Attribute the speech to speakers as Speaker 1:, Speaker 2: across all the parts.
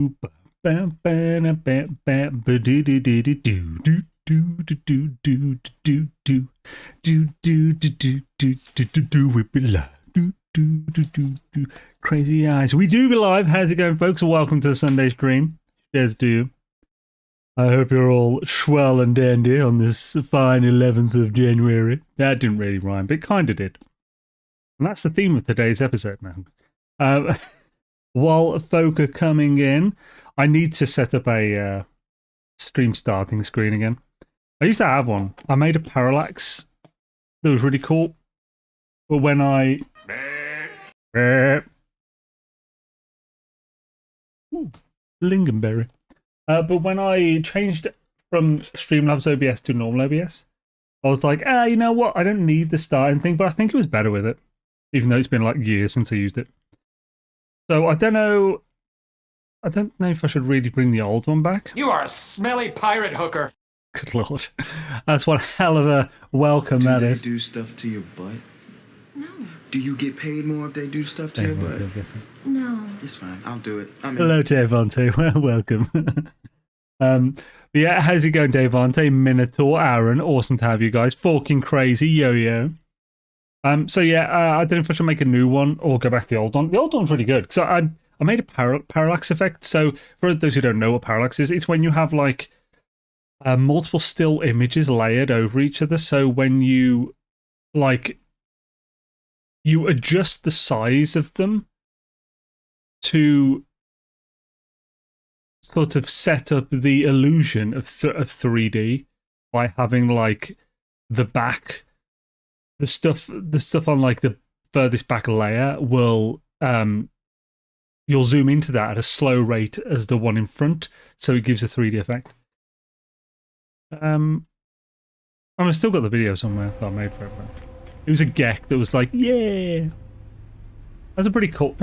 Speaker 1: Crazy eyes. We do be live. How's it going, folks? Welcome to the Sunday stream. Yes, do. I hope you're all swell and dandy on this fine 11th of January. That didn't really rhyme, but it kind of did. And that's the theme of today's episode now. While folk are coming in, I need to set up a stream starting screen again. I used to have one. I made a parallax that was really cool. But when I... Ooh, lingonberry. But when I changed from Streamlabs OBS to normal OBS, I was like, you know what? I don't need the starting thing, but I think it was better with it. Even though it's been like years since I used it. So I don't know if I should really bring the old one back.
Speaker 2: You are a smelly pirate hooker.
Speaker 1: Good lord. That's one hell of a welcome that is.
Speaker 3: Do they do stuff to your butt?
Speaker 4: No.
Speaker 3: Do you get paid more if they do stuff to your butt?
Speaker 4: No.
Speaker 3: It's fine. I'll do it.
Speaker 1: Hello, Devontae. Well, welcome. But yeah, how's it going, Devontae? Minotaur, Aaron, awesome to have you guys. Forking Crazy, Yo-Yo. So yeah, I don't know if I should make a new one or go back to the old one. The old one's really good. So I made a parallax effect. So for those who don't know what parallax is, it's when you have like multiple still images layered over each other. So when you you adjust the size of them to sort of set up the illusion of 3D by having like the back. The stuff on like the furthest back layer will you'll zoom into that at a slow rate as the one in front, so it gives a 3D effect. I've still got the video somewhere that I made for it. It was a Gek that was like, yeah. That's a pretty cool.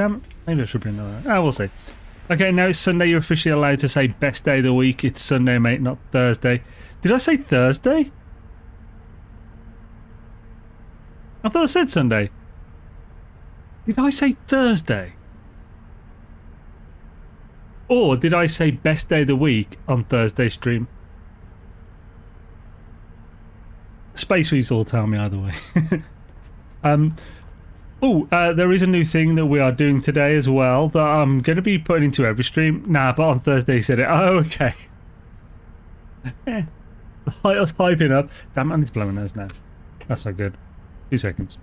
Speaker 1: Maybe I should bring that out. We'll see. Okay, now it's Sunday. You're officially allowed to say best day of the week. It's Sunday, mate, not Thursday. Did I say Thursday? I thought I said Sunday. Did I say Thursday? Or did I say best day of the week on Thursday stream? Space Weasel will tell me either way. There is a new thing that we are doing today as well that I'm going to be putting into every stream. Nah, but on Thursday he said it. Oh, okay. I was hyping up. Damn, I need to blow my nose now. That's so good. 2 seconds.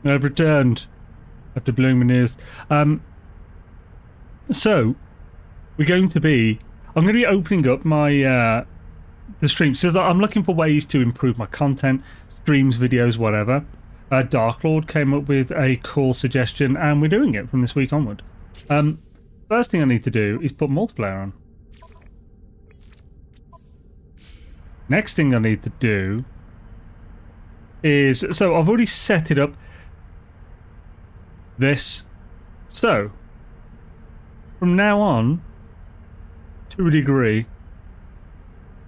Speaker 1: I've returned after blowing my nose. So we're going to be. I'm going to be opening up my the streams. So I'm looking for ways to improve my content, streams, videos, whatever. Dark Lord came up with a cool suggestion, and we're doing it from this week onward. First thing I need to do is put multiplayer on. Next thing I need to do is... So I've already set it up. This. So, from now on, to a degree,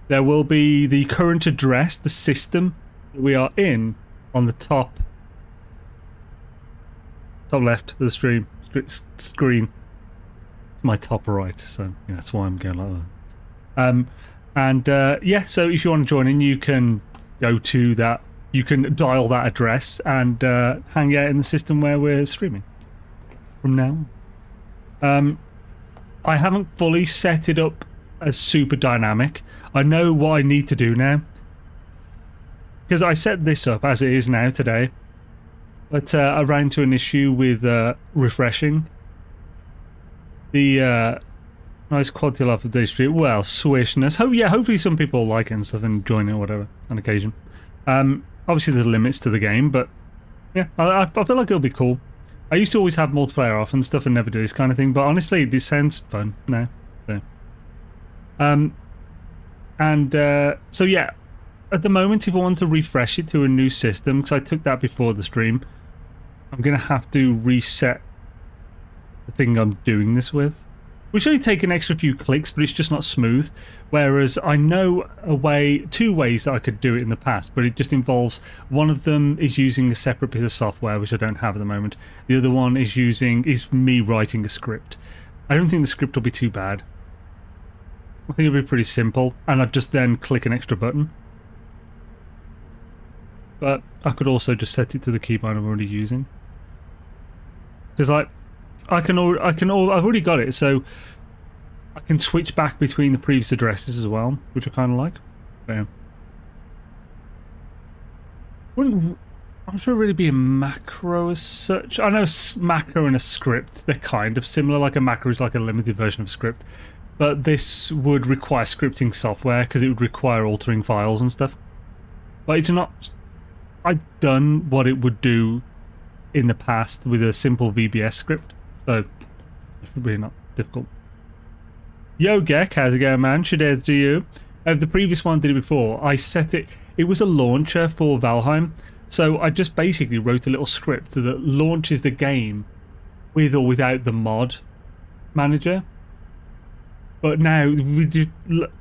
Speaker 1: there will be the current address, the system that we are in, on the top left of the screen. It's my top right, so yeah, that's why I'm going like that. Yeah, so if you want to join in, you can go to that. You can dial that address and hang out in the system where we're streaming from now on. I haven't fully set it up as super dynamic. I know what I need to do now because I set this up as it is now today, but I ran into an issue with refreshing. The nice quality of life of Day Street. Well, swishness. Hopefully some people like it and stuff and join it or whatever on occasion. Obviously there's limits to the game, but yeah, I feel like it'll be cool. I used to always have multiplayer off and stuff and never do this kind of thing, but honestly, this sounds fun now. So yeah, at the moment, if I want to refresh it to a new system, because I took that before the stream, I'm going to have to reset the thing I'm doing this with. which only take an extra few clicks, but it's just not smooth. Whereas I know two ways that I could do it in the past, but it just involves, one of them is using a separate piece of software, which I don't have at the moment. The other one is me writing a script. I don't think the script will be too bad. I think it'll be pretty simple, and I'd just then click an extra button. But I could also just set it to the keybind I'm already using. Because I've already got it, so I can switch back between the previous addresses as well, which I kind of like. Yeah. I'm sure it'd really be a macro as such. I know macro and a script, they're kind of similar. Like a macro is like a limited version of a script, but this would require scripting software because it would require altering files and stuff. But it's not. I've done what it would do in the past with a simple VBS script, so it's really not difficult. Yo Gek, how's it going, man? Shadev to you. The previous one did it before. I set it. It was a launcher for Valheim, so I just basically wrote a little script that launches the game with or without the mod manager. But now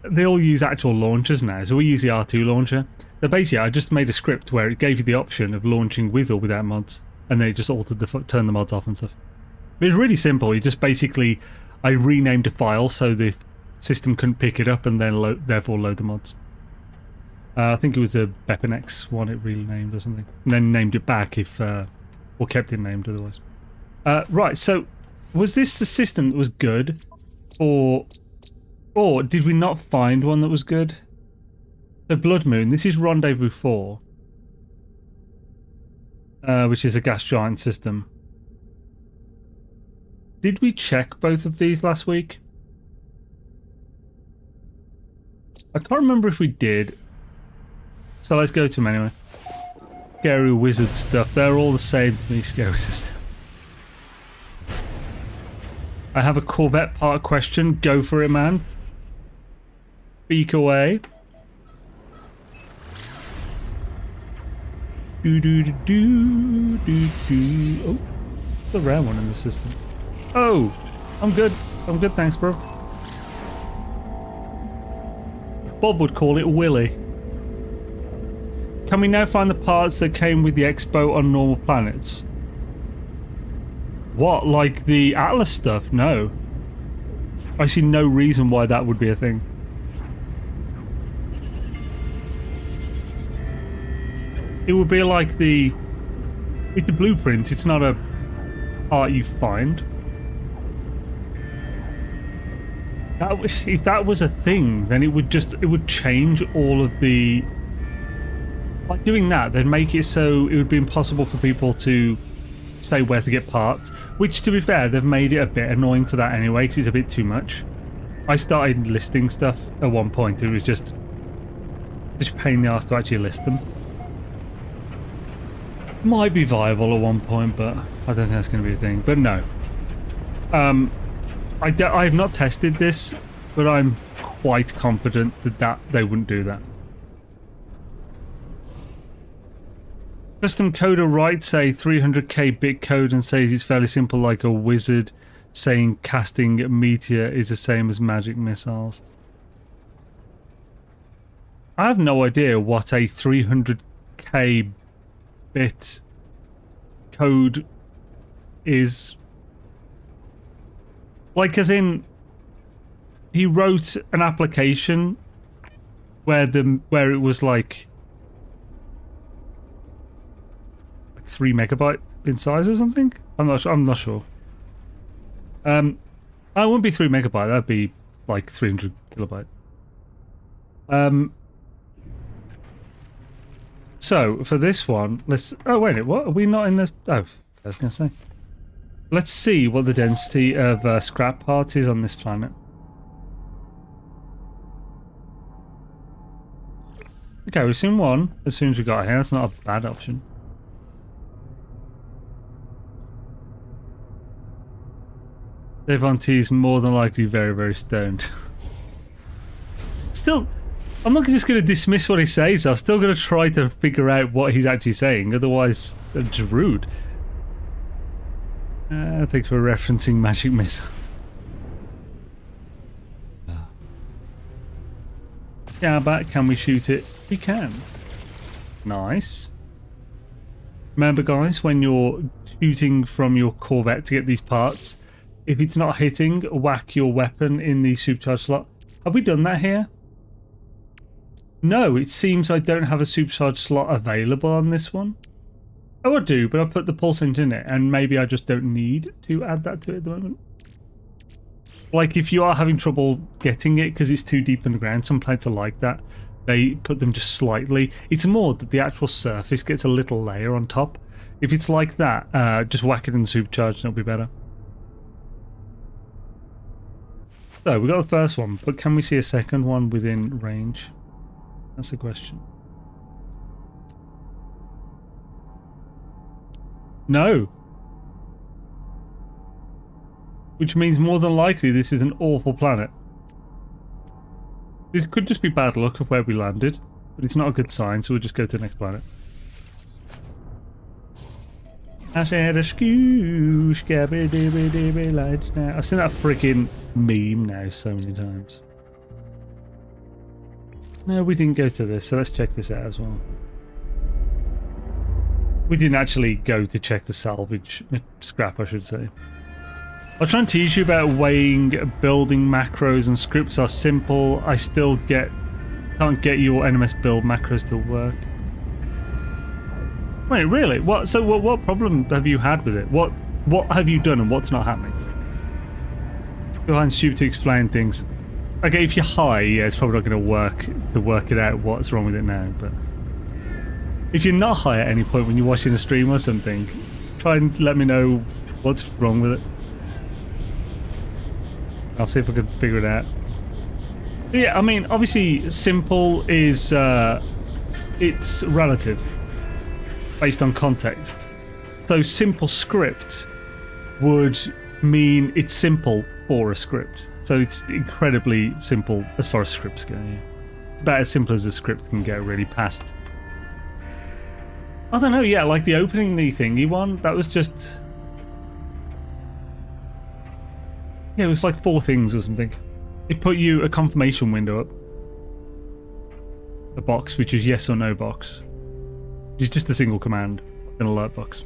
Speaker 1: they all use actual launchers now, so we use the R2 launcher. So basically, I just made a script where it gave you the option of launching with or without mods, and then it just altered turned the mods off and stuff. It was really simple. You just basically, I renamed a file so the system couldn't pick it up and then therefore load the mods. I think it was the Bepanex one it renamed or something, and then named it back if, or kept it named otherwise. Right. So, was this the system that was good, or did we not find one that was good? The Blood Moon, this is Rendezvous 4, which is a gas giant system. Did we check both of these last week? I can't remember if we did. So let's go to them anyway. Scary wizard stuff, they're all the same to me, scary wizard stuff. I have a Corvette part question, go for it, man. Speak away. Oh, it's a rare one in the system. Oh, I'm good. I'm good, thanks, bro. Bob would call it Willy. Can we now find the parts that came with the Expo on normal planets? What, like the Atlas stuff? No. I see no reason why that would be a thing. It would be like it's a blueprint, it's not a part you find. If that was a thing, then it would change all of the... By doing that, they'd make it so it would be impossible for people to say where to get parts, which, to be fair, they've made it a bit annoying for that anyway, because it's a bit too much. I started listing stuff at one point, it was just a pain in the arse to actually list them. Might be viable at one point, but I don't think that's going to be a thing. But no. I have not tested this, but I'm quite confident that they wouldn't do that. Custom coder writes a 300k bit code and says it's fairly simple, like a wizard saying casting meteor is the same as magic missiles. I have no idea what a 300k bit code is. Like, as in, he wrote an application where it was like 3 megabyte in size or something. I'm not sure. I wouldn't be 3 megabyte. That'd be like 300 kilobyte. So for this one, let's. Oh wait, what are we not in the? Oh, I was gonna say. Let's see what the density of scrap parts is on this planet. Okay, we've seen one as soon as we got here. That's not a bad option. Devon is more than likely very, very stoned. Still, I'm not just going to dismiss what he says. I'm still going to try to figure out what he's actually saying. Otherwise, it's rude. Thanks for referencing Magic Missile. Yeah, but can we shoot it? We can. Nice. Remember, guys, when you're shooting from your Corvette to get these parts, if it's not hitting, whack your weapon in the supercharge slot. Have we done that here? No, it seems I don't have a supercharge slot available on this one. Oh, I do, but I put the pulse engine in it, and maybe I just don't need to add that to it at the moment. Like, if you are having trouble getting it because it's too deep in the ground, some planets are like that. They put them just slightly. It's more that the actual surface gets a little layer on top. If it's like that, just whack it in the supercharge and it'll be better. So, we got the first one, but can we see a second one within range? That's the question. No. Which means more than likely this is an awful planet. This could just be bad luck of where we landed, but it's not a good sign, so we'll just go to the next planet. I've seen that freaking meme now so many times. No, we didn't go to this, so let's check this out as well. We didn't actually go to check the salvage scrap, I should say. I'll try and teach you about weighing, building macros, and scripts are simple. I still can't get your NMS build macros to work. Wait, really? What? So what problem have you had with it? What have you done and what's not happening? Go ahead and stupid to explain things. Okay, if you're high, yeah, it's probably not going to work it out what's wrong with it now. But if you're not high at any point when you're watching a stream or something, try and let me know what's wrong with it. I'll see if I can figure it out. But yeah, I mean, obviously, simple is it's relative based on context. So simple script would mean it's simple for a script. So it's incredibly simple as far as scripts go. Yeah. It's about as simple as a script can get really past. I don't know, yeah, like the opening the thingy one, that was just... Yeah, it was like 4 things or something. It put you a confirmation window up. A box, which is yes or no box. Which is just a single command, an alert box.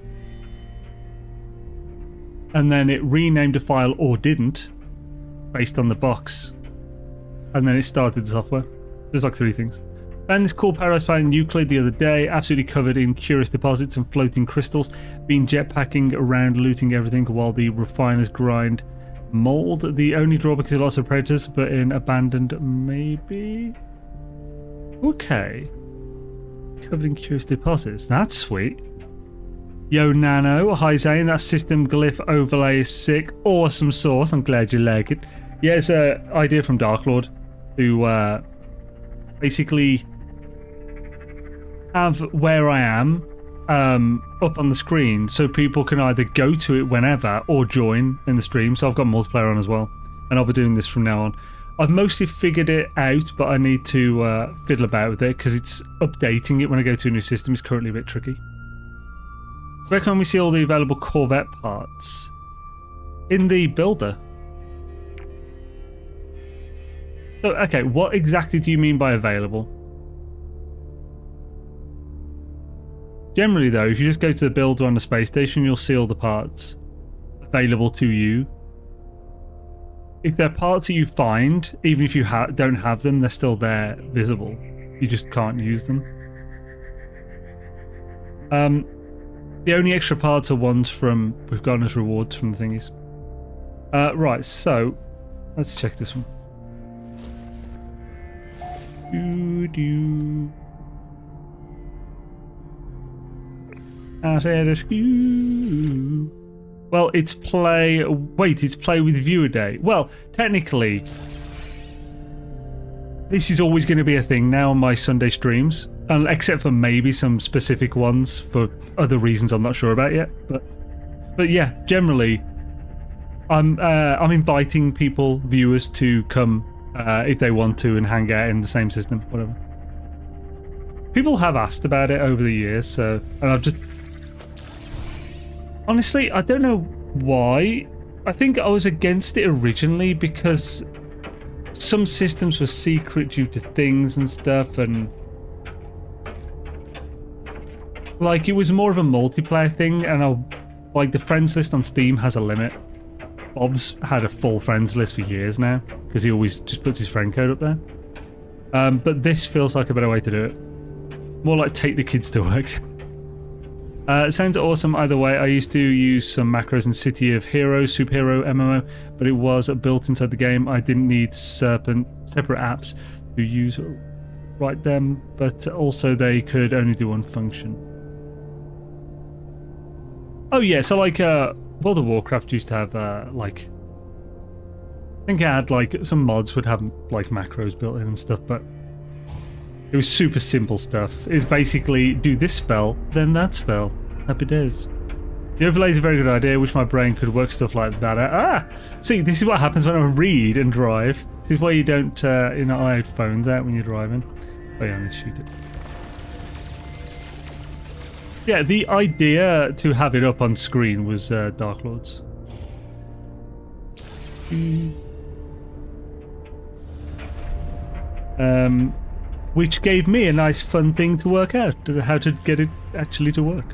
Speaker 1: And then it renamed a file or didn't, based on the box. And then it started the software. There's like 3 things. And this cool paradise planet in Euclid the other day, absolutely covered in curious deposits and floating crystals, been jetpacking around looting everything while the refiners grind mold. The only drawback is lots of predators, but in abandoned maybe? Okay. Covered in curious deposits. That's sweet. Yo Nano, hi Zane, that system glyph overlay is sick. Awesome sauce, I'm glad you like it. Yeah, it's an idea from Dark Lord to basically have where I am up on the screen so people can either go to it whenever or join in the stream. So I've got multiplayer on as well, and I'll be doing this from now on. I've mostly figured it out, but I need to fiddle about with it because it's updating it when I go to a new system is currently a bit tricky. Where can we see all the available Corvette parts? In the builder. So, okay, what exactly do you mean by available? Generally though, if you just go to the builder on the space station, you'll see all the parts available to you. If they're parts that you find, even if you don't have them, they're still there, visible. You just can't use them. The only extra parts are ones we've gotten as rewards from the thingies. Right, so let's check this one. Well, it's play... Wait, it's play with viewer day. Well, technically, this is always going to be a thing now on my Sunday streams, except for maybe some specific ones for other reasons I'm not sure about yet. But yeah, generally, I'm inviting people, viewers, to come if they want to and hang out in the same system, whatever. People have asked about it over the years, so and I've just... Honestly, I don't know why. I think I was against it originally because some systems were secret due to things and stuff, and like it was more of a multiplayer thing. And like the friends list on Steam has a limit. Bob's had a full friends list for years now because he always just puts his friend code up there. But this feels like a better way to do it. More like take the kids to work. Sounds awesome either way. I used to use some macros in City of Heroes, Superhero MMO, but it was built inside the game. I didn't need separate apps to use write them, but also they could only do one function. Oh yeah, so like World of Warcraft used to have like, I think it had like some mods would have like macros built in and stuff, but it was super simple stuff. It's basically do this spell, then that spell. Happy days. The overlay is a very good idea. Wish my brain could work stuff like that. See, this is what happens when I read and drive. This is why you don't, allowed phones out when you're driving. Oh yeah, I need to shoot it. Yeah, the idea to have it up on screen was Dark Lords. Which gave me a nice fun thing to work out, how to get it actually to work.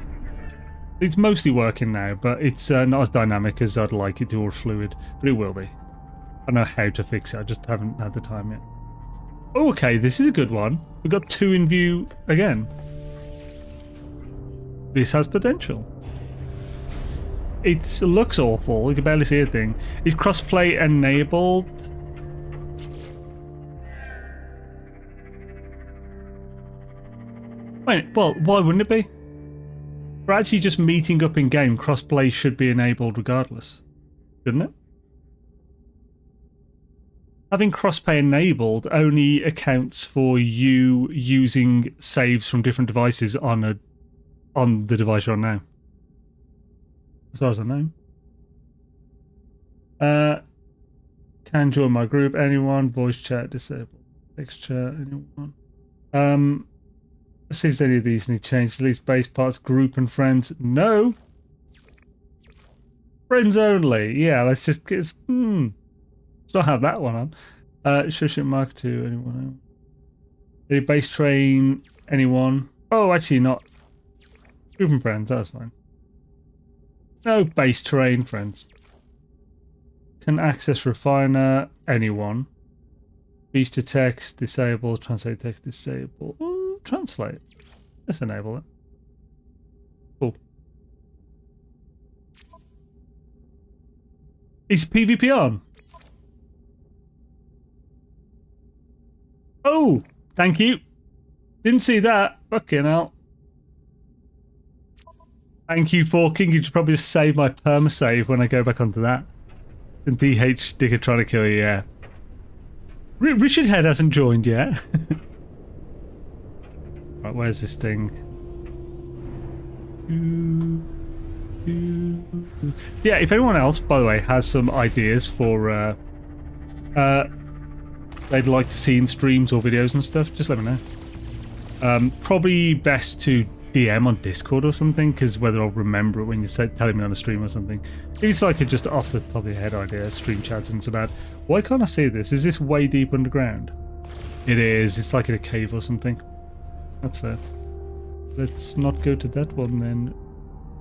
Speaker 1: It's mostly working now, but it's not as dynamic as I'd like it to, or fluid, but it will be. I don't know how to fix it, I just haven't had the time yet. Oh, okay, this is a good one. We've got 2 in view again. This has potential. It looks awful, you can barely see a thing. Is crossplay enabled? Wait, well, why wouldn't it be? We're actually just meeting up in game. Crossplay should be enabled regardless, shouldn't it? Having crossplay enabled only accounts for you using saves from different devices on the device you're on now. As far as I know. Can join my group. Anyone? Voice chat disabled. Text chat. Anyone? Let's see if any of these need change. Delete base parts, group and friends. No. Friends only. Yeah, let's just get. Let's not have that one on. Shush it mark to anyone else. Any base train? Anyone? Oh, actually not. Group and friends. That's fine. No base train friends. Can access refiner. Anyone. Speech to text disabled. Translate text disabled. Translate. Let's enable it. Cool. Is PvP on? Oh, thank you. Didn't see that. Fucking hell. Thank you, Forking. You should probably just save my perma-save when I go back onto that. And DH Digger trying to kill you, yeah. Richard Head hasn't joined yet. Right, where's this thing? Yeah, if anyone else, by the way, has some ideas for they'd like to see in streams or videos and stuff, just let me know. Probably best to DM on Discord or something, because whether I'll remember it when you're telling me on a stream or something. Maybe it's like a just off the top of your head idea, stream chats and so bad. Why can't I see this? Is this way deep underground? It is. It's like in a cave or something. That's fair. Let's not go to that one then.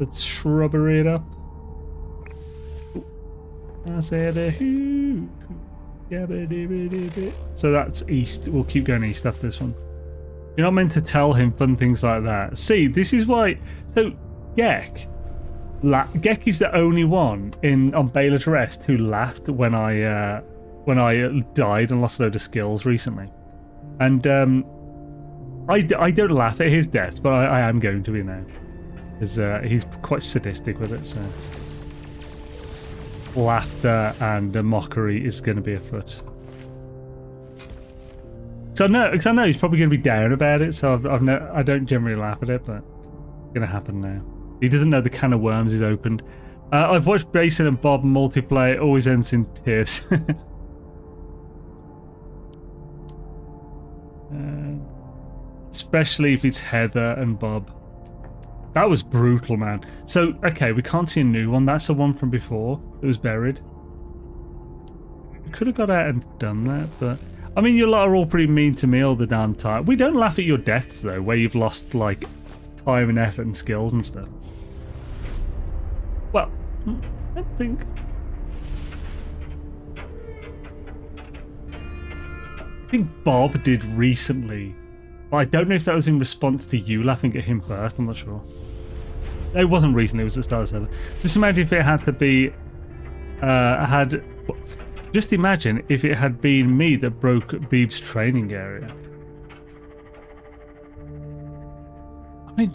Speaker 1: Let's shrubbery it up. So that's east. We'll keep going east after this one. You're not meant to tell him fun things like that. See, this is why. So Gek is the only one on Beyla to Rest who laughed when I died and lost a load of skills recently, and I don't laugh at his death, but I am going to be now, because he's quite sadistic with it. So laughter and mockery is going to be afoot. So I know he's probably going to be down about it. So I don't generally laugh at it, but it's going to happen now. He doesn't know the can of worms is opened. I've watched Basin and Bob multiplayer. It always ends in tears. Especially if it's Heather and Bob. That was brutal, man. So, okay, we can't see a new one. That's the one from before that was buried. We could have got out and done that, but I mean, you lot are all pretty mean to me all the damn time. We don't laugh at your deaths though, where you've lost like time and effort and skills and stuff. Well, I think. I think Bob did recently, but I don't know if that was in response to you laughing at him first. I'm not sure. It wasn't recently. It was at the start of the server. Just imagine if it had to be, Just imagine if it had been me that broke Beeb's training area. I mean,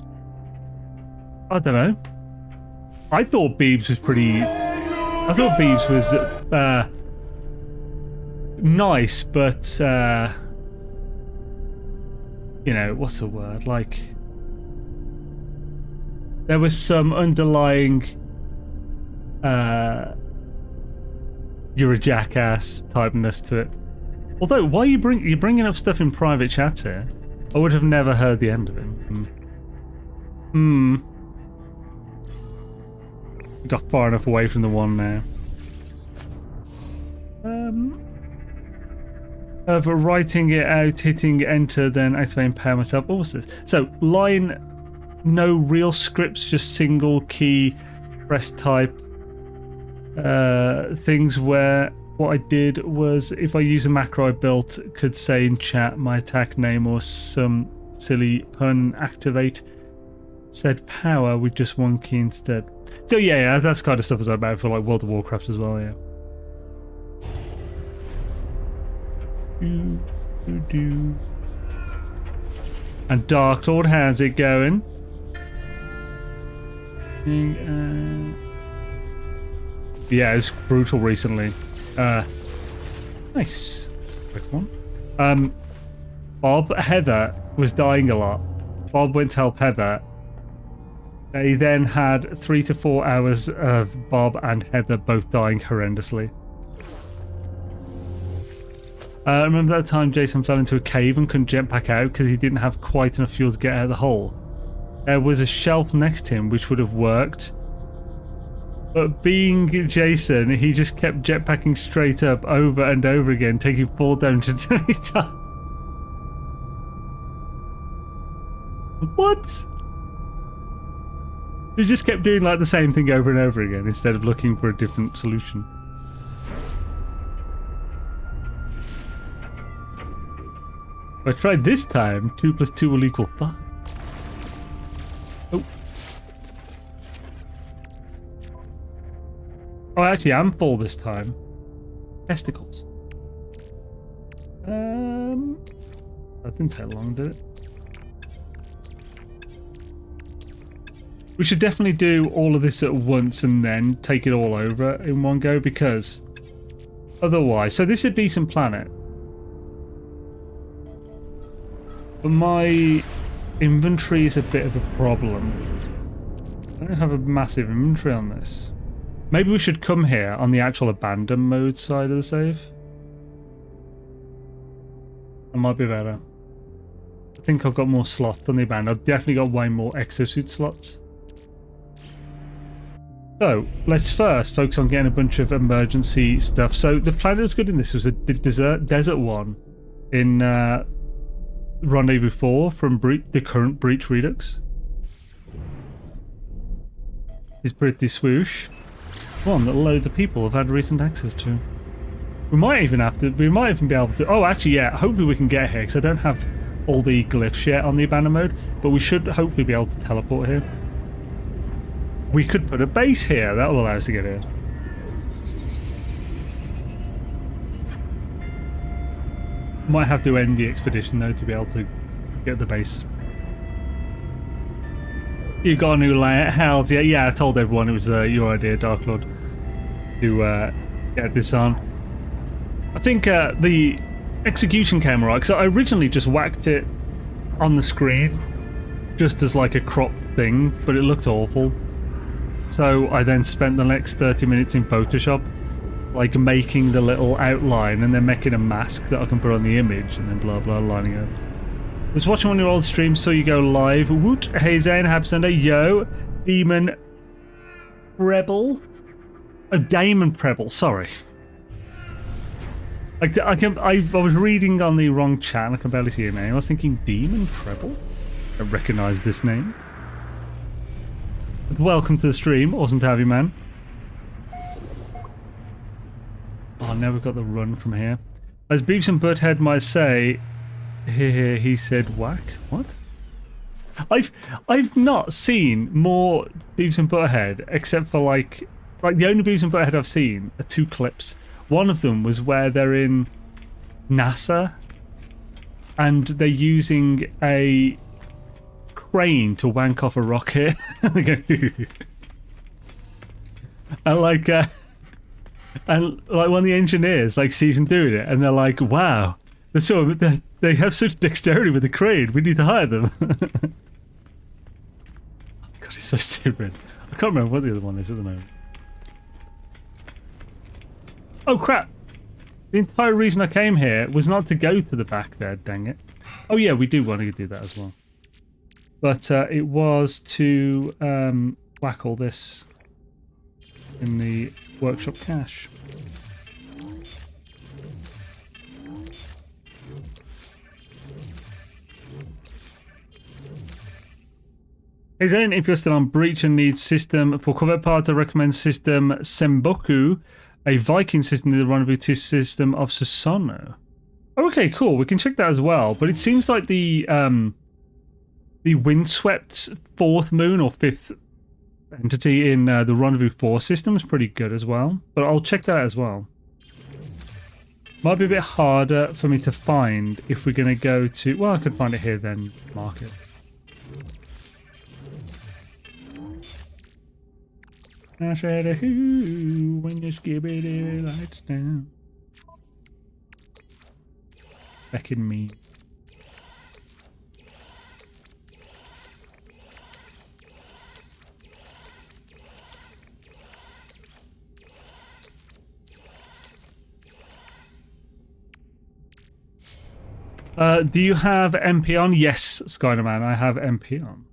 Speaker 1: I don't know. I thought Beebs was pretty. I thought Beebs was nice, but you know, what's the word? Like, there was some underlying you're a jackass typeness to it. Although, why you're bringing up stuff in private chat here? I would have never heard the end of it. We got far enough away from the one now. Of writing it out, hitting enter, then activating power myself. What was this? So, line, no real scripts, just single key, press type. Things where what I did was, if I use a macro I built, could say in chat my attack name or some silly pun, activate said power with just one key instead. So yeah, that's kind of stuff as I about for like World of Warcraft as well, yeah. And Dark Lord, how's it going? Yeah, it's brutal recently. Nice. Quick one. Bob, Heather was dying a lot. Bob went to help Heather. They then had 3 to 4 hours of Bob and Heather both dying horrendously. Remember that time Jason fell into a cave and couldn't jump back out because he didn't have quite enough fuel to get out of the hole? There was a shelf next to him which would have worked. But being Jason, he just kept jetpacking straight up over and over again, taking fall damage until he died. What? He just kept doing like the same thing over and over again instead of looking for a different solution. If I tried this time, 2 + 2 will equal 5. Oh. Oh, actually, I'm full this time. Testicles. That didn't take long, did it? We should definitely do all of this at once and then take it all over in one go, because otherwise... So this is a decent planet. But my inventory is a bit of a problem. I don't have a massive inventory on this. Maybe we should come here on the actual abandon mode side of the save. That might be better. I think I've got more slots on the abandon. I've definitely got way more exosuit slots. So, let's first focus on getting a bunch of emergency stuff. So, the planet that was good in this was the desert one in Rendezvous 4 from the current Breach Redux. It's pretty swoosh. One that loads of people have had recent access to. We might even be able to... Oh, actually, yeah, hopefully we can get here, because I don't have all the glyphs yet on the abandoned mode, but we should hopefully be able to teleport here. We could put a base here. That will allow us to get here. Might have to end the expedition, though, to be able to get the base. You got a new layout? Hells yeah. Yeah, I told everyone it was your idea, Dark Lord, to get this on. I think the execution came alright, because I originally just whacked it on the screen just as like a cropped thing, but it looked awful. So I then spent the next 30 minutes in Photoshop, like making the little outline and then making a mask that I can put on the image and then blah blah lining up. I was watching one of your old streams, so you go live. Woot! Hey Zane, happy Sunday. Yo, Demon Rebel. A Damon Preble, sorry. Like I was reading on the wrong chat. I can barely see your name. I was thinking Demon Treble. I recognise this name. But welcome to the stream. Awesome to have you, man. Oh, now we've got the run from here. As Beavis and Butthead might say, here he said whack. What? I've not seen more Beavis and Butthead except for like the only Beavis and Butthead I've seen are 2 clips. One of them was where they're in NASA and they're using a crane to wank off a rocket. They go, and like one of the engineers like sees them doing it, and they're like, "Wow, they have such dexterity with the crane. We need to hire them." God, it's so stupid. I can't remember what the other one is at the moment. Oh crap! The entire reason I came here was not to go to the back there, dang it. Oh yeah, we do want to do that as well. But it was to whack all this in the workshop cache. Hey Zane, if you're still on Breach and needs system for Corvette Parts, I recommend system Semboku, a Viking system in the Rendezvous 2 system of Susanoo. Okay, cool. We can check that as well. But it seems like the windswept 4th moon or 5th entity in the Rendezvous 4 system is pretty good as well. But I'll check that as well. Might be a bit harder for me to find if we're going to go to... Well, I could find it here then, mark it. I said a hoo when the skibbity lights down. Beckon me. Do you have MP on? Yes, Skyderman, I have MP on.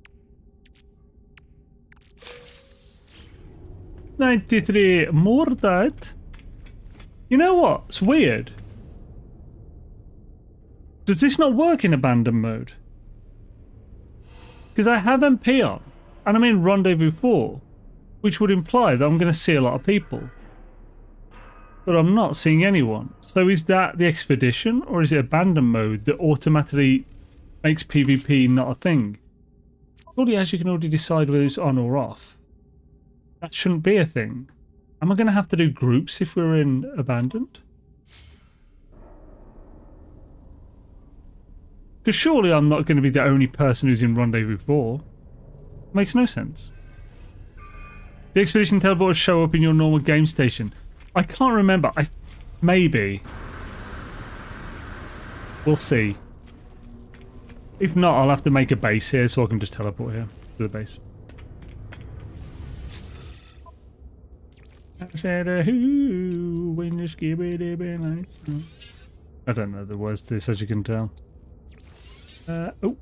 Speaker 1: 93 more died. You know what? It's weird. Does this not work in abandoned mode? Because I have MP on, and I'm in Rendezvous 4, which would imply that I'm going to see a lot of people. But I'm not seeing anyone. So is that the expedition, or is it abandoned mode that automatically makes PvP not a thing? Surely as you can already decide whether it's on or off. That shouldn't be a thing. Am I going to have to do groups if we're in abandoned? Because surely I'm not going to be the only person who's in Rendezvous 4. Makes no sense. The expedition teleporters show up in your normal game station. I can't remember. Maybe. We'll see. If not, I'll have to make a base here so I can just teleport here to the base. I don't know the words to this, as you can tell. Oh,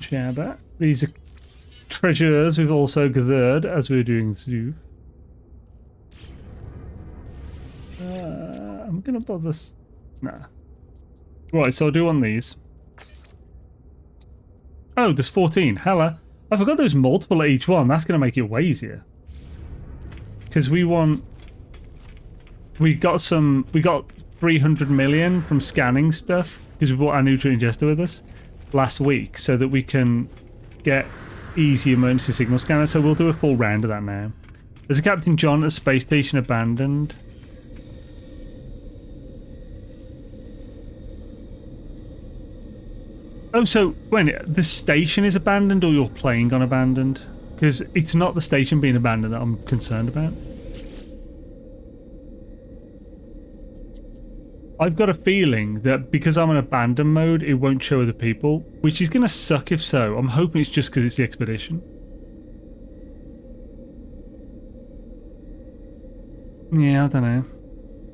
Speaker 1: Shabba. These are treasures we've also gathered as we're doing zoo. I'm gonna bother this. Nah. Right, so I'll do on these. Oh, there's 14. Hella. I forgot there's multiple at each one. That's gonna make it way easier. Because we got 300 million from scanning stuff because we brought our nutrient ingester with us last week so that we can get easy emergency signal scanner. So we'll do a full round of that now. There's a Captain John at a space station abandoned. Oh, so when the station is abandoned or you're playing on abandoned? Because it's not the station being abandoned that I'm concerned about. I've got a feeling that because I'm in abandoned mode, it won't show other people, which is going to suck if so. I'm hoping it's just because it's the expedition. Yeah, I don't know.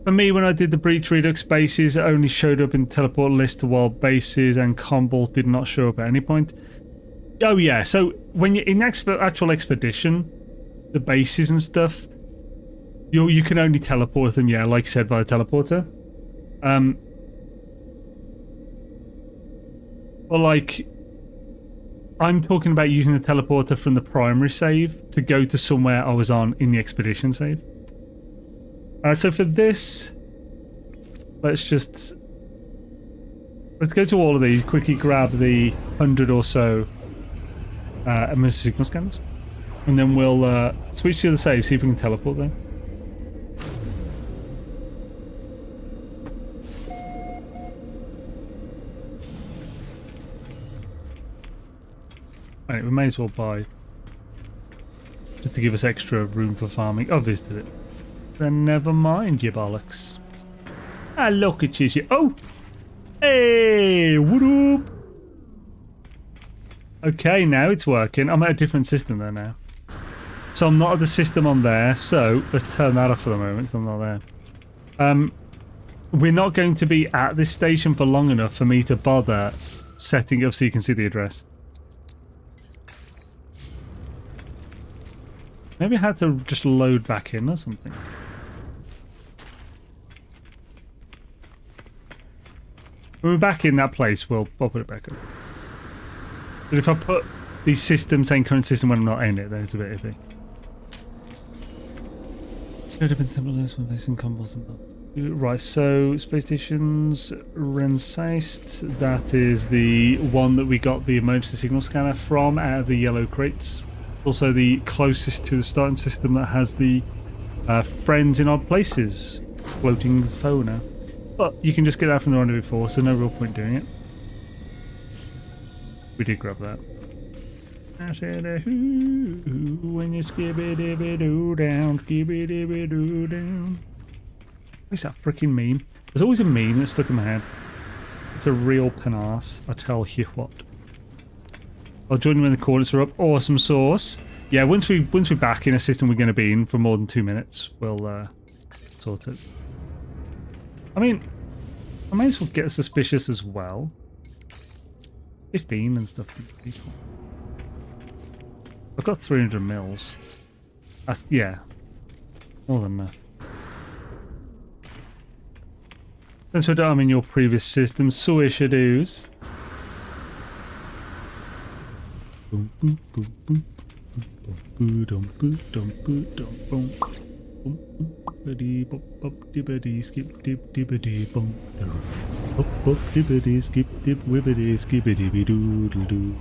Speaker 1: For me, when I did the Breach Redux bases, it only showed up in the teleport list while bases and combos did not show up at any point. Oh yeah, so when you're in actual expedition, the bases and stuff, you can only teleport them, yeah, like I said, by the teleporter. Well, like, I'm talking about using the teleporter from the primary save to go to somewhere I was on in the expedition save. So for this, let's go to all of these, quickly grab the 100 or so emergency signal scanners, and then we'll switch to the save, see if we can teleport there. Right, we may as well buy, just to give us extra room for farming. Oh, this did it. Then never mind, you bollocks. Ah, look at you. Oh! Hey! What up? Okay, now it's working. I'm at a different system there now. So I'm not at the system on there, so let's turn that off for the moment because I'm not there. We're not going to be at this station for long enough for me to bother setting up so you can see the address. Maybe I had to just load back in or something. When we're back in that place, we'll put it back up. But if I put the system saying current system when I'm not in it, then it's a bit iffy. Should have been templates with placing combos and right, so space stations Renseist, that is the one that we got the emergency signal scanner from out of the yellow crates. Also the closest to the starting system that has the friends in odd places floating foe now. But you can just get that from the rendezvous before, so no real point doing it. We did grab that. I said a hoo when you skibby-dibby-doo down, skibby-dibby-doo down. What's that freaking meme? There's always a meme that's stuck in my head. It's a real panasse, I tell you what. I'll join you when the coordinates are up. Awesome sauce. Yeah, once we're back in a system we're going to be in for more than 2 minutes, we'll sort it. I mean, I may as well get suspicious as well. 15 and stuff. I've got 300 mils. That's, yeah, more than enough. Since we're done in your previous system, swish a doos. Skip dip dibbity bum. Up dibbity skip dip wibbity skibbity doodle doo.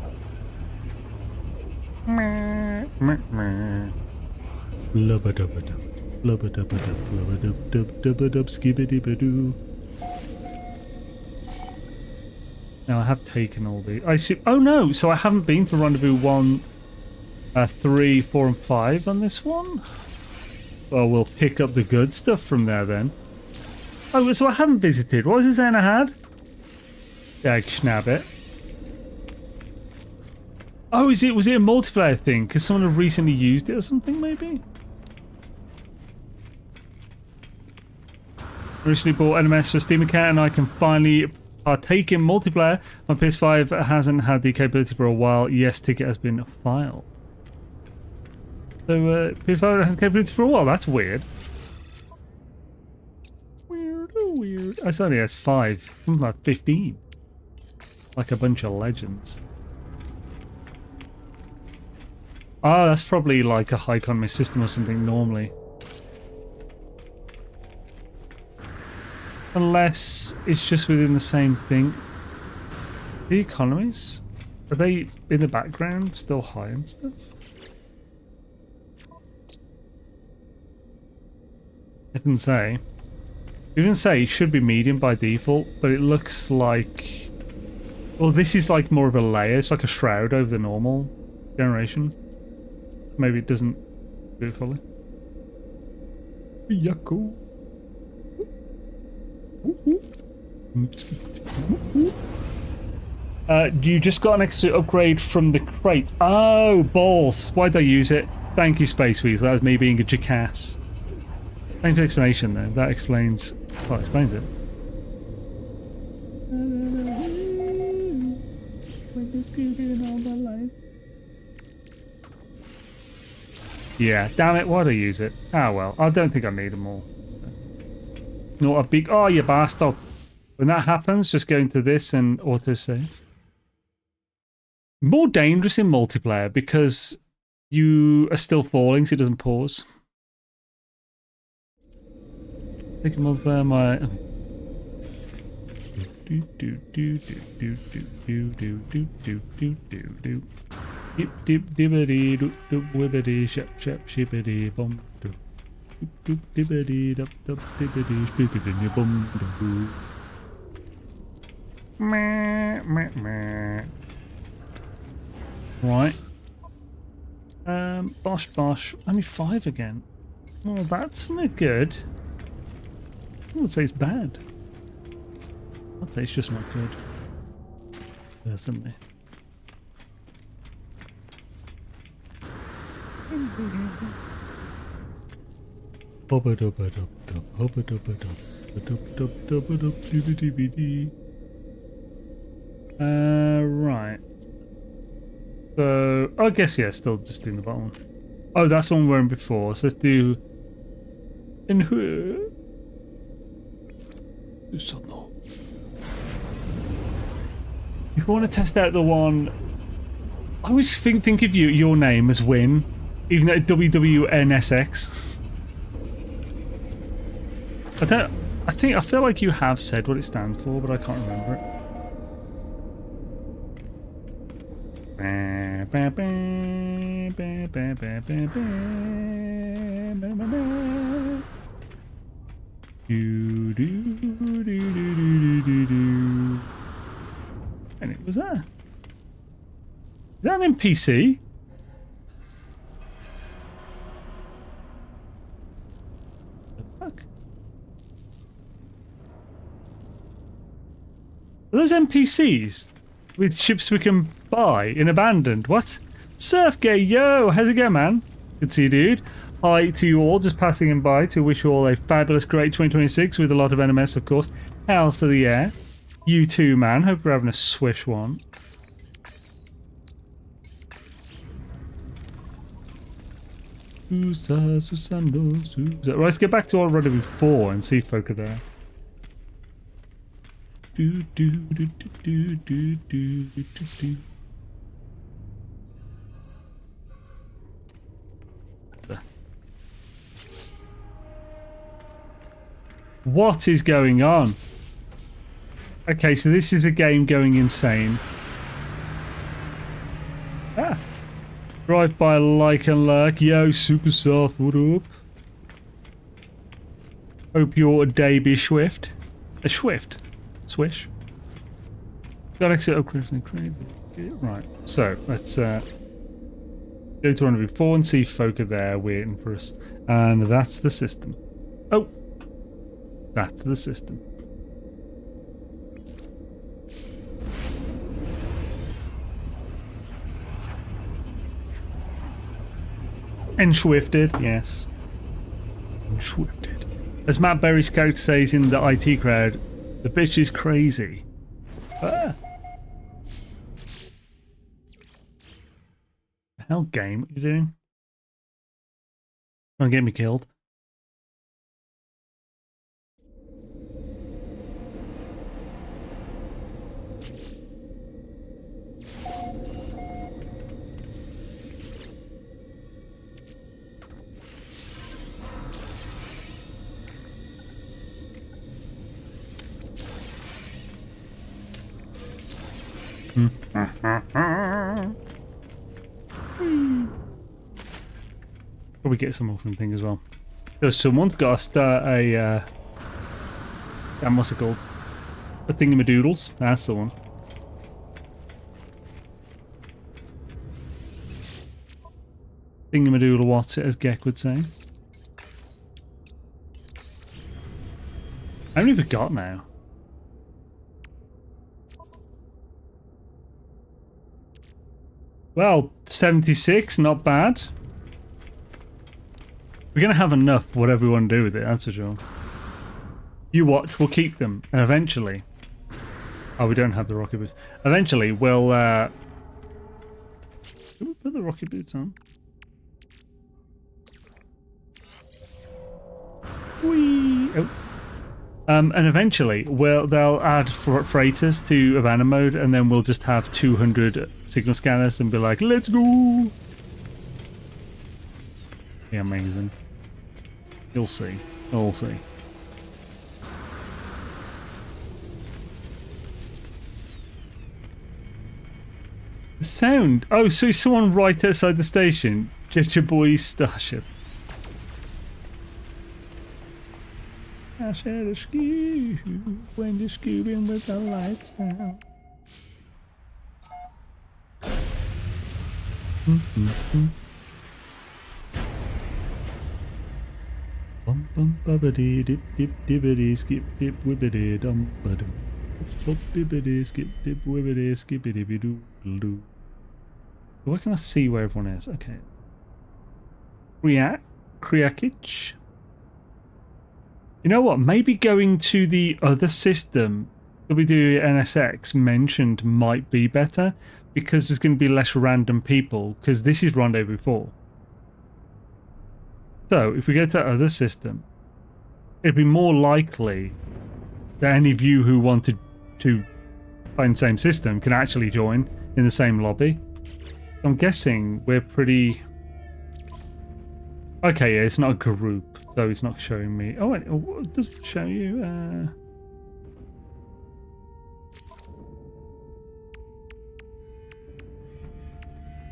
Speaker 1: Lubba dubba dub. Lubba dubba dub. Lubba dub dub dubba dub skibbity badoo. Now I have taken all the. I see. Oh no! So I haven't been to Rendezvous 1, 3, 4, and 5 on this one. Well, we'll pick up the good stuff from there then. Oh, so I haven't visited. What was it saying I had? Dag schnabbit. Oh, was it a multiplayer thing? Because someone had recently used it or something, maybe? I recently bought NMS for Steam account and I can finally partake in multiplayer. My PS5 hasn't had the capability for a while. Yes, ticket has been filed. So PS5 hasn't had capability for a while. That's weird. Weird. It's only S5. Something like 15. Like a bunch of legends. Oh, that's probably like a high economy system or something normally. Unless it's just within the same thing. The economies? Are they in the background still high and stuff? It didn't say. It didn't say it should be medium by default, but it looks like... Well, this is like more of a layer. It's like a shroud over the normal generation. Maybe it doesn't do it fully. Yucko. You just got an extra upgrade from the crate. Oh, balls. Why'd I use it? Thank you, Space Weasel. That was me being a jackass. Thanks for the explanation, though. That explains... Well, explains it. Yeah, damn it, why'd I use it? Ah well, I don't think I need them all. Not a big... Oh, you bastard! When that happens, just go into this and autosave. More dangerous in multiplayer because you are still falling, so it doesn't pause. Take a multiplier, my... Right. Bosh bosh. Only 5 again. Oh, that's not good. I would say it's bad. I'd say it's just not good. Personally. Right. So, I guess, yeah, still just doing the bottom one. Oh, that's the one we were in before. So let's do... In here... If you want to test out the one... I always think of your name as Win, even though WWNSX. I feel like you have said what it stands for, but I can't remember it. And it was there. Is that an NPC? What the fuck? Are those NPCs with ships we can buy in abandoned? What? Surf Gay, yo, how's it going, man? Good to see you, dude. Hi to you all, just passing in by to wish you all a fabulous, great 2026 with a lot of NMS, of course. Hells to the air. You too, man. Hope you're having a swish one. Right, let's get back to our rendezvous 4 and see if folk are there. What is going on? Okay, so this is a game going insane. Ah. Drive by, like and lurk. Yo, super soft, what up? Hope your day be swift. A swift? Swish? Got exit of Crimson Creed. Right, so let's go to rendezvous 4 and see if folk are there waiting for us. And that's the system. Oh! That's the system. Enshwifted, yes. Enshwifted. As Matt Berry's character says in the IT crowd, the bitch is crazy. Ah. The hell, game? What are you doing? Trying to get me killed. Probably get some more from the thing as well. So someone's got to start a what's it called? A thingamadoodles. That's the one. Thingamadoodle what's it, as Gek would say. How many have we got now? Well, 76, not bad. We're going to have enough, whatever we want to do with it, that's for sure. You watch, we'll keep them, and eventually... Oh, we don't have the rocket boots. Eventually, we'll... Can we put the rocket boots on? Whee! Oh. And eventually, they'll add freighters to Havana mode, and then we'll just have 200 signal scanners and be like, let's go! Yeah, amazing. You'll see. You'll see. The sound. Oh, so someone right outside the station. Just your boy's Starship. I said a skew when you're scooping with the lights down. Bum bum bubbity dip dip dibbity skip dip wibbity dum badum. Hop dibbity skip dip wibbity skippity bidoo doo. Where can I see where everyone is? Okay. Kriakich. You know what? Maybe going to the other system WNSX mentioned might be better because there's going to be less random people because this is Rendezvous 4. So if we go to other system, it'd be more likely that any of you who wanted to play in the same system can actually join in the same lobby. I'm guessing we're pretty... Okay, yeah, it's not a group, so it's not showing me. Oh, it does it show you.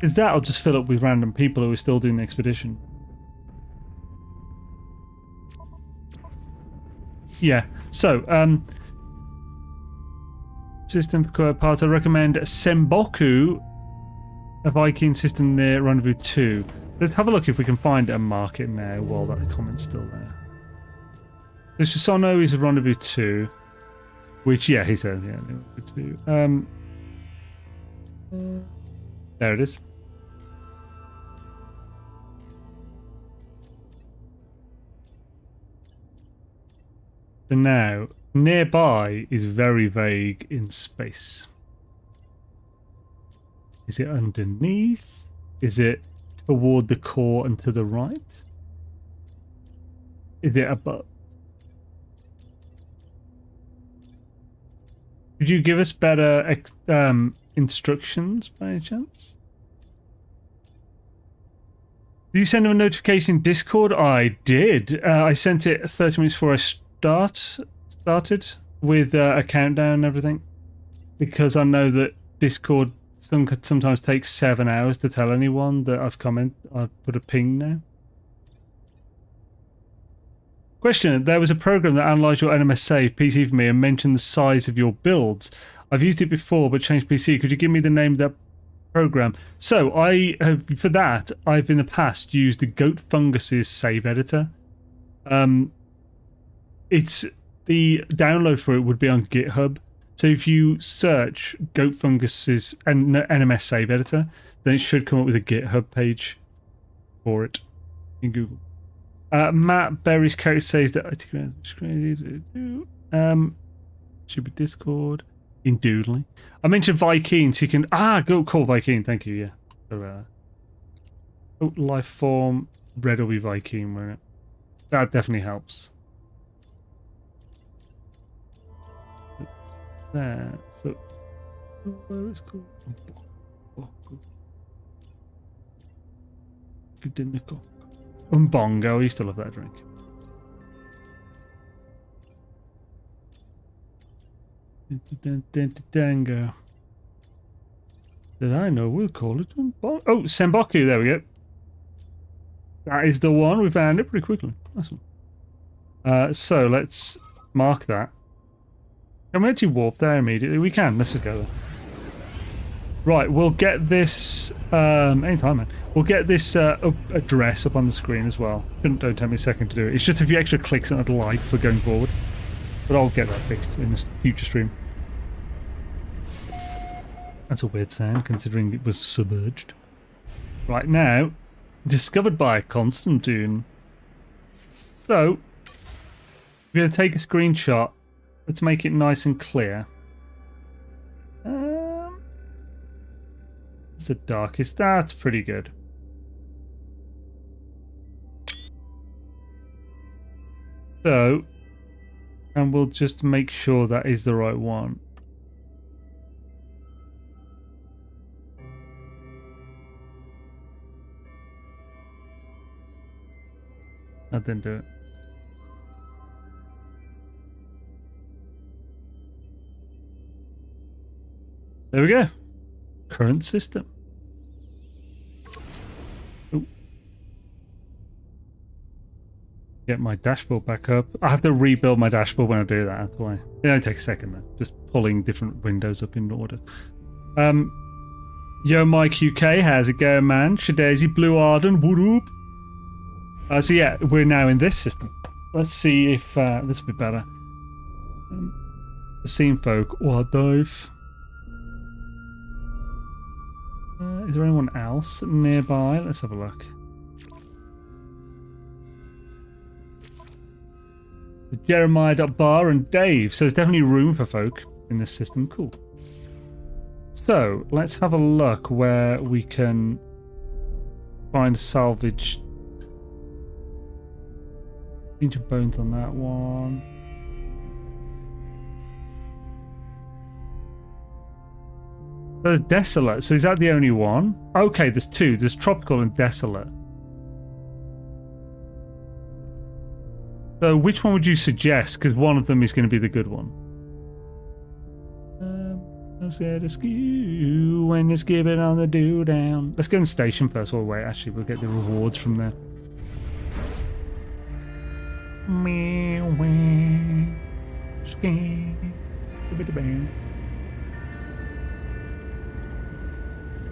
Speaker 1: Is that'll just fill up with random people who are still doing the expedition. Yeah, so, system for Corvette Parts, I recommend Senboku, a Viking system near Rendezvous 2. Let's have a look if we can find a market now while that comment's still there. So Susono is a Rendezvous 2, which, yeah, he says, yeah, Rendezvous 2. There it is. So now, nearby is very vague in space. Is it underneath? Is it toward the core and to the right? Is it above? Could you give us better instructions by any chance? Did you send him a notification in Discord? I did. I sent it 30 minutes before I started with a countdown and everything, because I know that Discord sometimes takes 7 hours to tell anyone that I've put a ping now. Question: there was a program that analysed your NMS save PC for me and mentioned the size of your builds. I've used it before but changed PC. Could you give me the name of that program? So I have, for that, I've in the past used the Goat Fungus's save editor. It's the download for it would be on GitHub. So if you search Goat Fungus's NMS save editor, then it should come up with a GitHub page for it in Google. Matt Berry's character says that should be Discord in Doodling. I mentioned Viking, so you can go call Viking. Thank you. Yeah. So, lifeform red will be Viking, won't it? That definitely helps. There. So where is called? Umbongo. I used to love that drink. Dango. That I know we'll call it Umbongo. Oh, Senboku. There we go. That is the one. We found it pretty quickly. Awesome. So let's mark that. Can we actually warp there immediately? We can. Let's just go there. Right, we'll get this anytime, man. We'll get this address up on the screen as well. Don't take me a second to do it. It's just a few extra clicks that I'd like for going forward. But I'll get that fixed in a future stream. That's a weird sound, considering it was submerged. Right now, discovered by Constantine. So, we're going to take a screenshot. Let's make it nice and clear. It's the darkest. That's pretty good. So, And we'll just make sure that is the right one. I didn't do it. There we go. Current system. Ooh. Get my dashboard back up. I have to rebuild my dashboard when I do that. That's why. It only takes a second though. Just pulling different windows up in order. Yo, Mike UK, how's it going, man? Shadaisy, Blue Arden, whoop. So yeah, we're now in this system. Let's see if this will be better. The Scene Folk, Wild Dive. Is there anyone else nearby? Let's have a look. Jeremiah.bar and Dave. So there's definitely room for folk in this system. Cool. So let's have a look where we can find salvage. Ancient bones on that one. There's desolate. So is that the only one? Okay, there's two. There's tropical and desolate. So which one would you suggest? Because one of them is going to be the good one. Let's get a skew when you skip it on the do down. Let's go in station first. Oh wait, actually we'll get the rewards from there. Meow, meow, skew, bang.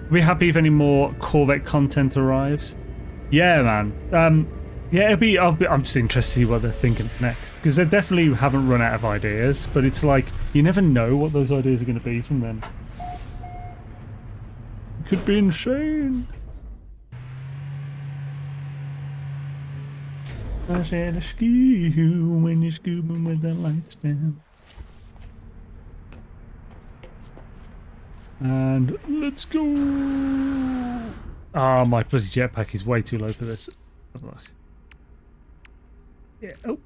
Speaker 1: Are we happy if any more Corvette content arrives? Yeah, man. Yeah, I'm just interested to see what they're thinking next, because they definitely haven't run out of ideas, but it's like you never know what those ideas are going to be from them. It could be insane. I said a skew when you're scooping with the lights down. And let's go. Ah, my bloody jetpack is way too low for this. Have a look. Yeah. Oh.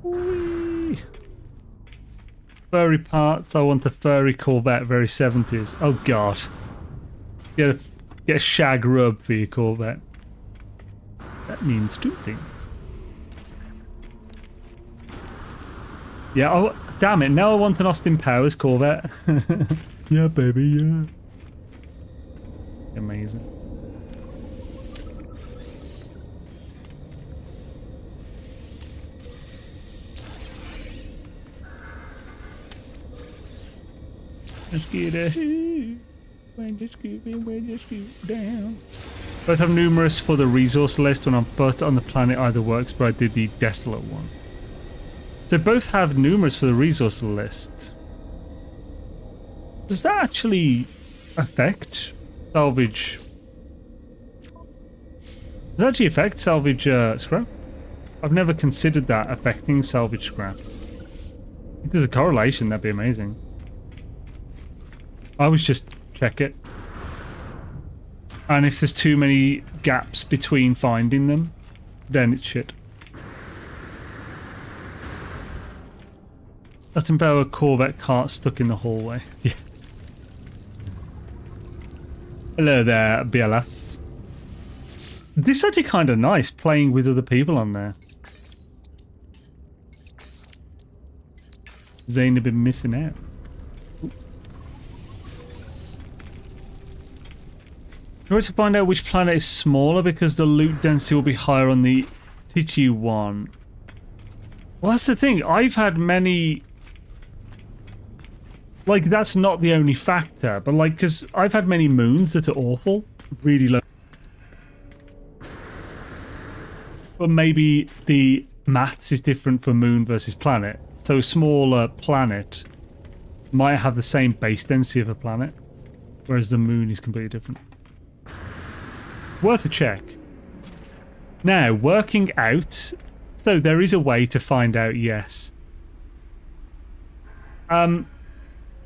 Speaker 1: Whee. Furry parts. I want a furry Corvette, very 70s. Oh god. Get a shag rub for your Corvette. That means two things. Yeah, oh, damn it. Now I want an Austin Powers Corvette. Yeah, baby, yeah. Amazing. Let's get a hoo. When you scoop down. Both have numerous for the resource list when I'm but on the planet either works, but I did the desolate one. They both have numerous for the resource list. Does that actually affect salvage? Does that actually affect salvage scrap? I've never considered that affecting salvage scrap. If there's a correlation, that'd be amazing. I was just check it. And if there's too many gaps between finding them, then it's shit. Austin Power Corvette cart stuck in the hallway. Yeah. Hello there, Beyla. This is actually kind of nice, playing with other people on there. They'd have been missing out. Try to find out which planet is smaller because the loot density will be higher on the Tichy one. Well, that's the thing. I've had many... Like, that's not the only factor, but like, because I've had many moons that are awful, really low. But maybe the maths is different for moon versus planet. So a smaller planet might have the same base density of a planet, whereas the moon is completely different. Worth a check. Now, working out. So there is a way to find out, yes.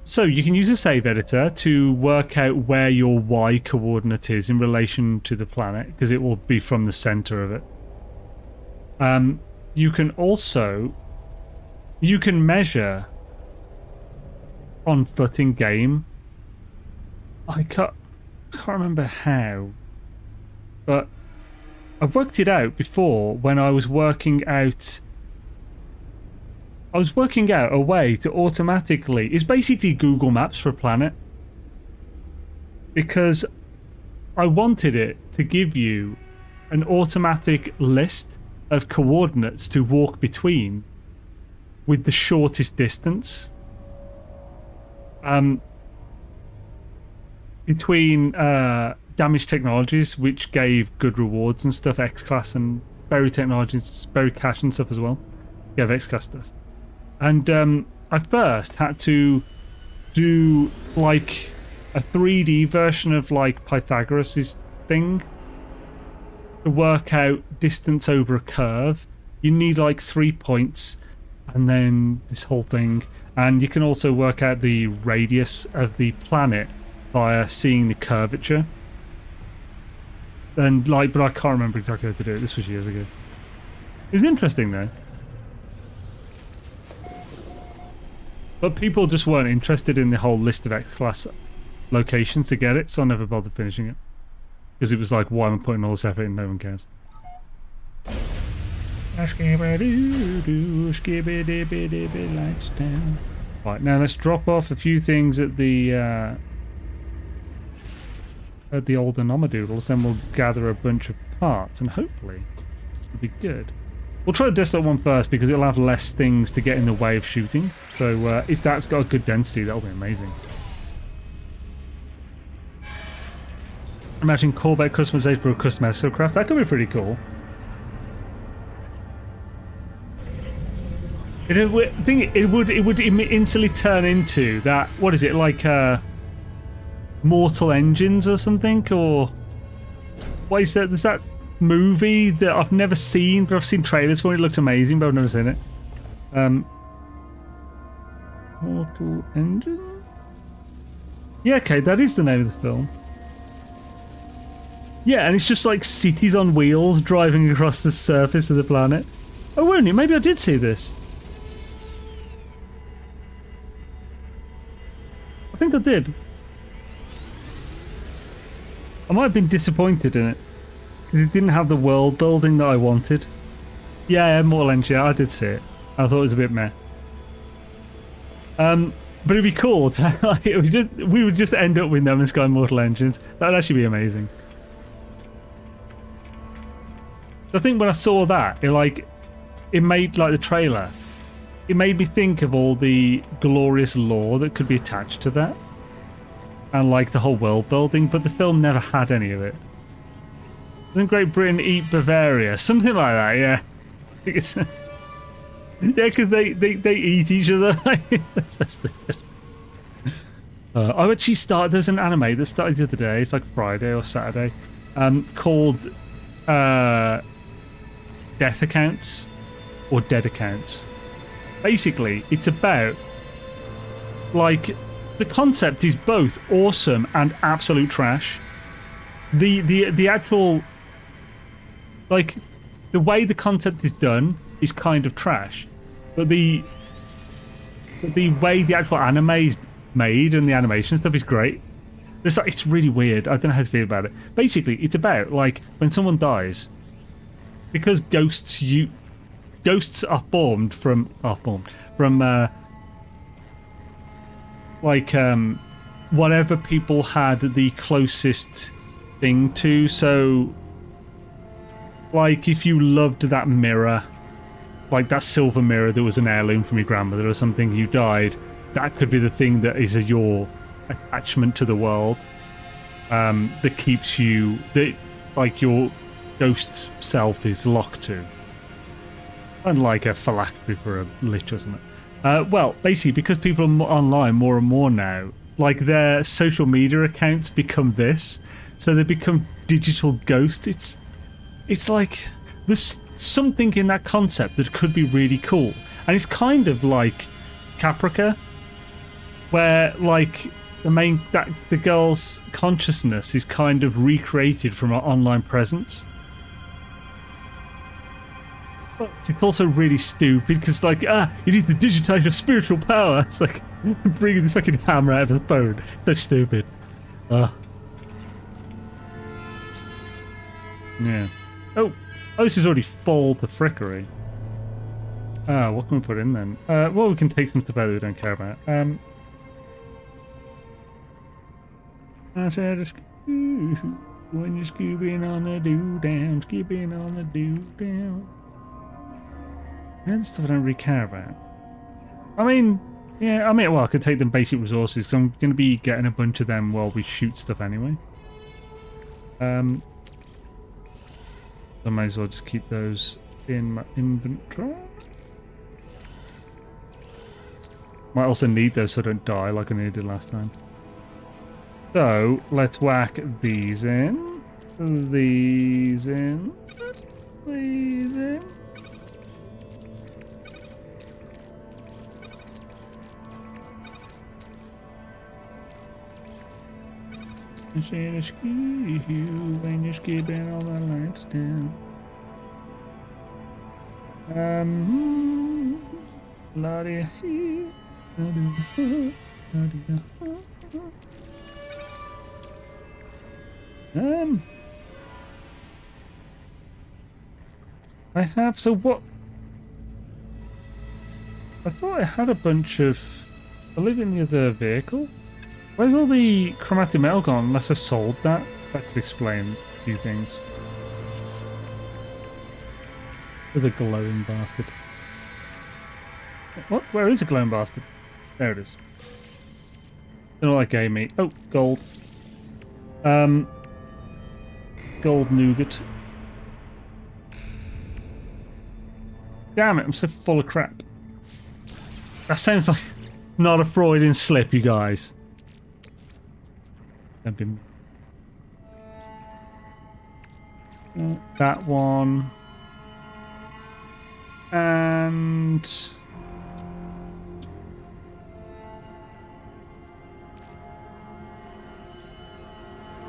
Speaker 1: So you can use a save editor to work out where your Y coordinate is in relation to the planet, because it will be from the center of it. You can also measure on foot in game. I can't remember how, but I worked it out before when I was working out. I was working out a way to automatically. It's basically Google Maps for a planet, because I wanted it to give you an automatic list of coordinates to walk between with the shortest distance. Between Damaged Technologies, which gave good rewards and stuff, X-Class, and Berry Technologies, Berry Cash and stuff as well. You have X-Class stuff. And I first had to do like a 3D version of like Pythagoras' thing to work out distance over a curve. You need like 3 points and then this whole thing. And you can also work out the radius of the planet via seeing the curvature. And like, but I can't remember exactly how to do it. This was years ago. It was interesting though. But people just weren't interested in the whole list of X-Class locations to get it, so I never bothered finishing it. Because it was like, why am I putting all this effort in? No one cares. Right, now let's drop off a few things at the old Anomadoodles, then we'll gather a bunch of parts, and hopefully it'll be good. We'll try the desktop one first because it'll have less things to get in the way of shooting. So if that's got a good density, that'll be amazing. Imagine Corvette customization for a custom aircraft. That could be pretty cool. It would instantly turn into that. What is it, like Mortal Engines or something? Or what is that? There's that movie that I've never seen, but I've seen trailers for it. It looked amazing, but I've never seen it. Mortal Engine? Yeah, okay, that is the name of the film. Yeah, and it's just like cities on wheels driving across the surface of the planet. Oh, won't it? Maybe I did see this. I think I did. I might have been disappointed in it. Because it didn't have the world building that I wanted. Yeah, Mortal Engines, yeah, I did see it. I thought it was a bit meh. But it'd be cool to, like, we would just end up with No Man's Sky Mortal Engines. That would actually be amazing. I think when I saw that, it made like the trailer. It made me think of all the glorious lore that could be attached to that, and like the whole world building. But the film never had any of it. Doesn't Great Britain eat Bavaria? Something like that. Yeah. Yeah, because they eat each other. That's so stupid. I actually started. There's an anime that started the other day. It's like Friday or Saturday, called Death Accounts or Dead Accounts. Basically, it's about, like, the concept is both awesome and absolute trash. The actual, like, the way the concept is done is kind of trash, but the way the actual anime is made and the animation stuff is great. It's really weird. I don't know how to feel about it. Basically, it's about, like, when someone dies, because ghosts are formed from whatever people had the closest thing to. So, like, if you loved that mirror, like that silver mirror that was an heirloom from your grandmother or something, you died, that could be the thing that is your attachment to the world, that keeps you, that, like, your ghost self is locked to. Unlike a phylactery for a lich or something. Well, basically, because people are online more and more now, like, their social media accounts become this, so they become digital ghosts. It's like there's something in that concept that could be really cool, and it's kind of like Caprica. where like the girl's consciousness is kind of recreated from her online presence. But it's also really stupid because like you need to digitize your spiritual power. It's like bringing this fucking hammer out of the phone. So stupid. Yeah. Oh, this is already full to frickery. What can we put in then? Well, we can take some stuff out that we don't care about. I said, when you're scooping on the do-down, skipping on the do-down. And stuff I don't really care about. Well, I could take them basic resources because I'm going to be getting a bunch of them while we shoot stuff anyway. I might as well just keep those in my inventory. Might also need those so I don't die like I needed last time. So, let's whack these in. These in. These in. I said I skew you when you're skipping all the lights down. Lottie, I have, so what? I thought I had a bunch of, I live in the other vehicle. Where's all the chromatic metal gone? Unless I sold that. That could explain a few things. With a glowing bastard. What? Where is a glowing bastard? There it is. Don't know what that gave me. Oh, gold. Gold nougat. Damn it, I'm so full of crap. That sounds like not a Freudian slip, you guys. That one. And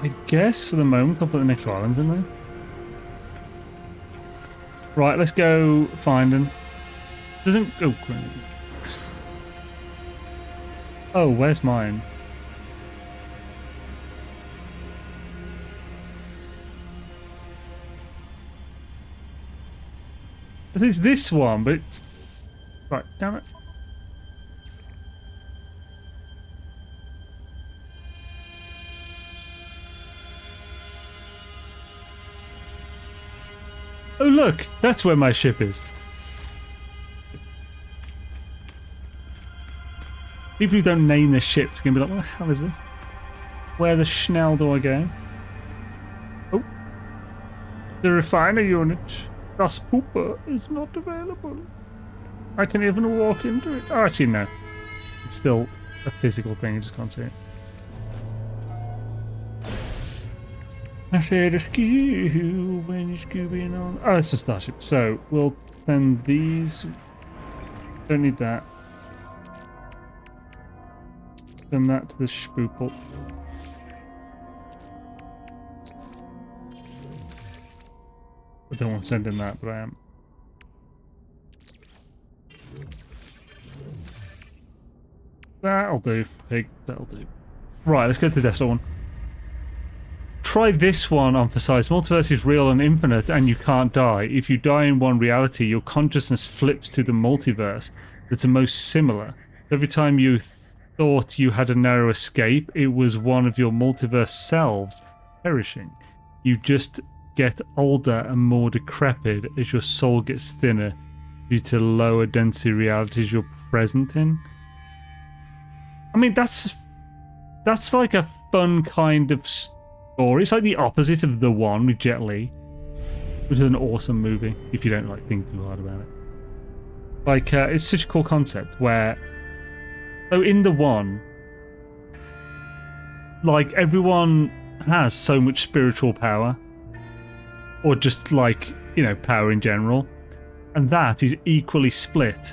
Speaker 1: I guess for the moment I'll put the next island in there. Right, let's go find him. Doesn't go. Oh, where's mine? It's this one, but right, damn it. Oh look, that's where my ship is. People who don't name their ships are gonna be like, what the hell is this? Where the schnell do I go? Oh, the refiner unit. Das Pooper is not available. I can even walk into it. Oh, actually, no. It's still a physical thing, you just can't see it. I said, excuse you when you're scooping on. Oh, it's a starship. So, we'll send these. Don't need that. Send that to the Spoople. I don't want to send in that, but I am. That'll do, pig. That'll do. Right, let's go to the desert one. Try this one on for size. Multiverse is real and infinite, and you can't die. If you die in one reality, your consciousness flips to the multiverse that's the most similar. Every time you thought you had a narrow escape, it was one of your multiverse selves perishing. You just get older and more decrepit as your soul gets thinner due to lower density realities you're present in. I mean, that's like a fun kind of story. It's like the opposite of The One with Jet Li, which is an awesome movie if you don't like think too hard about it. Like, it's such a cool concept where, so in The One, like everyone has so much spiritual power. Or just like, you know, power in general. And that is equally split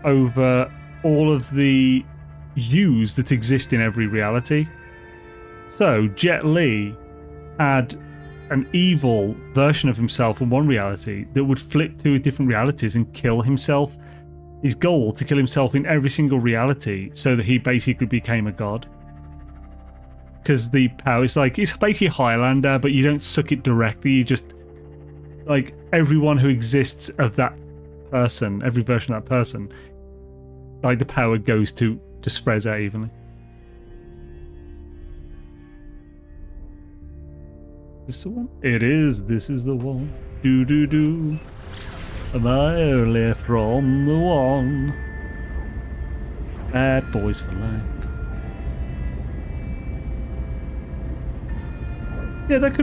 Speaker 1: over all of the use that exist in every reality. So Jet Li had an evil version of himself in one reality that would flip to different realities and kill himself. His goal to kill himself in every single reality so that he basically became a god. Because the power is like, it's basically Highlander, but you don't suck it directly. You just, like, everyone who exists of that person, every version of that person, like the power goes to just spreads out evenly. Is this the one? It is. This is the one. Do do do. Am I only from the one? Bad boys for life. Yeah, that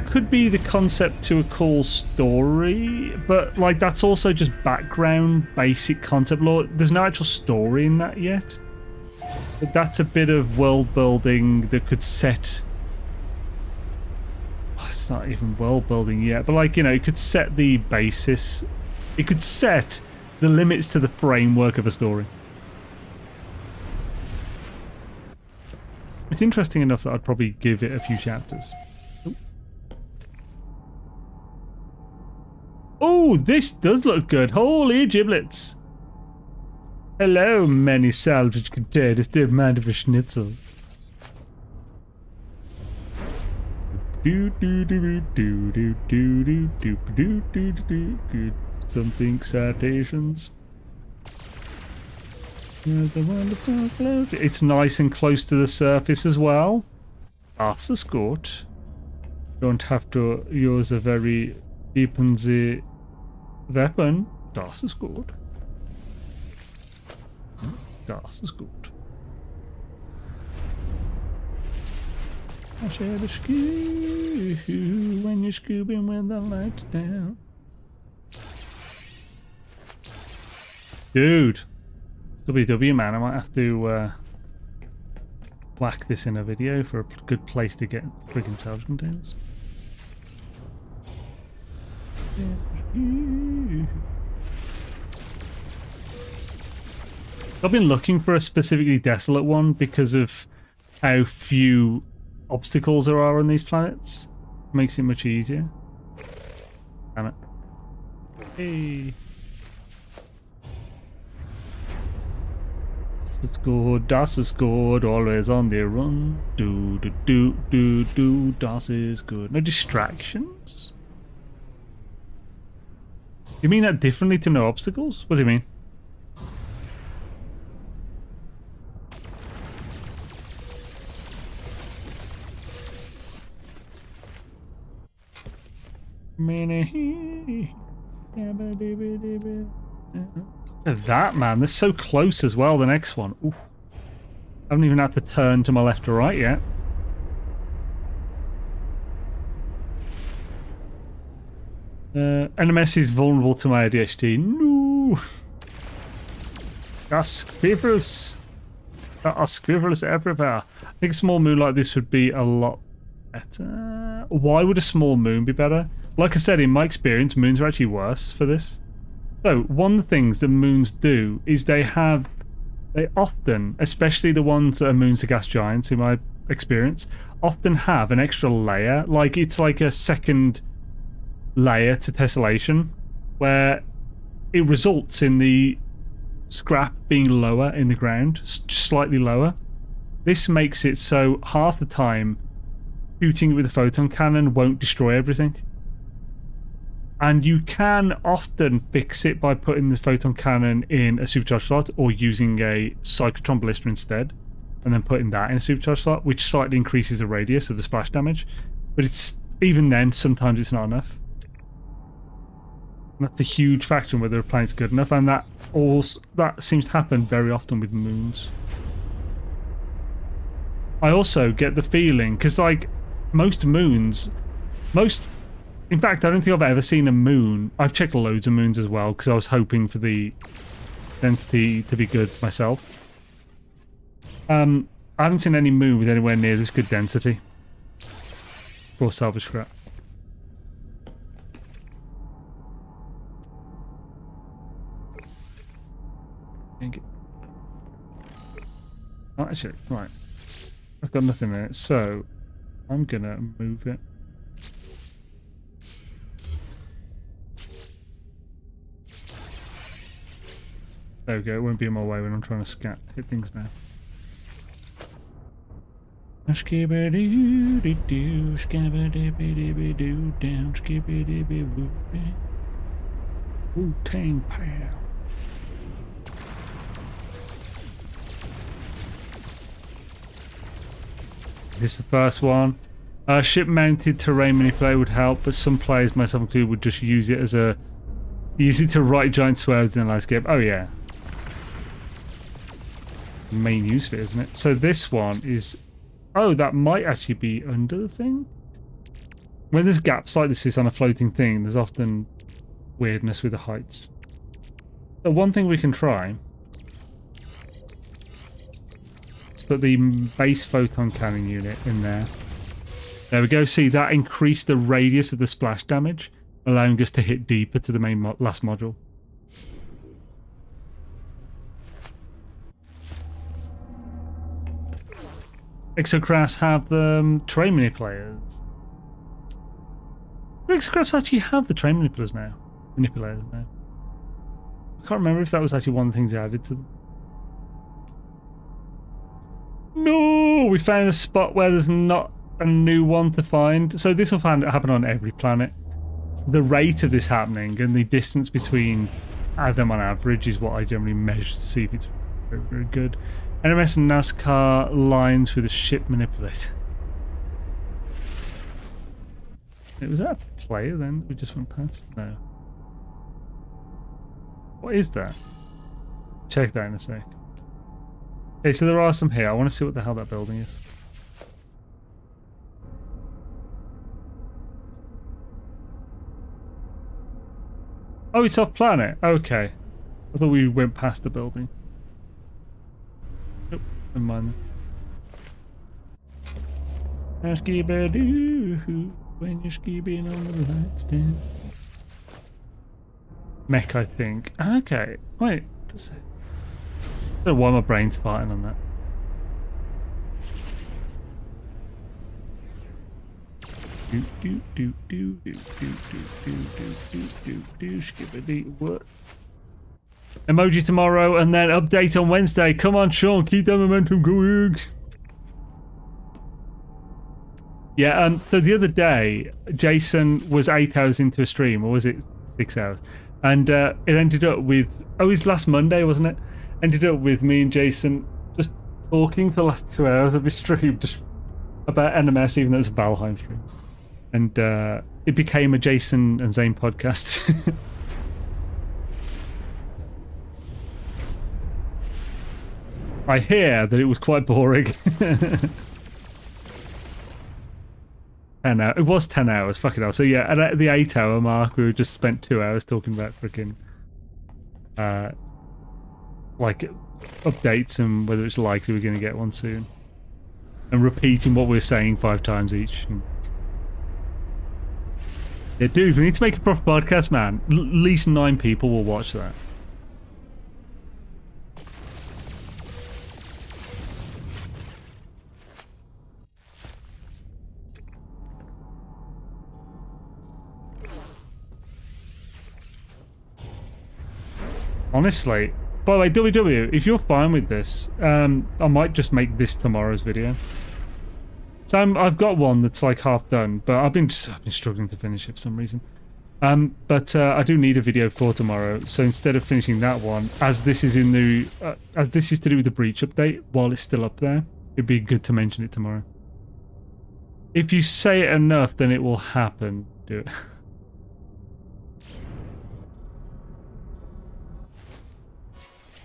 Speaker 1: could be the concept to a cool story, but like that's also just background, basic concept lore. There's no actual story in that yet. But that's a bit of world building that could set. Oh, it's not even world building yet, but like, you know, it could set the basis. It could set the limits to the framework of a story. It's interesting enough that I'd probably give it a few chapters. Oh, this does look good. Holy giblets. Hello, many salvage containers. Demand of a schnitzel. Do do do do do do do do do do do do. Something citations. It's nice and close to the surface as well. Das ist gut. Don't have to use a very deepened weapon. Das ist gut. Das ist gut. I share the scoop when you're scooping with the lights down. Dude. WW man, I might have to whack this in a video for a good place to get friggin' salvage containers. I've been looking for a specifically desolate one because of how few obstacles there are on these planets. Makes it much easier. Damn it. Hey. Das ist good, always on the run. Do do do do do, das is good. No distractions? You mean that differently to no obstacles? What do you mean? Look at that, man. They're so close as well, the next one. Ooh. I haven't even had to turn to my left or right yet. NMS is vulnerable to my ADHD. No! Got squibbles. Got squibbles everywhere. I think a small moon like this would be a lot better. Why would a small moon be better? Like I said, in my experience, moons are actually worse for this. So, one of the things that moons do is they often, especially the ones that are moons to gas giants in my experience, often have an extra layer. Like, it's like a second layer to tessellation, where it results in the scrap being lower in the ground, slightly lower. This makes it so half the time, shooting it with a photon cannon won't destroy everything. And you can often fix it by putting the photon cannon in a supercharged slot or using a cyclotron ballista instead, and then putting that in a supercharged slot, which slightly increases the radius of the splash damage. But it's even then, sometimes it's not enough. And that's a huge factor in whether a planet's good enough, and that seems to happen very often with moons. I also get the feeling, because like most moons, in fact, I don't think I've ever seen a moon. I've checked loads of moons as well because I was hoping for the density to be good myself. I haven't seen any moon with anywhere near this good density for salvage scrap. actually, right. It's got nothing in it, so I'm gonna move it. There we go, it won't be in my way when I'm trying to hit things now. Skibidi-doo-doo, skibidi-bidi-bidi-doo, down, skibidi-bidi-woo, Wu-Tang Pow. This is the first one. Ship-mounted terrain manipulator would help, but some players, myself included, would just use it to write giant swerves in the landscape. Oh yeah. Main use for it, isn't it? So this one is... Oh, that might actually be under the thing? When there's gaps like this is on a floating thing, there's often weirdness with the heights. So one thing we can try is put the base photon cannon unit in there. There we go. See, that increased the radius of the splash damage, allowing us to hit deeper to the main last module. Exocrafts have train manipulators. Do Exocrafts actually have the train manipulators now? I can't remember if that was actually one of the things they added to them. No! We found a spot where there's not a new one to find. So this will happen on every planet. The rate of this happening and the distance between them on average is what I generally measure to see if it's very, very good. NMS and NASCAR lines with a ship manipulator. Was that a player then that we just went past? No. What is that? Check that in a sec. Okay, so there are some here. I want to see what the hell that building is. Oh, it's off planet. Okay. I thought we went past the building. Nope, never mind. When you're skiing on the lights down. Mech, I think. Okay. Wait. I don't know why my brain's fighting on that. What? Emoji tomorrow and then update on Wednesday. Come on, Sean, keep that momentum going. Yeah, so the other day, Jason was 8 hours into a stream, or was it 6 hours? And it ended up with, it was last Monday, wasn't it? Ended up with me and Jason just talking for the last 2 hours of his stream, just about NMS, even though it's a Valheim stream. And it became a Jason and Zane podcast. I hear that it was quite boring. 10 hours. It was 10 hours, fucking hell. So yeah, and at the 8 hour mark, we just spent 2 hours talking about freaking like updates and whether it's likely we're going to get one soon. And repeating what we're saying 5 times each. Yeah, dude, we need to make a proper podcast, man. At least 9 people will watch that. Honestly, by the way, WW, if you're fine with this, I might just make this tomorrow's video. So I've got one that's like half done, but I've been struggling to finish it for some reason. But I do need a video for tomorrow. So instead of finishing that one, as this is to do with the breach update, while it's still up there, it'd be good to mention it tomorrow. If you say it enough, then it will happen. Do it.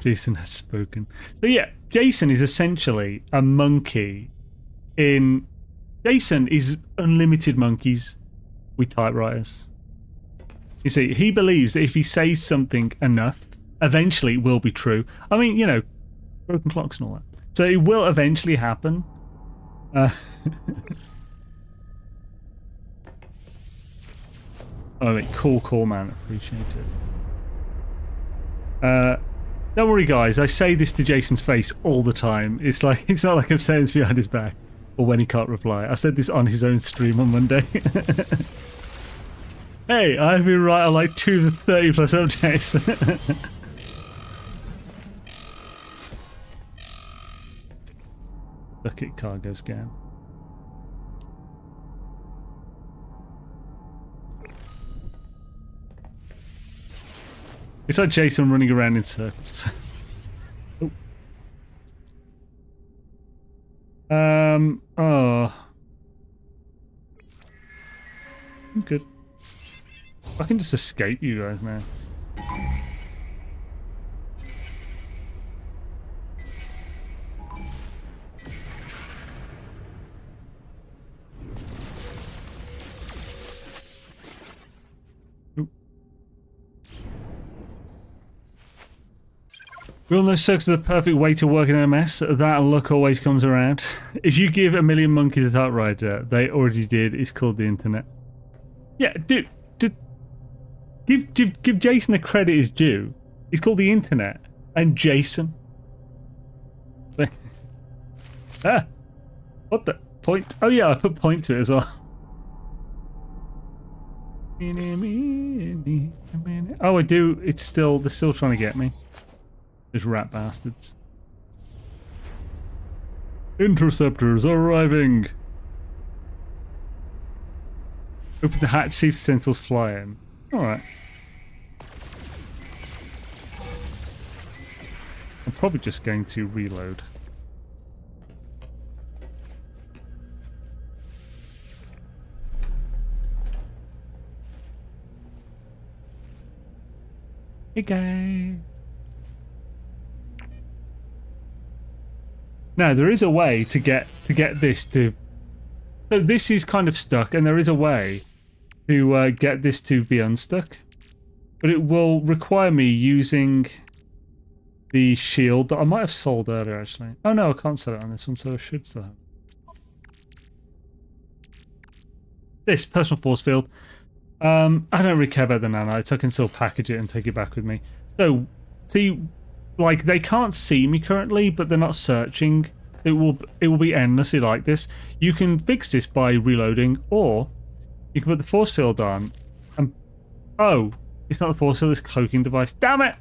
Speaker 1: Jason has spoken. So yeah, Jason is essentially a monkey in... Jason is unlimited monkeys with typewriters. You see, he believes that if he says something enough, eventually it will be true. I mean, you know, broken clocks and all that. So it will eventually happen. Oh, cool, man. Appreciate it. Don't worry, guys. I say this to Jason's face all the time. It's like it's not like I'm saying this behind his back or when he can't reply. I said this on his own stream on Monday. Hey, I've been right on like 2 of the 30 plus updates. Look at cargo scan. It's like Jason running around in circles. Oh. Oh. I'm good. I can just escape you guys now. We all know circs are the perfect way to work in NMS. That luck always comes around. If you give a million monkeys a typewriter, they already did. It's called the internet. Yeah, dude, give Jason the credit is due. It's called the internet. And Jason. Ah, what the point? Oh yeah, I put point to it as well. Oh, I do. It's still, they're still trying to get me. Those rat bastards. Interceptors arriving. Open the hatch, see Sentinels fly in. Alright. I'm probably just going to reload. Hey guys. Now there is a way to get this to. So this is kind of stuck, and there is a way to get this to be unstuck, but it will require me using the shield that I might have sold earlier. Actually, oh no, I can't sell it on this one, so I should still have this personal force field. I don't really care about the nanites. I can still package it and take it back with me. So see. Like, they can't see me currently, but they're not searching. It will be endlessly like this. You can fix this by reloading, or you can put the force field on. And oh, it's not the force field, it's a cloaking device. Damn it!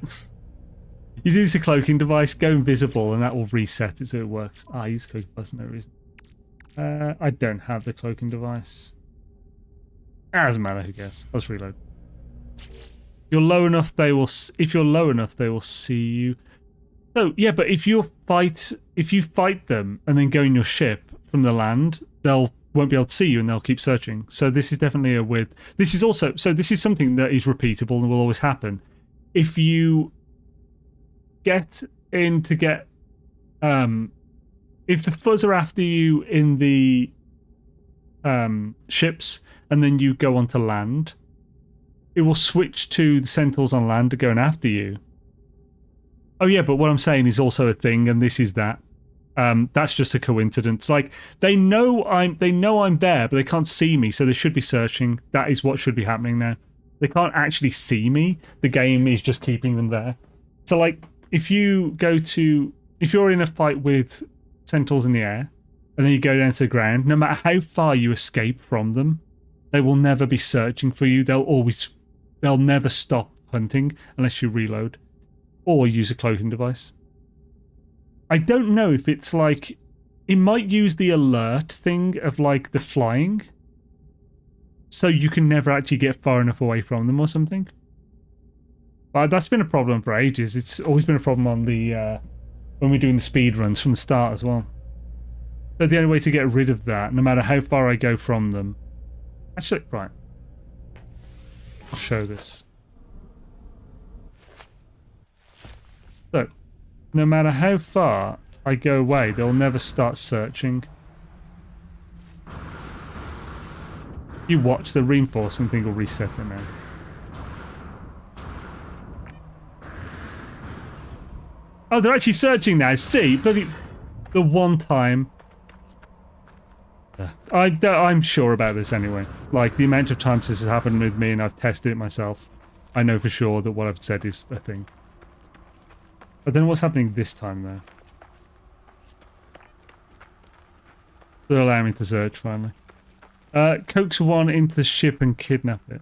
Speaker 1: You use the cloaking device, go invisible, and that will reset it so it works. I use the cloaking device for no reason. I don't have the cloaking device. Doesn't matter, who cares? Let's reload. You're low enough, they will. If you're low enough, they will see you. So yeah, but if you fight them and then go in your ship from the land, they'll won't be able to see you and they'll keep searching. So this is definitely a weird. This is also this is something that is repeatable and will always happen. If you get in to get, if the fuzz are after you in the ships and then you go onto land, it will switch to the Sentinels on land to going after you. Oh yeah, but what I'm saying is also a thing, and this is that. That's just a coincidence. Like they know I'm there, but they can't see me, so they should be searching. That is what should be happening now. They can't actually see me. The game is just keeping them there. So like if you're in a fight with Sentinels in the air, and then you go down to the ground, no matter how far you escape from them, they will never be searching for you. They'll never stop hunting unless you reload or use a cloaking device. I don't know if it's like, it might use the alert thing of like the flying, so you can never actually get far enough away from them or something. But that's been a problem for ages. It's always been a problem on the when we're doing the speed runs from the start as well. So the only way to get rid of that, no matter how far I go from them, actually, right. I'll show this. So, no matter how far I go away, they'll never start searching. You watch, the reinforcement thing will reset them now. Oh, they're actually searching now. See, bloody the one time. I'm sure about this anyway. Like, the amount of times this has happened with me and I've tested it myself, I know for sure that what I've said is a thing. But then what's happening this time, though? They'll allow me to search, finally. Coax one into the ship and kidnap it.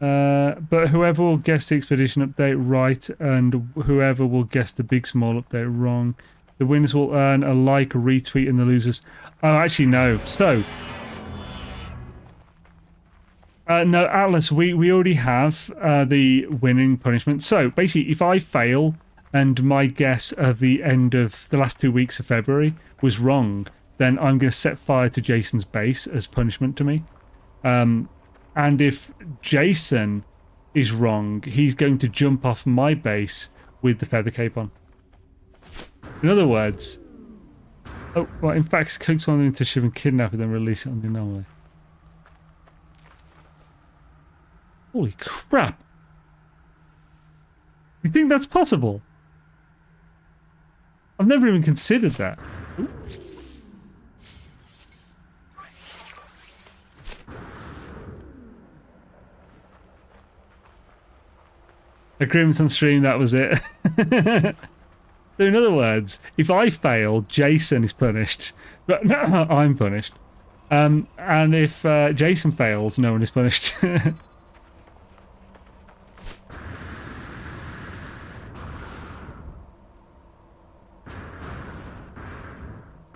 Speaker 1: But whoever will guess the expedition update right and whoever will guess the big small update wrong, the winners will earn a like, a retweet, and the losers... Oh, actually, no. So... no, Atlas, we already have the winning punishment. So, basically, if I fail and my guess of the end of the last 2 weeks of February was wrong, then I'm going to set fire to Jason's base as punishment to me. And if Jason is wrong, he's going to jump off my base with the feather cape on. In other words... Oh, well, in fact, coax one into ship and kidnap it, then release it on the anomaly. Holy crap! You think that's possible? I've never even considered that. Ooh. Agreement on stream, that was it. So in other words, if I fail, Jason is punished. But no, I'm punished. And if Jason fails, no one is punished.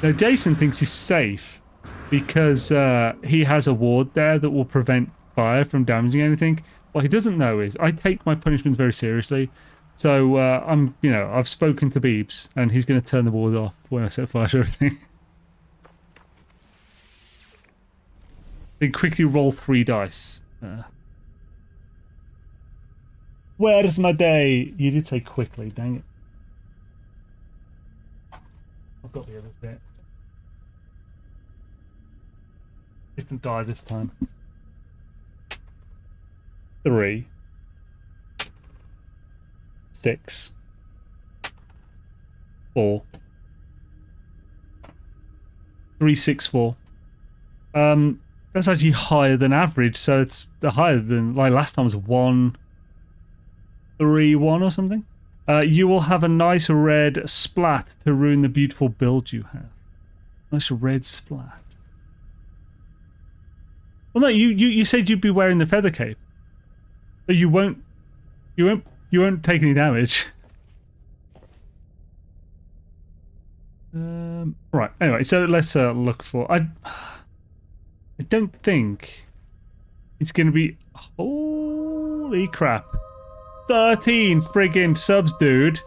Speaker 1: Now, Jason thinks he's safe because he has a ward there that will prevent fire from damaging anything. What he doesn't know is I take my punishments very seriously. So I've spoken to Beebs, and he's going to turn the ward off when I set fire to everything. Then quickly roll 3 dice. Where's my day? You did say quickly, dang it. I've got the other bit. Different die this time. 3, 6, 4, 3, 6, 4. That's actually higher than average, so it's higher than like last time was 1, 3, 1 or something. You will have a nice red splat to ruin the beautiful build you have. Nice red splat. Well, no, you said you'd be wearing the feather cape. But you won't take any damage. Right. Anyway, so let's look for. I don't think it's going to be. Holy crap! 13 friggin' subs, dude.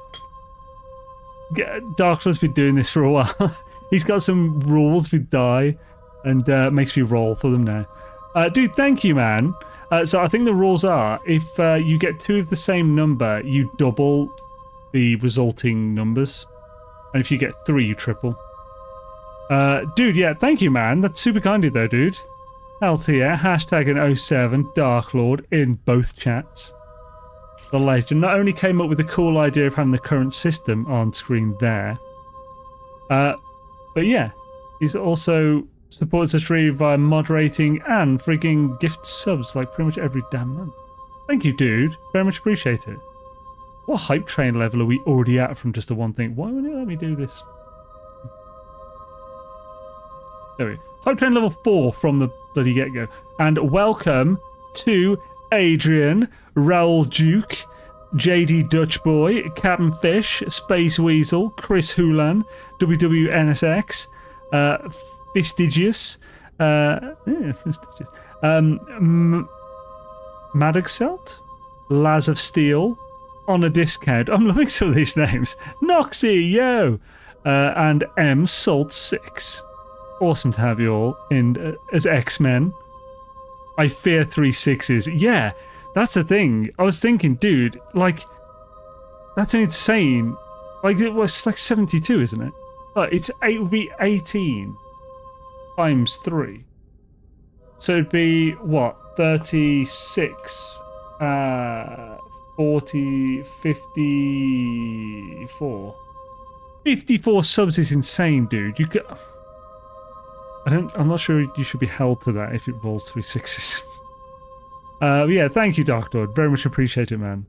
Speaker 1: Darklo's been doing this for a while. He's got some rules with die, and makes me roll for them now. Dude, thank you, man. So I think the rules are, if you get 2 of the same number, you double the resulting numbers. And if you get 3, you triple. Dude, yeah, thank you, man. That's super kind of you, though, dude. LTR, hashtag an 07 Darklord in both chats. The legend not only came up with the cool idea of having the current system on screen there, but yeah, he's also supports the stream via moderating and frigging gift subs like pretty much every damn month. Thank you, dude. Very much appreciate it. What hype train level are we already at from just the one thing? Why wouldn't it let me do this? There we go. Hype train level 4 from the bloody get-go. And welcome to Adrian, Raoul Duke, JD Dutch Boy, Captain Fish, Space Weasel, Chris Hulan, WWNSX, Fastidious, Fastidious, Madagselt, Laz of Steel, On a Discount. I'm loving some of these names. Noxy, yo, and M Salt 6. Awesome to have you all in as X-Men. I fear 3 6s. Yeah, that's the thing. I was thinking, dude, like, that's an insane. Like, it was like 72, isn't it? But it would be 18 times 3. So it'd be what? 36, 40, 54. 54 subs is insane, dude. You could. I'm not sure you should be held to that if it rolls 3 6s. Yeah, thank you, Dark Lord. Very much appreciate it, man.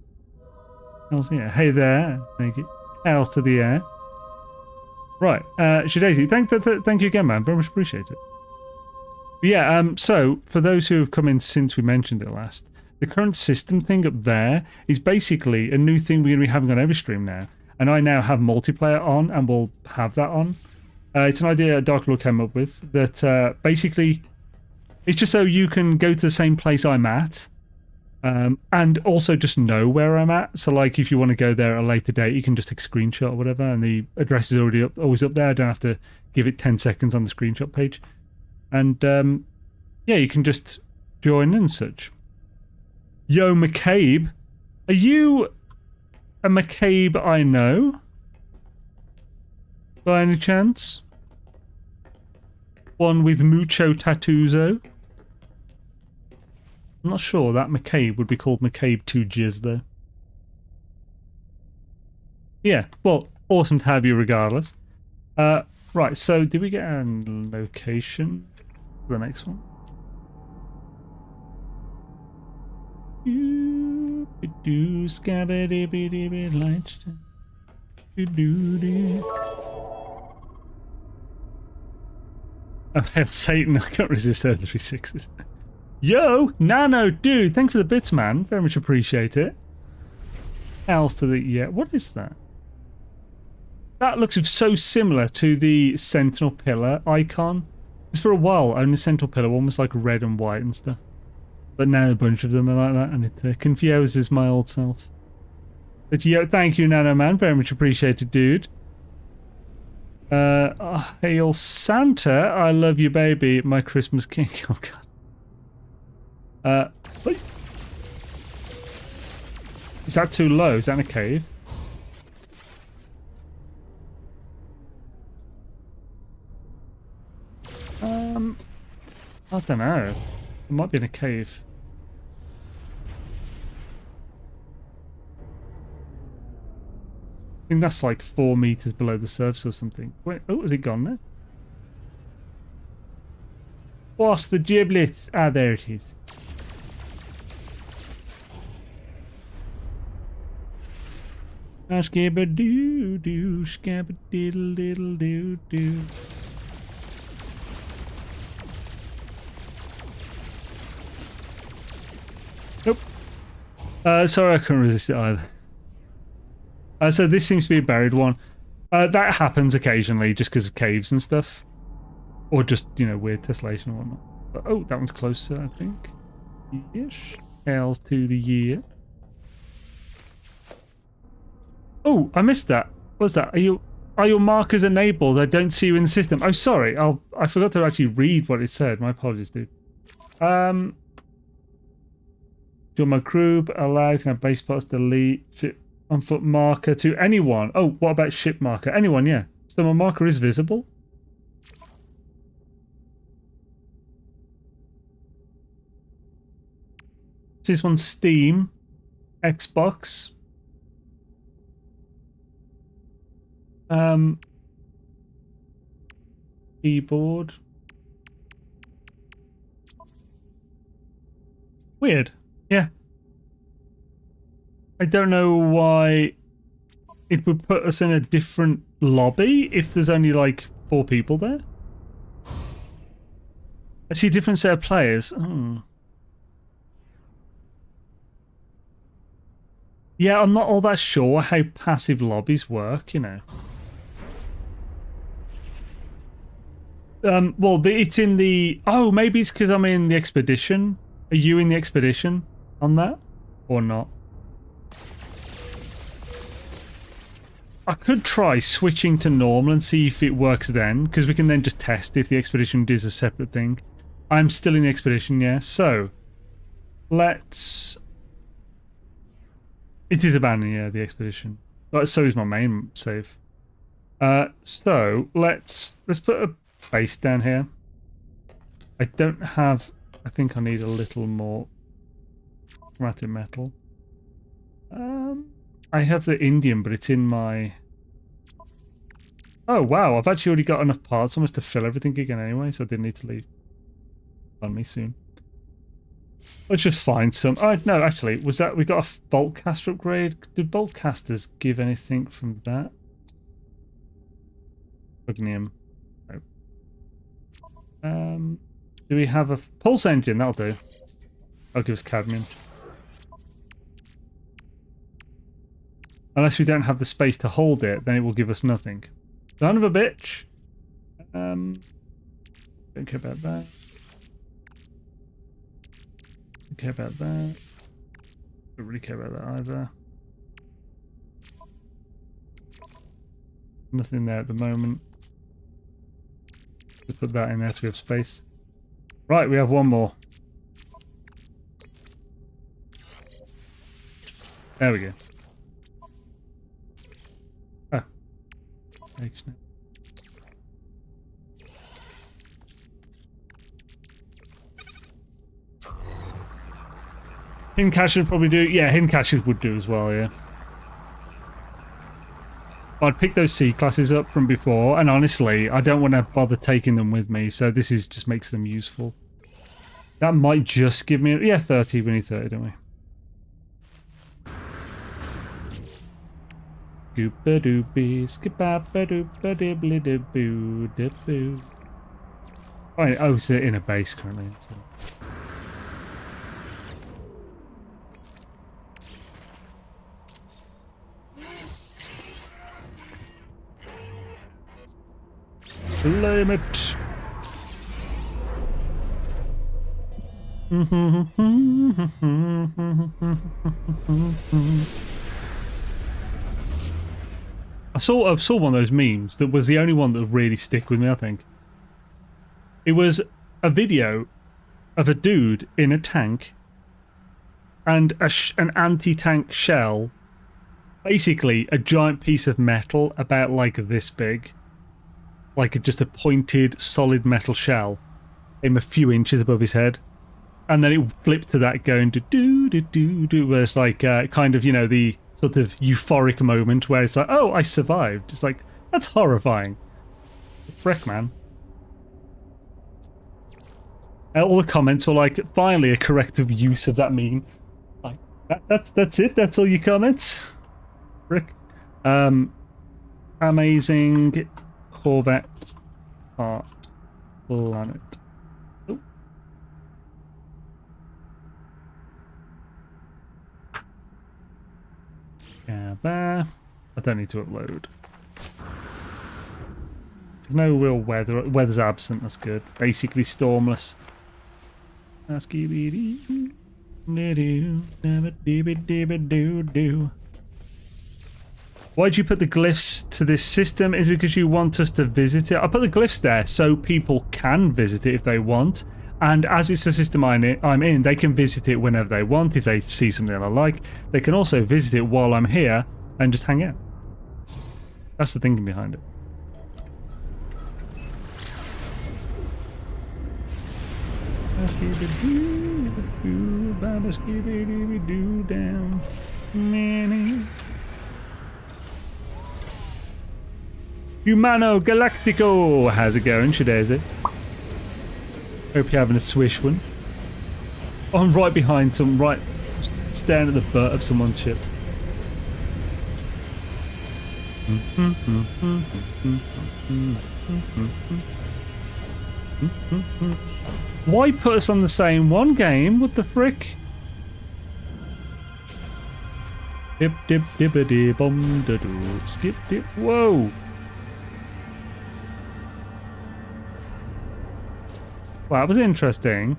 Speaker 1: Else here. Hey there. Thank you. Else to the air. Right. Shadaisy, thank you again, man. Very much appreciate it. But yeah, so for those who have come in since we mentioned it last, the current system thing up there is basically a new thing we're going to be having on every stream now. And I now have multiplayer on, and we'll have that on. It's an idea Dark Lord came up with that basically it's just so you can go to the same place I'm at, and also just know where I'm at. So like if you want to go there at a later date, you can just take a screenshot or whatever, and the address is already always up there. I don't have to give it 10 seconds on the screenshot page. And yeah, you can just join in and such. Yo, McCabe. Are you a McCabe I know? By any chance? One with mucho tattoos-o? I'm not sure that McCabe would be called McCabe 2Jizz though. Yeah, well, awesome to have you regardless. Right, so did we get a location for the next one? Oh, hell, Satan, I can't resist her 3/6s. Yo, Nano, dude, thanks for the bits, man. Very much appreciate it. Else to the... Yeah, what is that? That looks so similar to the Sentinel Pillar icon. Because for a while, only Sentinel Pillar one was like red and white and stuff. But now a bunch of them are like that, and it confuses my old self. But yo, thank you, Nano Man. Very much appreciated, dude. Hail Santa, I love you, baby, my Christmas king. Oh, God. What? Is that too low? Is that in a cave? I don't know. It might be in a cave. I think that's like 4 meters below the surface or something. Wait, oh, has it gone there? What's the giblets? Ah, there it is. Skabba doo doo, skabba diddle diddle doo doo. Nope. Sorry, I couldn't resist it either. So this seems to be a buried one. That happens occasionally just because of caves and stuff. Or just, you know, weird tessellation or whatnot. But, oh, that one's closer, I think. Ish. Hails to the year. Oh, I missed that. What's that? Are your markers enabled? I don't see you in the system. Oh, sorry. I forgot to actually read what it said. My apologies, dude. Join my group. Allow. Can I base parts delete? Ship on foot marker to anyone. Oh, what about ship marker? Anyone, yeah. So my marker is visible. This one's Steam, Xbox. Keyboard. Weird. Yeah. I don't know why it would put us in a different lobby if there's only like 4 people there. I see a different set of players. Oh. Yeah, I'm not all that sure how passive lobbies work, you know. Well, it's in the... Oh, maybe it's because I'm in the expedition. Are you in the expedition on that? Or not? I could try switching to normal and see if it works then, because we can then just test if the expedition is a separate thing. I'm still in the expedition, yeah. So, let's... It is abandoned, yeah, the expedition. But so is my main save. So, let's put a base down here. I don't have... I think I need a little more chromatic metal. I have the Indian, but it's in my... Oh, wow, I've actually already got enough parts almost to fill everything again anyway, so I didn't need to leave on me soon. Let's just find some. Oh, no, actually, was that... We got a bolt caster upgrade. Did bolt casters give anything from that? Ognium. No. Do we have a pulse engine? That'll do. That'll give us cadmium. Unless we don't have the space to hold it, then it will give us nothing. Son of a bitch. Don't care about that. Don't care about that. Don't really care about that either. Nothing there at the moment. Just put that in there so we have space. Right, we have one more. There we go. Oh. Hidden caches would probably do. Yeah, hidden caches would do as well, yeah. I'd pick those C classes up from before, and honestly, I don't want to bother taking them with me, so this is just makes them useful. That might just give me... Yeah, 30. We need 30, don't we? Goopa-doopy, skip-a-ba-doop-a-dibbly-doo-boo-doo-boo. Oh, it's in a base currently. So. Blame it. I saw one of those memes that was the only one that really stick with me, I think. It was a video of a dude in a tank and an anti-tank shell, basically a giant piece of metal about like this big. Like just a pointed, solid metal shell, him a few inches above his head, and then it flipped to that going do do do do do, where it's like kind of, you know, the sort of euphoric moment where it's like, oh, I survived. It's like, that's horrifying. Frick, man. And all the comments were like, finally a corrective use of that meme. Like that's it. That's all your comments. Frick. Amazing. Corvette Parts Planet. Oh. Yeah, there. I don't need to upload. There's no real weather. Weather's absent. That's good. Basically stormless. Why'd you put the glyphs to this system? Is it because you want us to visit it? I put the glyphs there so people can visit it if they want. And as it's a system I'm in, they can visit it whenever they want. If they see something I like, they can also visit it while I'm here and just hang out. That's the thinking behind it. Humano Galactico! How's it going, Shadeze? Hope you're having a swish one. Oh, I'm right behind some, right, staring at the butt of someone's ship. Why put us on the same one game? What the frick? Dip dip dippity bum da doo. Skip dip. Whoa! Well, that was interesting.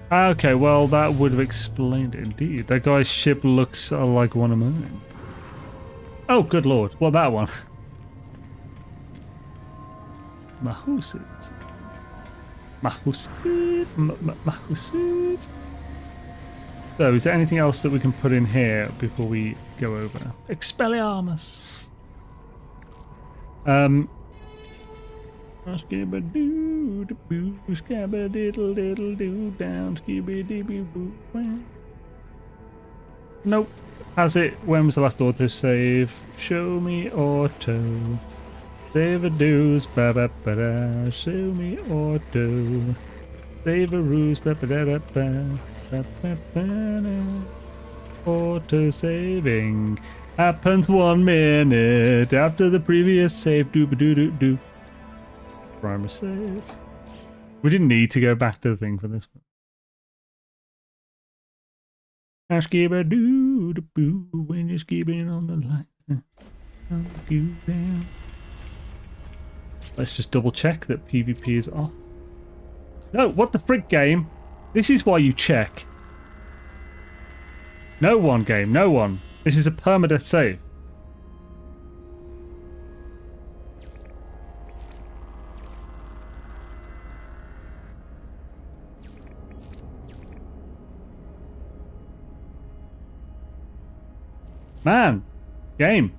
Speaker 1: Okay, well, that would have explained it indeed. That guy's ship looks like one of mine. Oh, good lord. Well, that one. Mahusit. Mahusit. Mahusit. So, is there anything else that we can put in here before we go over? Expelliarmus. Skibba-doo, da-boo, skabba-diddle-diddle-doo, down, skibby-dibby-boo. Nope. Has it? When was the last autosave? Show me auto. Save a doos, ba ba ba da. Show me auto. Save a ruse, ba ba da da ba. Ba ba ba da. Auto saving happens 1 minute after the previous save. Doo ba doo doo doo. Primer save. We didn't need to go back to the thing for this one. Skibba doo doo boo when you're skibbing on the light. Let's just double check that PvP is off. No, what the frick, game? This is why you check. No one, game, no one. This is a permadeath save. Man, game.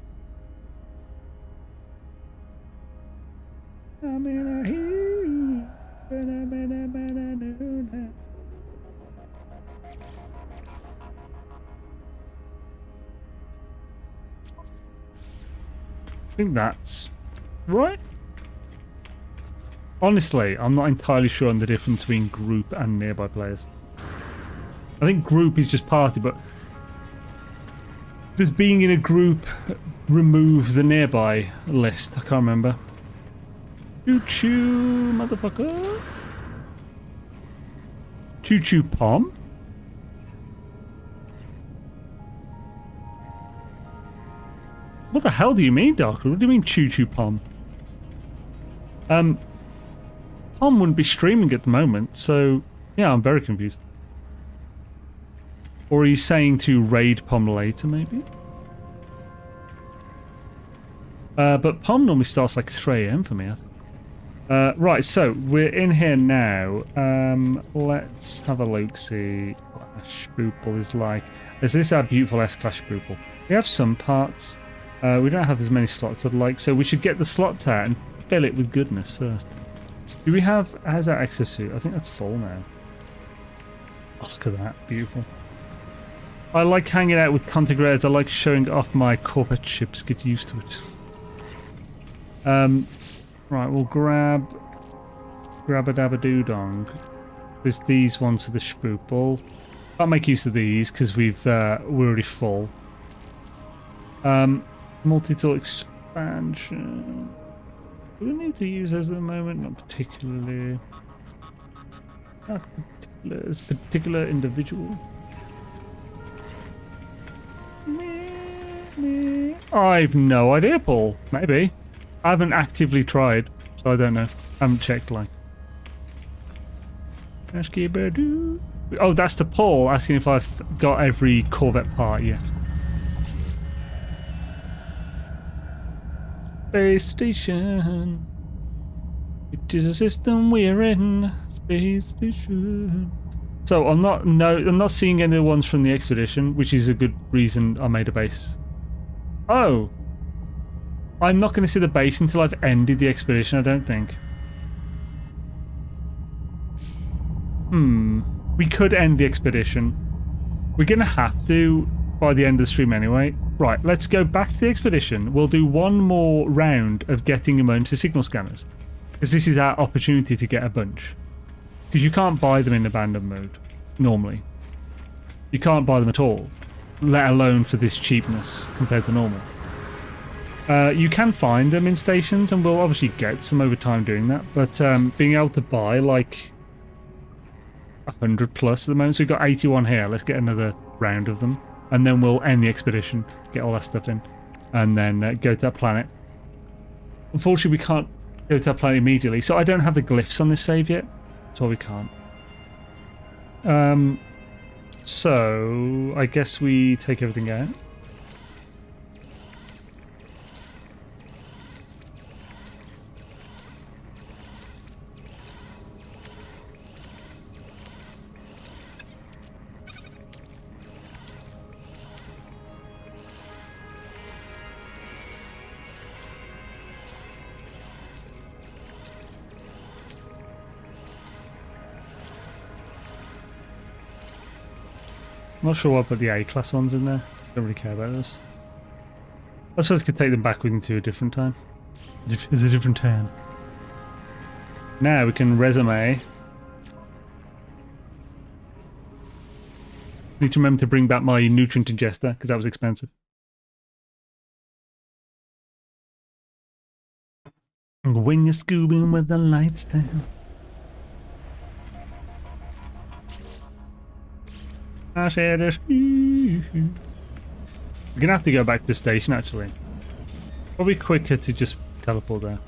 Speaker 1: I think that's right. Honestly, I'm not entirely sure on the difference between group and nearby players. I think group is just party, but does being in a group remove the nearby list? I can't remember. Choo-choo, motherfucker. Choo-choo pom? What the hell do you mean, Dark? What do you mean choo-choo pom? Pom wouldn't be streaming at the moment, so yeah, I'm very confused. Or are you saying to raid Pom later, maybe? But Pom normally starts like 3 AM for me, I think. Right, so we're in here now. Let's have a look, see what a Spoople is like. Is this our beautiful S-Class Spoople? We have some parts. We don't have as many slots as I'd like, so we should get the slots out and fill it with goodness first. Do we have... How's our exosuit? I think that's full now. Oh, look at that. Beautiful. I like hanging out with Contigreres. I like showing off my Corvette ships. Get used to it. Right, we'll grab a dabba doo dong. There's these ones for the Spoople. I'll make use of these because we're already full. Multi-tool expansion. Do we need to use those at the moment? Not particularly. Not particular. This particular individual. I've no idea, Paul. Maybe. I haven't actively tried, so I don't know. I haven't checked, like. Oh, that's to Paul asking if I've got every Corvette part yet. Space station. It is a system we're in. Space station. So I'm not seeing any of the ones from the expedition, which is a good reason I made a base. Oh, I'm not going to see the base until I've ended the expedition, I don't think. We could end the expedition. We're going to have to by the end of the stream anyway. Right, let's go back to the expedition. We'll do one more round of getting emergency signal scanners, because this is our opportunity to get a bunch. Because you can't buy them in abandoned mode, normally. You can't buy them at all, let alone for this cheapness compared to normal. You can find them in stations, and we'll obviously get some over time doing that, but being able to buy like 100 plus at the moment, so we've got 81 here. Let's get another round of them, and then we'll end the expedition, get all that stuff in, and then go to that planet. Unfortunately, we can't go to that planet immediately, so I don't have the glyphs on this save yet, so we can't. So I guess we take everything out. I'm not sure why I put the A-class ones in there. Don't really care about those. I suppose I could take them back with me to a different time. It's a different town. Now we can resume. Need to remember to bring back my nutrient ingester because that was expensive. When you're scoobing with the lights down. I said a we're gonna have to go back to the station actually. Probably quicker to just teleport there.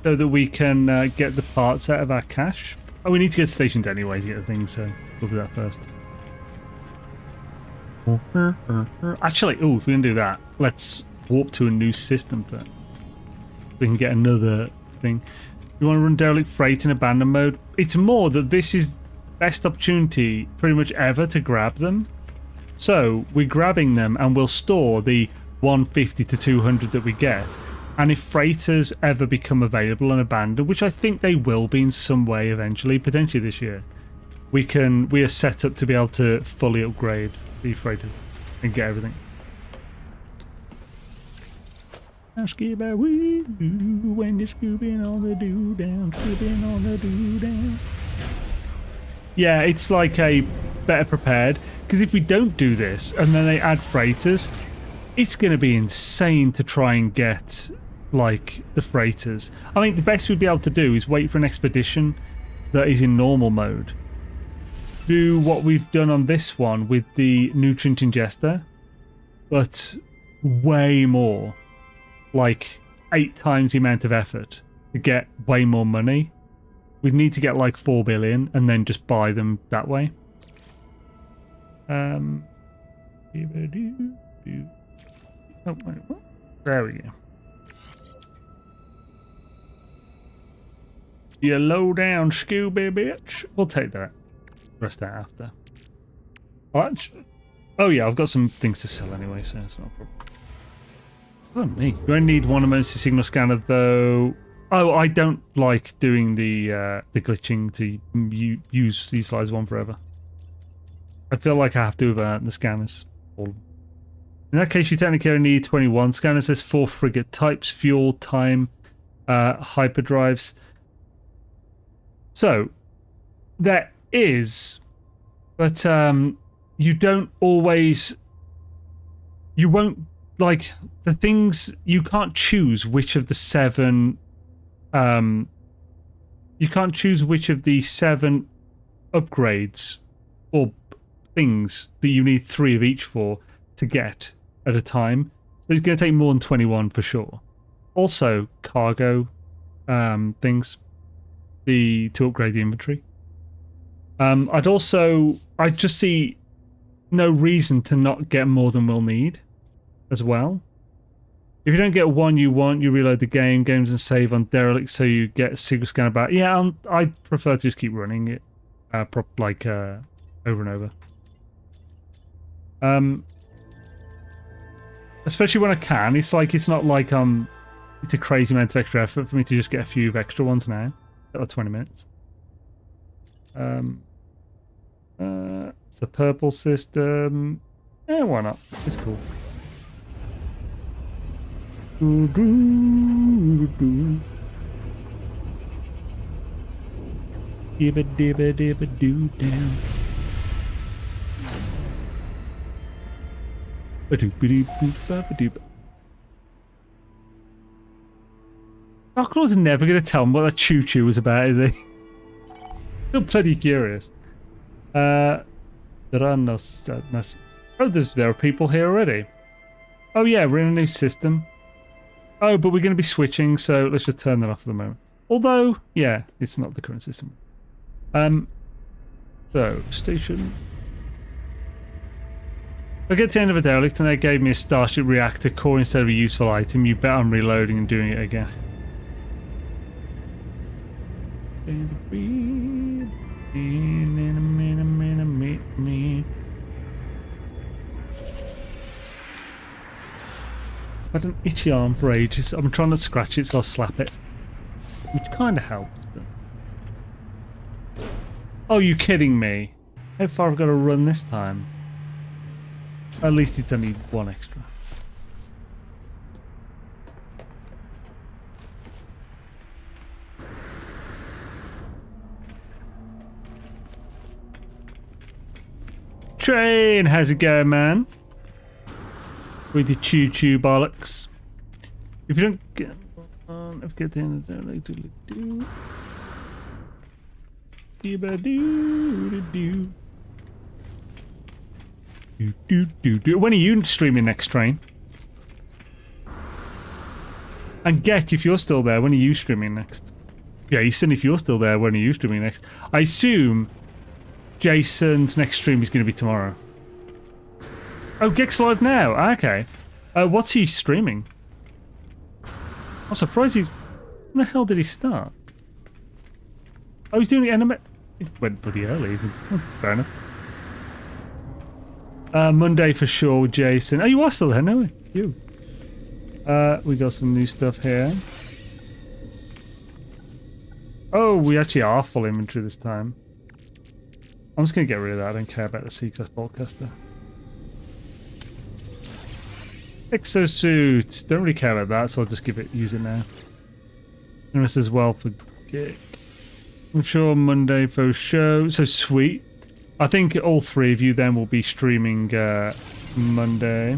Speaker 1: So that we can get the parts out of our cache. Oh, we need to get stationed anyway to get the things, so we'll do that first. Actually, oh, if we can do that, let's warp to a new system first. We can get another thing. You want to run derelict freight in abandoned mode? It's more that this is best opportunity pretty much ever to grab them. So we're grabbing them and we'll store the 150 to 200 that we get. And if freighters ever become available and abandoned, which I think they will be in some way eventually, potentially this year, we are set up to be able to fully upgrade the freighters and get everything. When you're scooping on the do-down, scooping on the do-down. Yeah, it's like a better prepared, because if we don't do this and then they add freighters, it's going to be insane to try and get like the freighters. I mean, the best we'd be able to do is wait for an expedition that is in normal mode. Do what we've done on this one with the nutrient ingester, but way more. Like 8 times the amount of effort to get way more money. We'd need to get like 4 billion and then just buy them that way. Oh, wait, what? There we go. You low down Scooby bitch. We'll take that. Rest that after. Oh yeah, I've got some things to sell anyway, so it's not a problem. Oh, me. Do I need one emergency signal scanner though? Oh, I don't like doing the glitching to utilize one forever. I feel like I have to with the scanners. In that case, you technically only need 21 scanners. There's 4 frigate types, fuel, time, hyperdrives. So there is, but you don't always. You won't. Like, the things, you can't choose which of the 7, you can't choose which of the 7 upgrades or things that you need 3 of each for to get at a time. So it's going to take more than 21 for sure. Also, cargo things, to upgrade the inventory. I'd just see no reason to not get more than we'll need as well. If you don't get one you want, you reload the game, games and save on derelict, so you get a signal scanner back. Yeah, I prefer to just keep running it, over and over. Especially when I can. It's not like it's a crazy amount of extra effort for me to just get a few extra ones now. About 20 minutes. It's a purple system. Yeah, why not? It's cool. Dibba dibba dibba doo down. Knocklaw's never going to tell me what that choo-choo was about, is he? I'm bloody curious. There are no sadness. Oh, there are people here already. Oh yeah, we're in a new system. Oh, but we're going to be switching, so let's just turn that off for the moment. Although, yeah, it's not the current system. So, station. I get to the end of a derelict and they gave me a Starship reactor core instead of a useful item. You bet I'm reloading and doing it again. I've had an itchy arm for ages. I'm trying to scratch it, so I'll slap it. Which kind of helps, but... Oh, you kidding me? How far have I got to run this time? At least it's only 1 extra. Train, how's it going, man? With your choo-choo bollocks. If you don't get on, if you get the end of the day, do. When are you streaming next, Train? And Gek, if you're still there, when are you streaming next? Yeah, Easton, if you're still there, when are you streaming next? I assume Jason's next stream is going to be tomorrow. Oh, Gek's live now. Okay. What's he streaming? I'm surprised he's... When the hell did he start? Oh, he's doing the NMS... It went pretty early. Fair enough. Monday for sure with Jason. Oh, you are still there, no? You. We got some new stuff here. Oh, we actually are full inventory this time. I'm just going to get rid of that. I don't care about the C-Class Boltcaster. Exosuit. Don't really care about that, so I'll just use it now. And this as well for Gek. I'm sure Monday for show. So sweet. I think all three of you then will be streaming Monday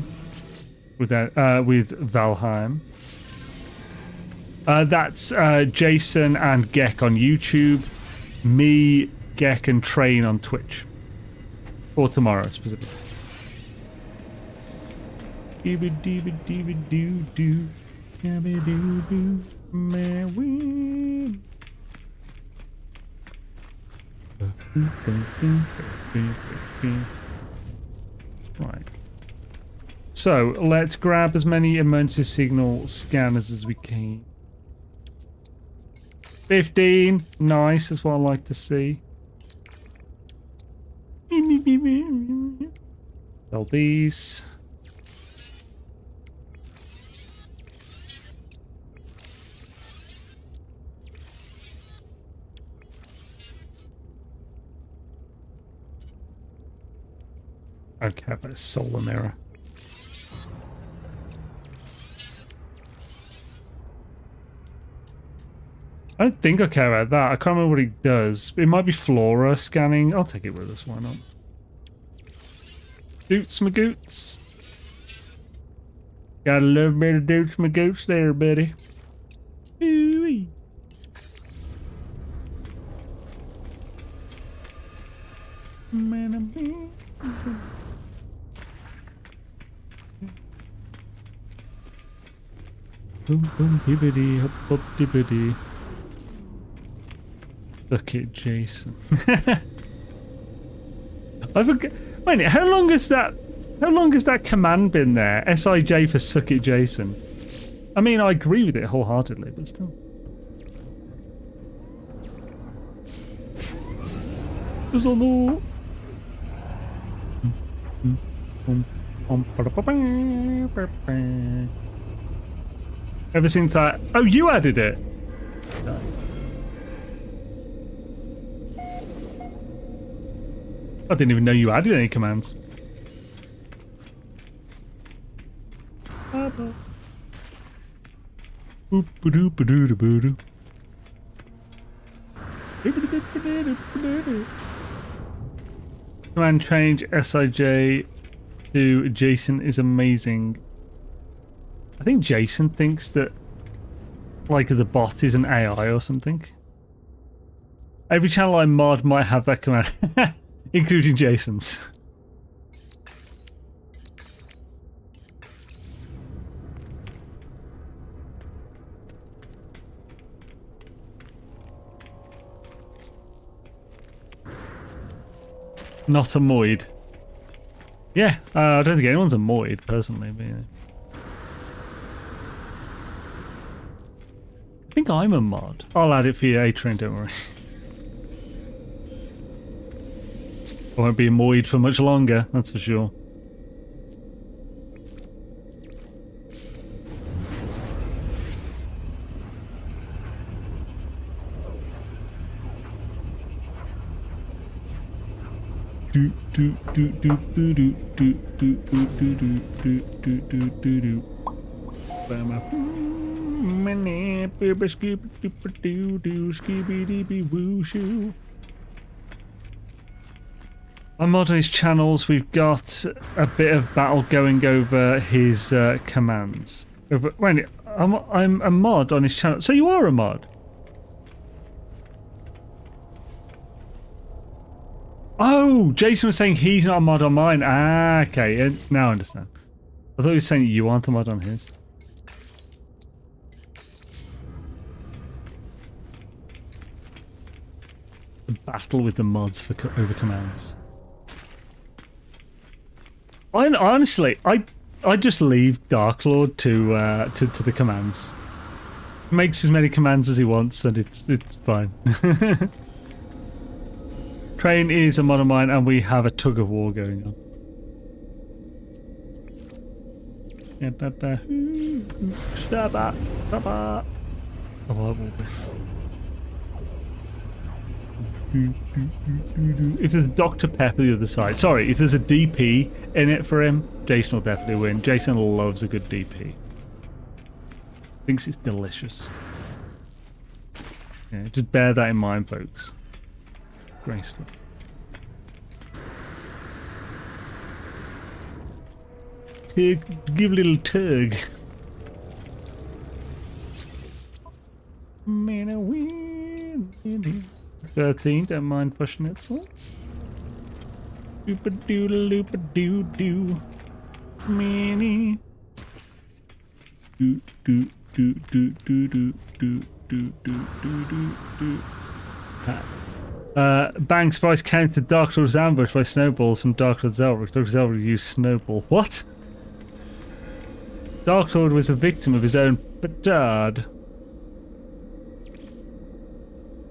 Speaker 1: with Valheim. That's Jason and Gek on YouTube. Me, Gek, and Train on Twitch. For tomorrow, specifically. Right. So let's grab as many emergency signal scanners as we can. 15. Nice, is what I like to see. Sell these. Okay, about a solar mirror. I don't think I care about that. I can't remember what it does. It might be flora scanning. I'll take it with us, why not? Doots my goots. Got a little bit of doots my goots there, buddy. Ooh-wee. Boom boom bibbidi hop hop dibbidi. Look at Jason. I forgot. Wait, how long has that command been there? SIJ for suck it, Jason. I mean, I agree with it wholeheartedly, but still. Ever since I... Oh, you added it? No. I didn't even know you added any commands. Command change SIJ to Jason is amazing. I think Jason thinks that like the bot is an AI or something. Every channel I mod might have that command, including Jason's. Not a moid. Yeah, I don't think anyone's a moid personally, but yeah. I think I'm a mod. I'll add it for you, A-Train, don't worry. I won't be a moid for much longer, that's for sure. Do do do do do do do do do do do do do do do. On mod on his channels, we've got a bit of battle going over his commands. Wait, I'm a mod on his channel. So you are a mod? Oh, Jason was saying he's not a mod on mine. Ah, okay. Now I understand. I thought he was saying you aren't a mod on his. The battle with the mods for over commands. Honestly, I just leave Dark Lord to the commands. Makes as many commands as he wants, and it's fine. Train is a mod of mine, and we have a tug of war going on. If there's a Dr. Pepper the other side, sorry, if there's a DP in it for him, Jason will definitely win. Jason loves a good DP. Thinks it's delicious. Yeah, just bear that in mind, folks. Graceful. Give a little tug. 13, don't mind pushing it, so. Doop-a-doodle-loop-a-doo-doo. Mini. Do-do-do-do-do-do-do-do-do-do-do. Banks voice countered Dark Lord's ambush by snowballs from Dark Lord's Elric. Dark Lord's Elric used snowball. What? Dark Lord was a victim of his own petard.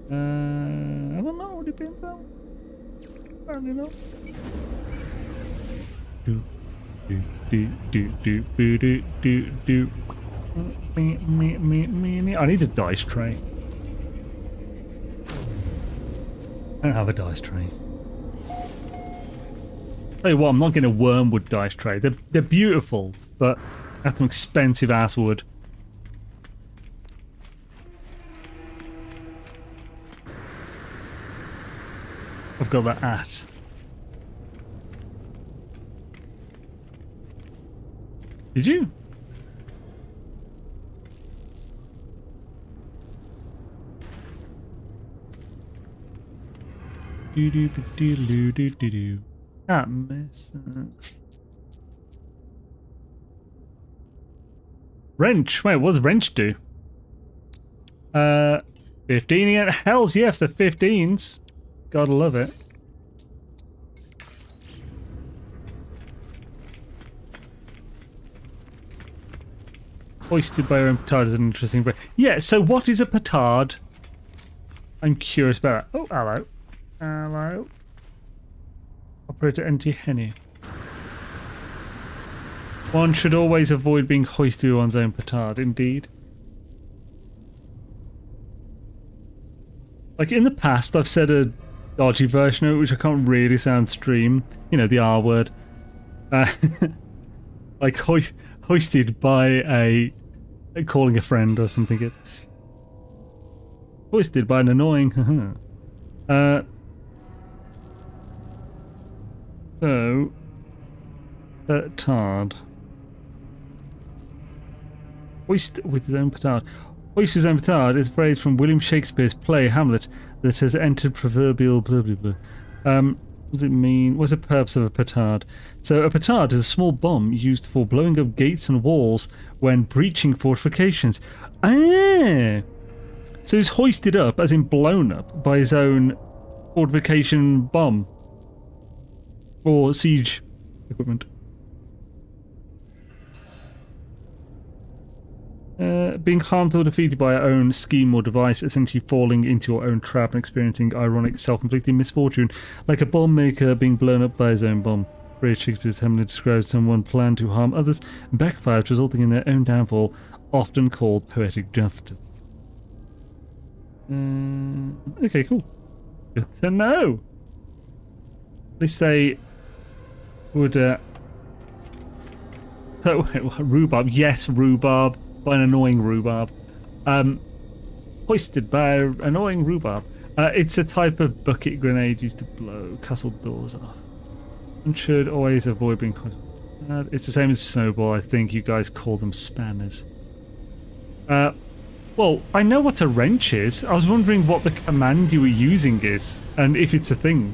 Speaker 1: I don't know, depends on. I don't know. Do do do do do do do do. I need a dice tray. I don't have a dice tray. Tell you what, I'm not getting a wormwood dice tray. They're beautiful, but that's some expensive ass wood. I've got that at. Did you? Do do do do do do do. That mess. Wrench. Wait, what does wrench do? 15 again. Hell's yes, the 15s. Gotta love it. Hoisted by your own petard is an interesting break. Yeah, so what is a petard? I'm curious about that. Oh, hello. Hello. Operator NT Henny. One should always avoid being hoisted with one's own petard, indeed. Like in the past, I've said a dodgy version of it, which I can't really sound stream. You know, the R word. Like hoisted by calling a friend or something. Hoisted by an annoying. So, petard. Hoist with his own petard. Hoist with his own petard is a phrase from William Shakespeare's play Hamlet that has entered proverbial blah blah blah. What does it mean? What's the purpose of a petard? So a petard is a small bomb used for blowing up gates and walls when breaching fortifications. Ah! So he's hoisted up, as in blown up, by his own fortification bomb. Or siege equipment. Being harmed or defeated by your own scheme or device, essentially falling into your own trap and experiencing ironic self-inflicted misfortune, like a bomb maker being blown up by his own bomb. British Shakespeare's Hamlet describes someone planned to harm others and backfires, resulting in their own downfall, often called poetic justice. Okay, cool. Good to know. At least they would. Rhubarb. Yes, rhubarb. By an annoying rhubarb. Hoisted by annoying rhubarb. It's a type of bucket grenade used to blow castle doors off. One should always avoid being caught. It's the same as snowball. I think you guys call them spanners. Well, I know what a wrench is. I was wondering what the command you were using is, and if it's a thing.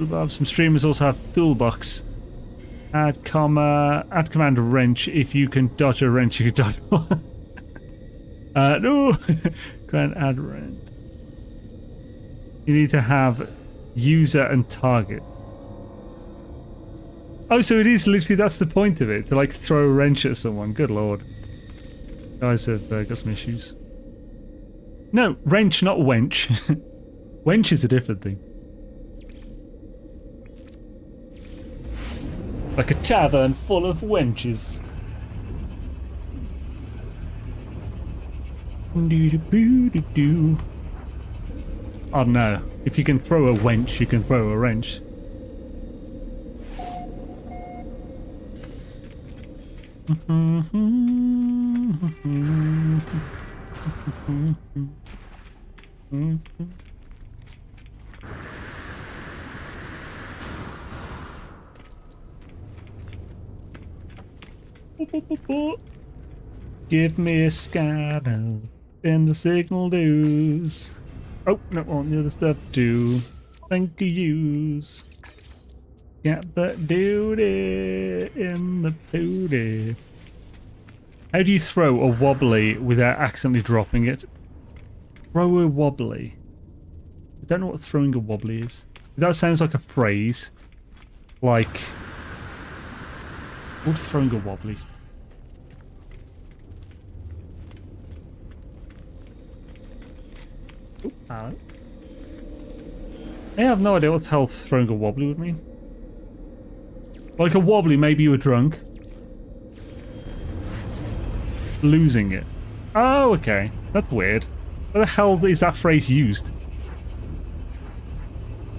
Speaker 1: Some streamers also have toolbox. Add command wrench. If you can dodge a wrench, you can dodge one. No! Command add wrench. You need to have user and target. Oh, so it is literally, that's the point of it, to like throw a wrench at someone. Good lord. Guys have got some issues. No, wrench, not wench. Wench is a different thing. Like a tavern full of wenches. Oh no, if you can throw a wench, you can throw a wrench. Give me a scanner and the signal dues. Oh, no, on the other stuff too. Thank yous. Got that duty in the booty. How do you throw a wobbly without accidentally dropping it? Throw a wobbly. I don't know what throwing a wobbly is. That sounds like a phrase. Like, what is throwing a wobbly? Oh, alright. I have no idea what the hell throwing a wobbly would mean. Like a wobbly, maybe you were drunk. Losing it. Oh, okay. That's weird. Where the hell is that phrase used?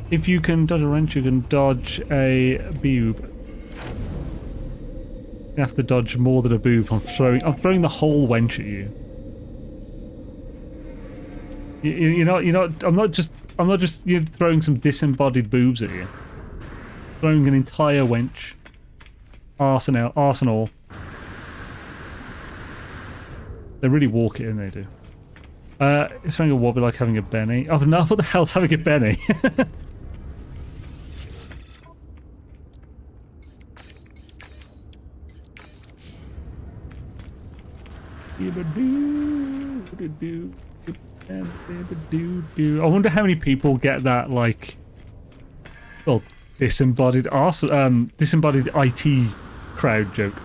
Speaker 1: If you can dodge a wrench, you can dodge a boob. You have to dodge more than a boob. I'm throwing the whole wench at you. I'm not just throwing some disembodied boobs at you. Throwing an entire wench. Arsenal. They really walk it in, they do. It's throwing a wobbly like having a Benny. Oh no, what the hell's having a Benny? I wonder how many people get that, like, well, disembodied IT crowd joke.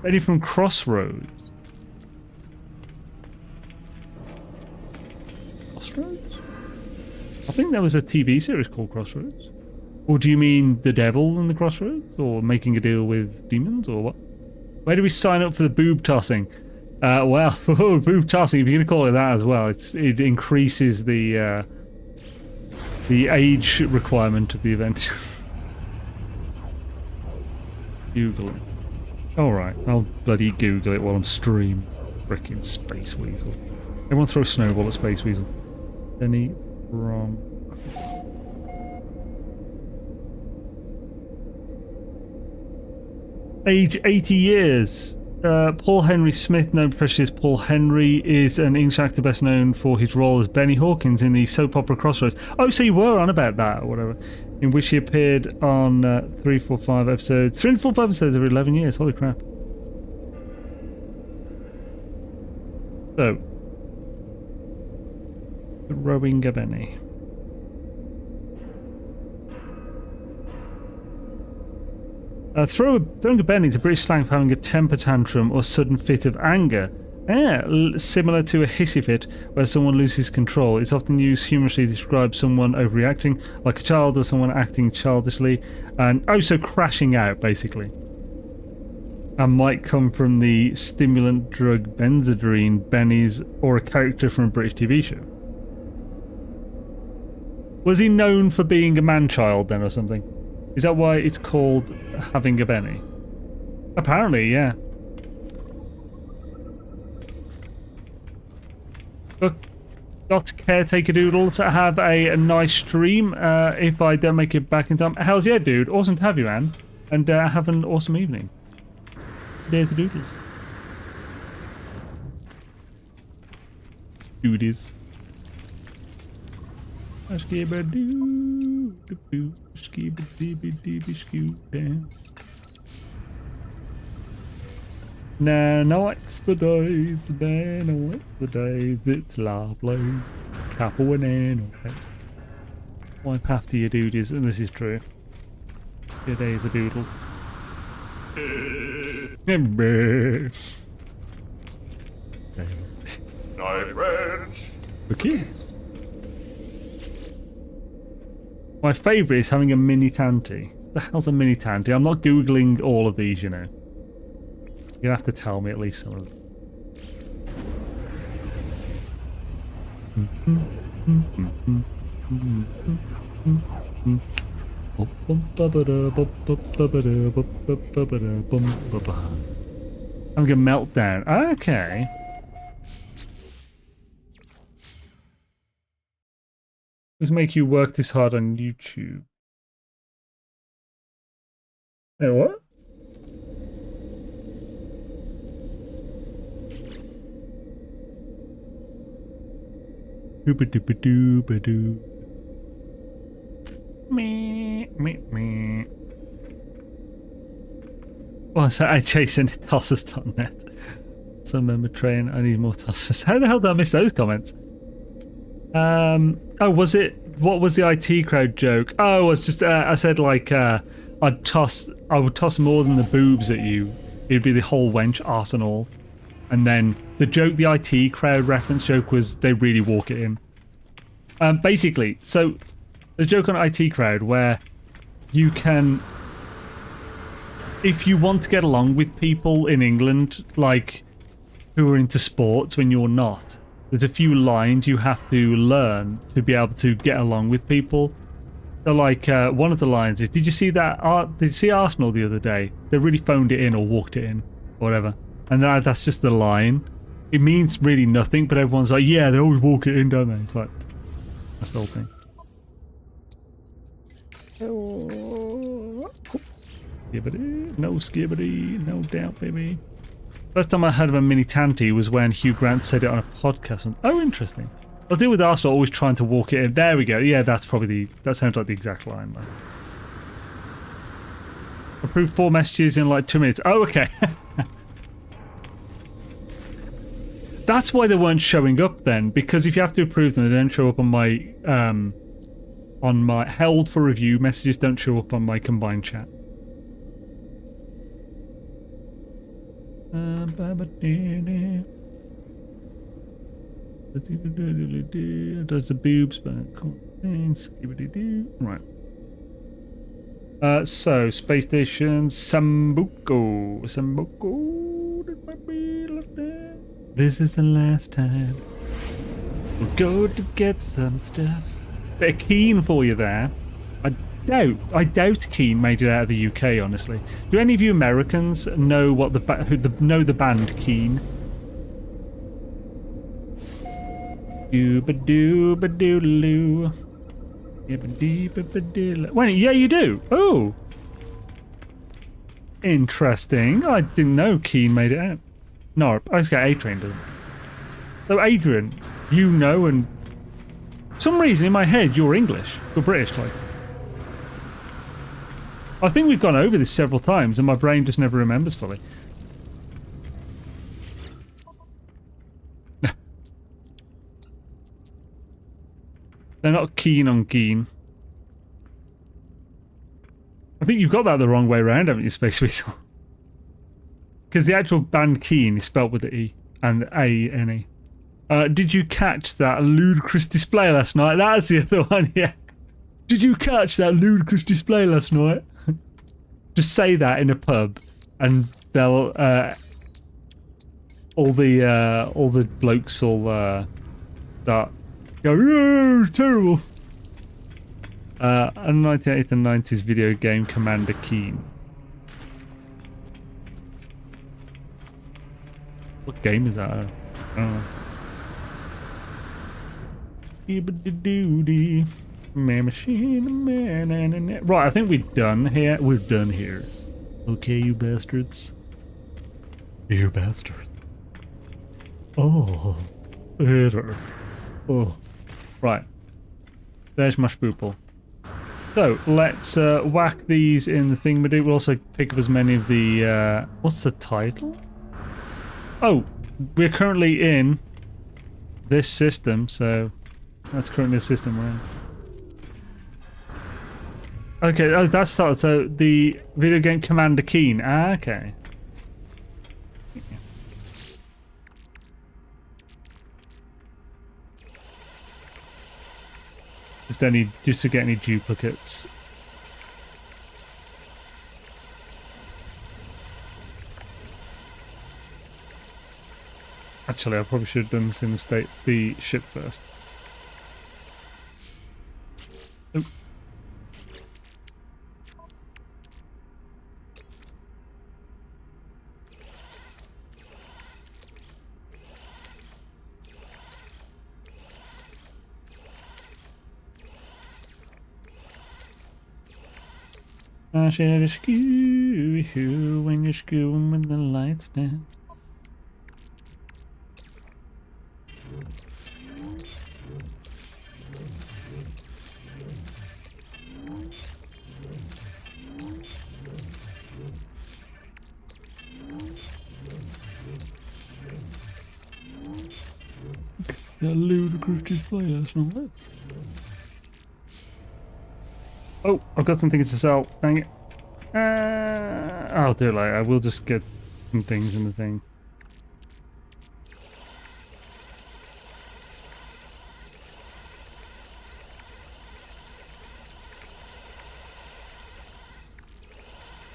Speaker 1: Any from Crossroads? Crossroads? I think there was a TV series called Crossroads. Or do you mean the devil in the Crossroads? Or making a deal with demons, or what? Where do we sign up for the boob tossing? Well, boob tossing, if you're going to call it that as well, it increases the age requirement of the event. Google it. Alright, I'll bloody Google it while I'm streaming. Frickin' Space Weasel. Everyone throw a snowball at Space Weasel. Any wrong? Age 80 years. Paul Henry Smith, known professionally as Paul Henry, is an English actor best known for his role as Benny Hawkins in the soap opera Crossroads. Oh, so you were on about that, or whatever. In which he appeared on 3, 4, 5 episodes. 3 and 4 episodes over 11 years. Holy crap. So. Rowing a Benny. Throwing a Benny is a British slang for having a temper tantrum or sudden fit of anger. Similar to a hissy fit where someone loses control. It's often used humorously to describe someone overreacting, like a child or someone acting childishly, and so crashing out, basically. And might come from the stimulant drug Benzedrine, Benny's, or a character from a British TV show. Was he known for being a man-child then or something? Is that why it's called having a Benny? Apparently, yeah. Look, Got Caretaker Doodles. Have a nice stream if I don't make it back in time. Hells yeah, dude. Awesome to have you, Anne. And have an awesome evening. There's the Doodles. Duties. Nano expedites, it's lovely. Couple and in. Wipe after your duties, and this is true. Your days are doodles.
Speaker 2: Night Ranch.
Speaker 1: For kids. My favourite is having a mini tanty. The hell's a mini tanty? I'm not googling all of these, you know. You have to tell me at least some of them. Having a meltdown. Okay. What make you work this hard on YouTube? Hey, what? Doo-ba-doo-ba-doo-ba-doo. Me. Oh, so I chasing tosses.net. Some member train. I need more tosses. How the hell did I miss those comments? Oh, was it? What was the IT crowd joke? Oh, it was just I said like I would toss more than the boobs at you. It'd be the whole wench arsenal. And then the joke, the IT crowd reference joke was they really walk it in. Basically, so the joke on IT crowd where you can, if you want to get along with people in England, like who are into sports when you're not, there's a few lines you have to learn to be able to get along with people. So like one of the lines is, did you see that? Did you see Arsenal the other day? They really phoned it in or walked it in, or whatever. And that's just the line. It means really nothing, but everyone's like, yeah, they always walk it in, don't they? It's like, that's the whole thing. Skibbity, no skibbity, no doubt, baby. First time I heard of a mini tanty was when Hugh Grant said it on a podcast. Oh, interesting. I'll deal with Arsenal always trying to walk it in. There we go. Yeah, that's probably that sounds like the exact line, though. Approve 4 messages in like 2 minutes. Oh, okay. That's why they weren't showing up then, because if you have to approve them, they don't show up on my held for review messages. Don't show up on my combined chat. Does the boobs, but right. So space station Sambuco. This is the last time we'll go to get some stuff. Bit of Keen for you there. I doubt Keen made it out of the UK. Honestly, do any of you Americans know what know the band Keen? Dooba-dooba-doodaloo. Wait, yeah, you do. Oh, interesting. I didn't know Keen made it out. No, I just got A-Train doesn't. So Adrian, you know, and for some reason in my head you're English, you're British, like. I think we've gone over this several times, and my brain just never remembers fully. They're not keen on Keen. I think you've got that the wrong way around, haven't you, Space Weasel? Because the actual band Keen is spelt with the E and the A-N-E. Did you catch that ludicrous display last night? That's the other one, yeah. Did you catch that ludicrous display last night? Just say that in a pub, and they'll all the blokes will start go, oh, it's terrible. A 1980s and 90s video game, Commander Keen. What game is that? I don't know. Skibidi-doody. Man machine, man. Right, I think we're done here. We're done here. Okay, you bastards. You bastard. Oh, better. Oh, right. There's my spoople. So let's whack these in the thing. We'll also pick up as many of the. What's the title? Oh, we're currently in this system, so that's currently the system we're in. Okay, oh, that's started. So the video game Commander Keen. Ah, okay. Just to get any duplicates. Actually, I probably should have done this in the ship first. Oh. I said a scooby-hoo when you're screwing with the lights down. That ludicrous display, that's not it. Oh, I've got some things to sell. Dang it. I'll do it later. I will just get some things in the thing.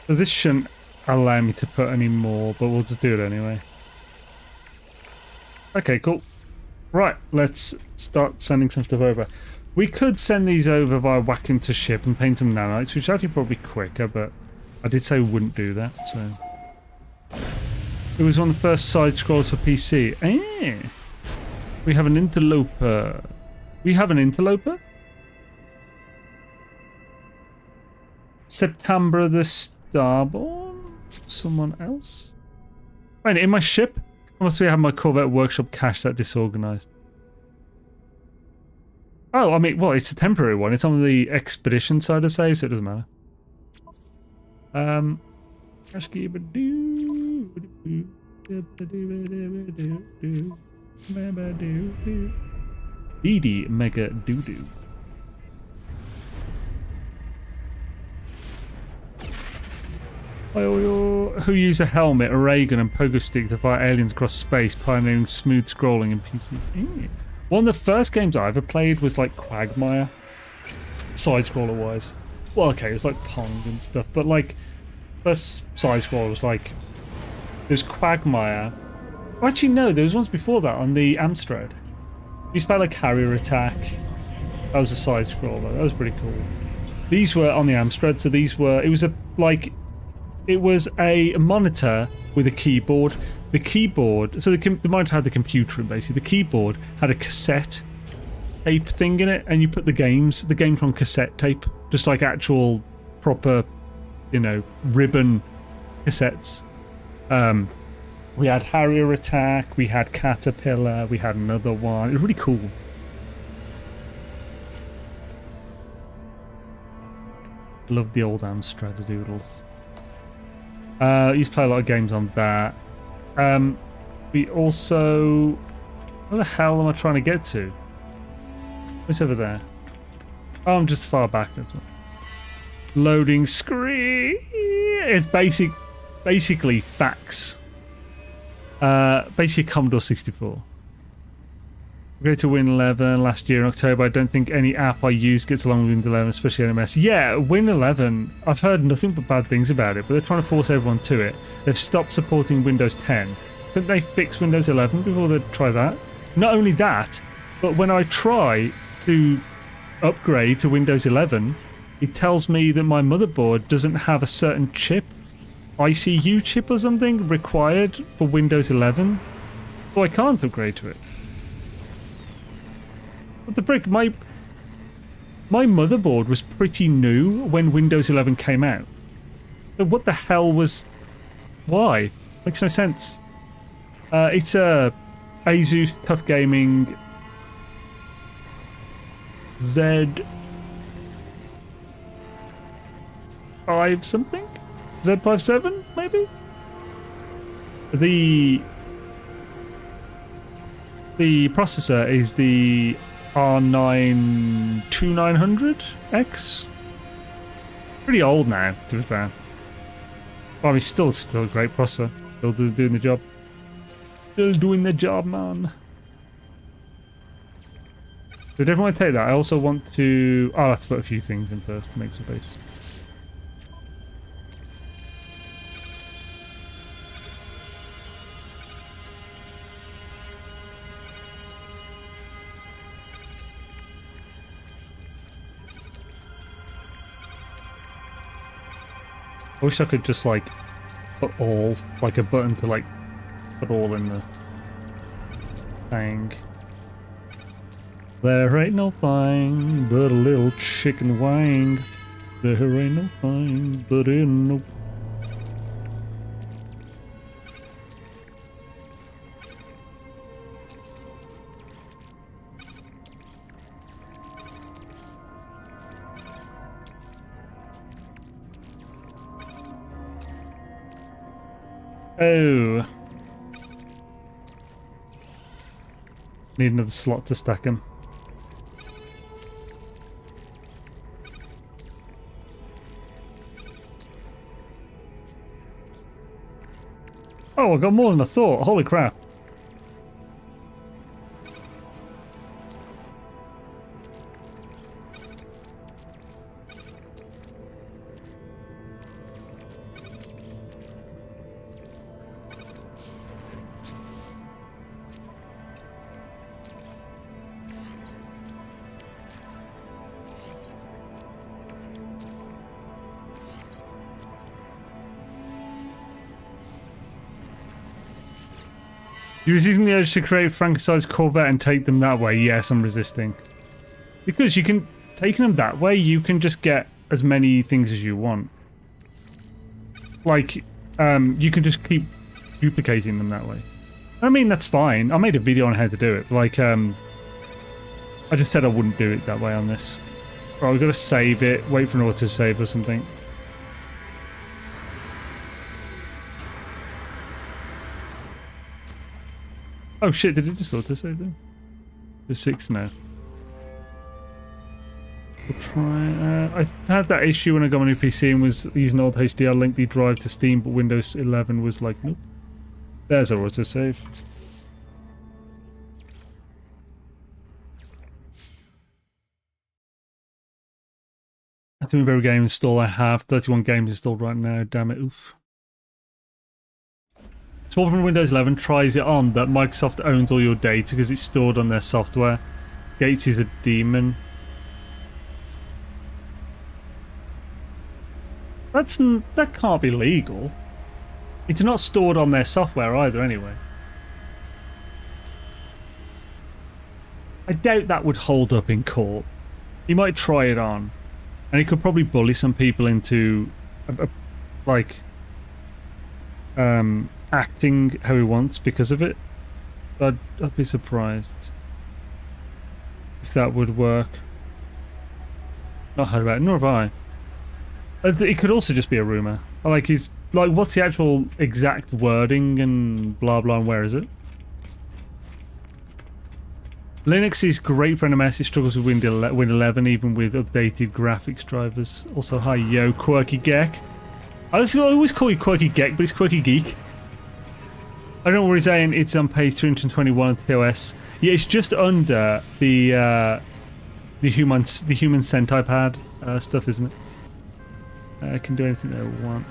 Speaker 1: So this shouldn't allow me to put any more, but we'll just do it anyway. Okay, cool. Right, let's start sending some stuff over. We could send these over via whacking to ship and paint some nanites, which is actually probably quicker, but I did say we wouldn't do that, so... It was one of the first side scrolls for PC. Eh! We have an interloper. We have an interloper? September the Starborn? Someone else? Wait, in my ship? I must have my Corvette workshop cache that disorganized. Oh, I mean, well, it's a temporary one. It's on the expedition side of save, so it doesn't matter. Edie Mega Doodoo. Who use a helmet, a ray gun, and pogo stick to fight aliens across space, pioneering smooth scrolling in PCs. One of the first games I ever played was like Quagmire, side-scroller wise. Well, okay, it was like Pong and stuff, but like first side-scroller was like there's Quagmire. Oh, actually, no, there was ones before that on the Amstrad. You used to play like Harrier Attack. That was a side-scroller. That was pretty cool. These were on the Amstrad, so these were. It was a monitor with a keyboard. The keyboard, so the monitor had the computer in basically. The keyboard had a cassette tape thing in it, and you put the games on cassette tape, just like actual proper, ribbon cassettes. We had Harrier Attack, we had Caterpillar, we had another one. It was really cool. Love the old Amstrad doodles. Used to play a lot of games on that. We also... Where the hell am I trying to get to? What's over there? Oh, I'm just far back. That's one. Loading screen. It's basically fax. Basically Commodore 64. We go to Win 11 last year in October. I don't think any app I use gets along with Win 11, especially NMS. Yeah, Win 11, I've heard nothing but bad things about it, but they're trying to force everyone to it. They've stopped supporting Windows 10. Couldn't they fix Windows 11 before they try that? Not only that, but when I try to upgrade to Windows 11, it tells me that my motherboard doesn't have a certain chip, ICU chip or something, required for Windows 11. So I can't upgrade to it. What the frick? My motherboard was pretty new when Windows 11 came out. So what the hell was... Why? Makes no sense. It's a Asus Tough Gaming Z5 something? Z57 maybe? The processor is the R9 2900X. Pretty old now, to be fair. Well, it's still a great processor. Still doing the job. Still doing the job, man. So I definitely want to take that. I also want to... I'll have to put a few things in first to make some space. I wish I could just like put all, like a button to like put all in the thing. There ain't no thing but a little chicken wing. There ain't no thing but in no... Oh. Need another slot to stack them. Oh, I got more than I thought. Holy crap. You're resisting the urge to create Frankenstein's Corvette and take them that way. Yes, I'm resisting. Because you can... Taking them that way, you can just get as many things as you want. Like, you can just keep duplicating them that way. I mean, that's fine. I made a video on how to do it. Like, I just said I wouldn't do it that way on this. Right, we've got to save it. Wait for an autosave or something. Oh shit, did it just autosave then? There's 6 now. We'll try... I had that issue when I got my new PC and was using old HDR, linked the drive to Steam, but Windows 11 was like, nope. There's our autosave. Active Very Game install I have. 31 games installed right now. Damn it, oof. So from Windows 11 tries it on that Microsoft owns all your data because it's stored on their software. Gates is a demon. That can't be legal. It's not stored on their software either anyway. I doubt that would hold up in court. He might try it on. And he could probably bully some people into acting how he wants because of it. I'd be surprised if that would work. Not heard about it, nor have I. It could also just be a rumour. Like, what's the actual exact wording and blah blah and where is it? Linux is great for NMS, it struggles with Win 11 even with updated graphics drivers. Also, hi yo, Quirky Gek. I always call you Quirky Gek, but it's Quirky Geek. I don't know what he's saying, it's on page 321 of TOS. Yeah, it's just under the human Sentai pad stuff, isn't it? I can do anything I want.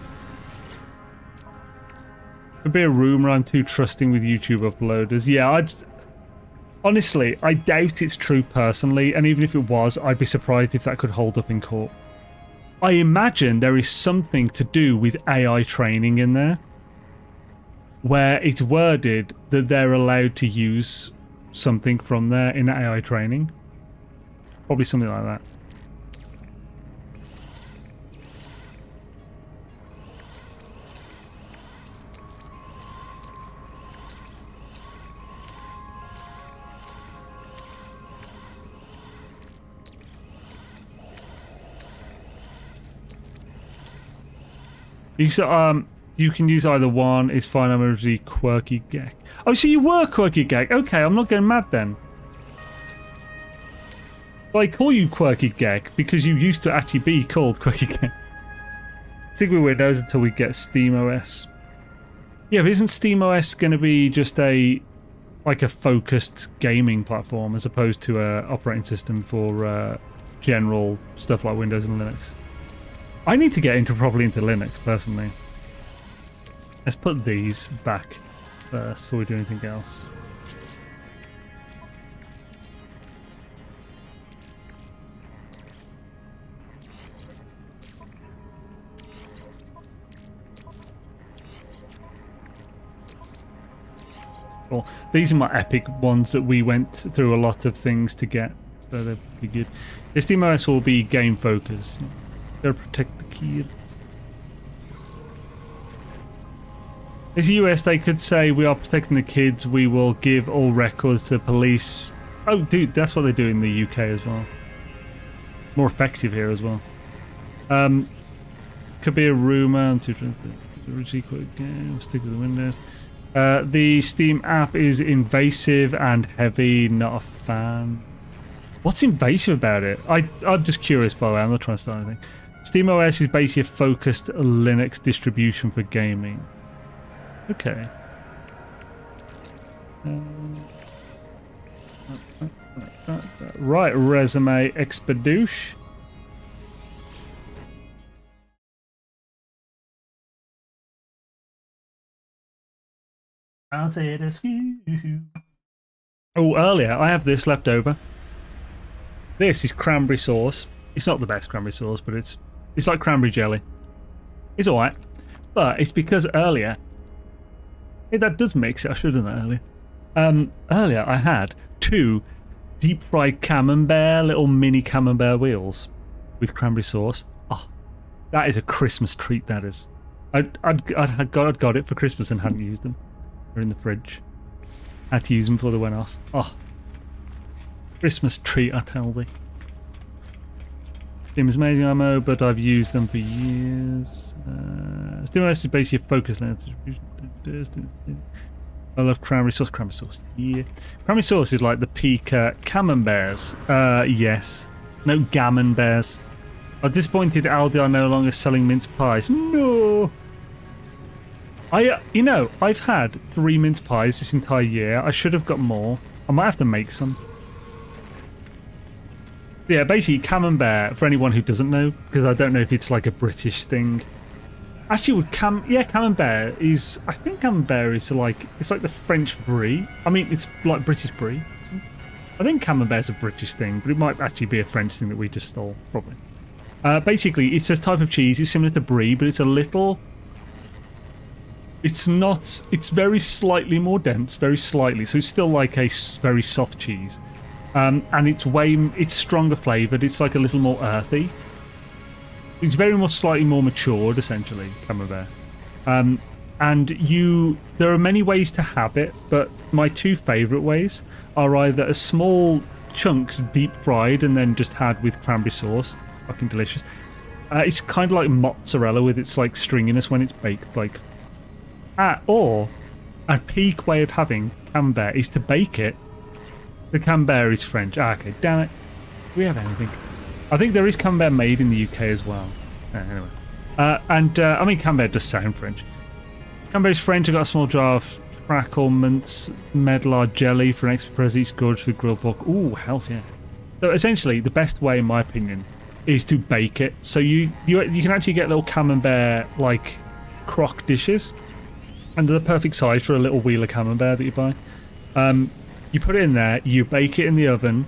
Speaker 1: Could be a rumour I'm too trusting with YouTube uploaders. Yeah, honestly, I doubt it's true personally, and even if it was, I'd be surprised if that could hold up in court. I imagine there is something to do with AI training in there, where it's worded that they're allowed to use something from there in AI training. Probably something like that. You can use either one. It's fine. I'm originally Quirky Gek. Oh, so you were Quirky Gek. Okay, I'm not going mad then. Well, I call you Quirky Gek because you used to actually be called Quirky Gek. Stick with Windows until we get SteamOS. Yeah, but isn't SteamOS going to be just a focused gaming platform as opposed to a operating system for general stuff like Windows and Linux? I need to get properly into Linux, personally. Let's put these back first before we do anything else. Cool. These are my epic ones that we went through a lot of things to get, so they're pretty good. The SteamOS will be game focused. Gotta protect the kids. As the US, they could say we are protecting the kids. We will give all records to police. Oh, dude, that's what they do in the UK as well. More effective here as well. Could be a rumor. I'm too originally quick game. Stick with the Windows. The Steam app is invasive and heavy. Not a fan. What's invasive about it? I'm just curious, by the way. I'm not trying to start anything. SteamOS is basically a focused Linux distribution for gaming. Okay. Right, resume expedoosh. I'll say it as you. Oh, earlier, I have this left over. This is cranberry sauce. It's not the best cranberry sauce, but it's like cranberry jelly. It's alright. But it's because earlier... Hey, that does mix it. I should have done that earlier. Earlier, I had 2 deep-fried camembert, little mini camembert wheels with cranberry sauce. Oh, that is a Christmas treat, that is. I'd got it for Christmas and hadn't used them. They're in the fridge. Had to use them before they went off. Oh, Christmas treat, I tell thee. Steam is amazing ammo, but I've used them for years. SteamOS is basically a focus on distribution. I love cranberry sauce. Cranberry sauce, yeah. Cranberry sauce is like the peak camemberts. Yes. No gammon bears. I'm disappointed Aldi are no longer selling mince pies. No. I've had 3 mince pies this entire year. I should have got more. I might have to make some. Yeah, basically camembert, for anyone who doesn't know, because I don't know if it's like a British thing. Actually, camembert is... I think camembert is like... It's like the French brie. I mean, it's like British brie. I think camembert's a British thing, but it might actually be a French thing that we just stole, probably. Basically, it's a type of cheese. It's similar to brie, but it's a little... It's not... It's very slightly more dense, very slightly. So it's still like a very soft cheese. And it's stronger flavoured. It's like a little more earthy. It's very much slightly more matured, essentially, camembert. And there are many ways to have it, but my 2 favourite ways are either a small chunks deep fried and then just had with cranberry sauce. Fucking delicious. It's kind of like mozzarella with its like stringiness when it's baked. Or a peak way of having camembert is to bake it. The camembert is French. Okay, damn it. Do we have anything? I think there is camembert made in the UK as well. Anyway. I mean, camembert does sound French. Camembert is French. I got a small jar of cracklements, medlar jelly for an extra presence, gorgeous with grilled pork. Ooh, hell yeah. So essentially, the best way, in my opinion, is to bake it. So you can actually get little camembert, like, crock dishes. And they're the perfect size for a little wheel of camembert that you buy. You put it in there, you bake it in the oven.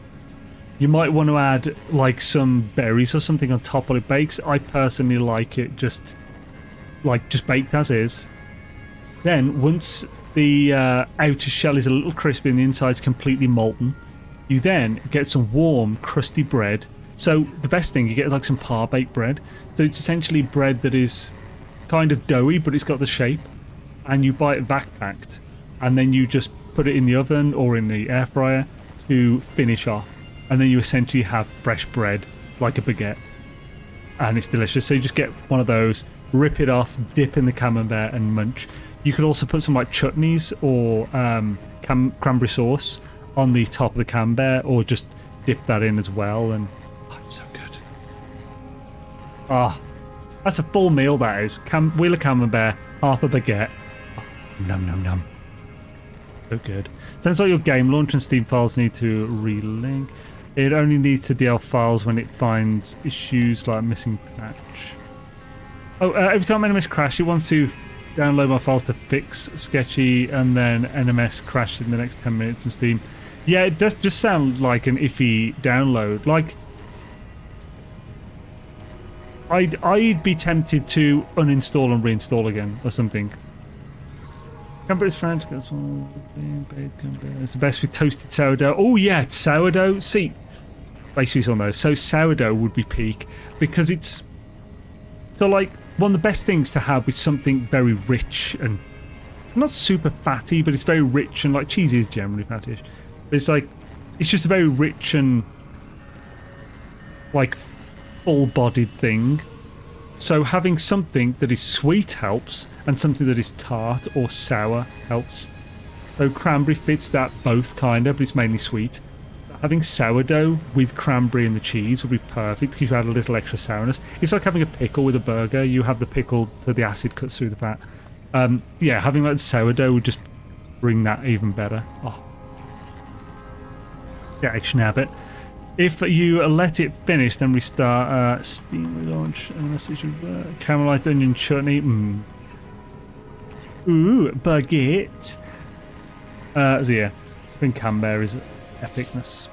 Speaker 1: You might want to add like some berries or something on top while it bakes. I personally like it just baked as is. Then once the outer shell is a little crispy and the inside's completely molten, You then get some warm, crusty bread. So the best thing, you get like some par-baked bread. So it's essentially bread that is kind of doughy, but it's got the shape. And you buy it vac-packed. And then you just put it in the oven or in the air fryer to finish off. And then you essentially have fresh bread, like a baguette. And it's delicious. So you just get one of those, rip it off, dip in the camembert and munch. You could also put some like chutneys or cranberry sauce on the top of the camembert, or just dip that in as well. And oh, it's so good. Ah, oh, that's a full meal, that is. Wheel of camembert, half a baguette. Oh, num num num. So good. Sounds like your game launch and Steam files need to relink. It only needs to DL files when it finds issues like missing patch. Oh, every time NMS crash, it wants to download my files to fix sketchy, and then NMS crashed in the next 10 minutes in Steam. Yeah, it does just sound like an iffy download. Like, I'd be tempted to uninstall and reinstall again or something. Camembert is French. It's the best with toasted sourdough. Oh yeah, sourdough. See, basically on those. So sourdough would be peak because it's so like one of the best things to have is something very rich and not super fatty, but it's very rich, and like cheese is generally fattish. But it's like it's just a very rich and like full-bodied thing. So having something that is sweet helps, and something that is tart or sour helps. So cranberry fits that both kind of, but it's mainly sweet. Having sourdough with cranberry and the cheese would be perfect because you add a little extra sourness. It's like having a pickle with a burger. You have the pickle so the acid cuts through the fat. Yeah, having like sourdough would just bring that even better. Oh. Yeah, action habit. If you let it finish, then restart Steam relaunch, unless it should work. Caramelized onion chutney. Ooh, baguette. So yeah, I think camembert is epicness.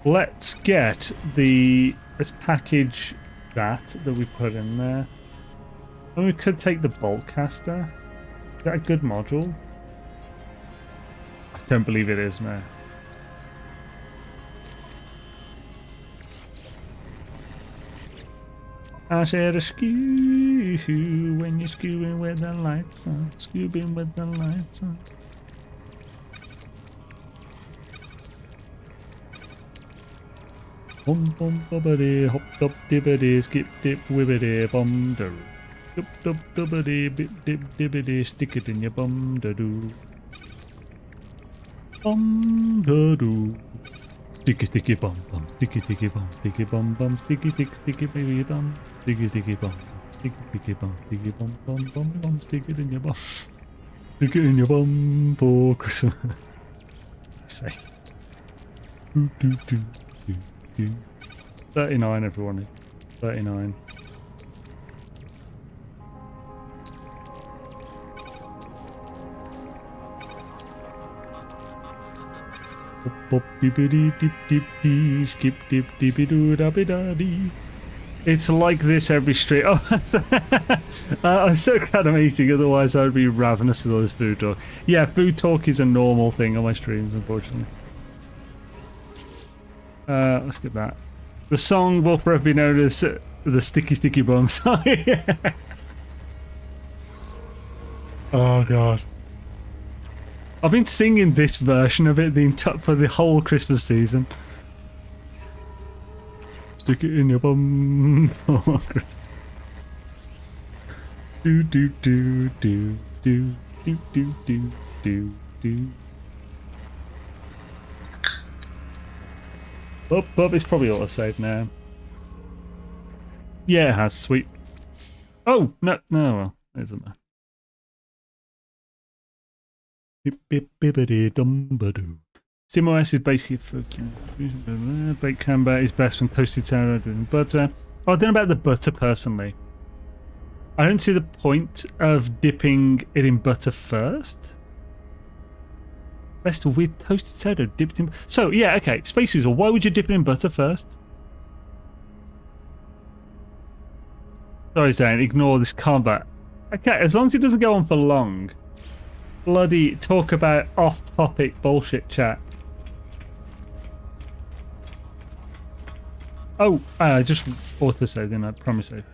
Speaker 1: Let's get let's package that we put in there. And we could take the bolt caster. Is that a good module? I don't believe it is now. I said a skew when you're skewing with the lights on. Scoobing with the lights on. Bum bum bubbity, hop dub dibbity, skip dip wibbity, bum da. Dub dub dubbity, bip dip dibbity, stick it in your bum da doo. Bum da doo. Sticky sticky bum bum, sticky bum, sticky bum bum, sticky baby bum, sticky bum, sticky bum, sticky bum bum bum bum, stick it in your bum. Stick it in your bum for Christmas. Say. Do do do do. 39, everyone. 39. It's like this every stream. Oh, I'm so glad I'm eating, otherwise I would be ravenous with all this food talk. Yeah, food talk is a normal thing on my streams, unfortunately. Let's get that. The song will forever be known as the Sticky Bum song. Oh god. I've been singing this version of it for the whole Christmas season. Stick it in your bum. Oh, Christ. Do do do do do do do do do do. Up, it's probably auto-saved now. Yeah, it has, sweet. Oh, no, well, it doesn't matter. SimOS is basically fucking... Baked camembert is best when toasted sourdough and butter. Oh, I don't know about the butter, personally. I don't see the point of dipping it in butter first. Best with toasted sourdough dipped in. So yeah, okay. Space Weasel, why would you dip it in butter first? Sorry, Zane, ignore this combat. Okay, as long as it doesn't go on for long. Bloody talk about off-topic bullshit chat. Oh, just auto-save, then I promise save.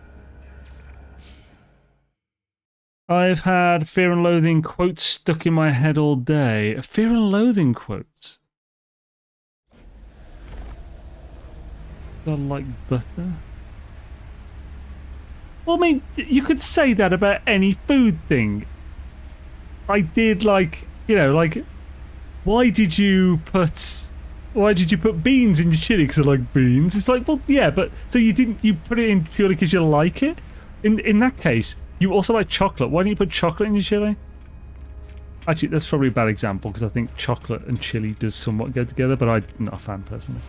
Speaker 1: I've had Fear and Loathing quotes stuck in my head all day. Fear and Loathing quotes? I like butter. Well, I mean, you could say that about any food thing. I did like, you know, like, why did you put beans in your chili? Because I like beans. It's like, well, yeah, but so you put it in purely because you like it? In that case, you also like chocolate. Why don't you put chocolate in your chili? Actually, that's probably a bad example because I think chocolate and chili does somewhat go together, but I'm not a fan personally.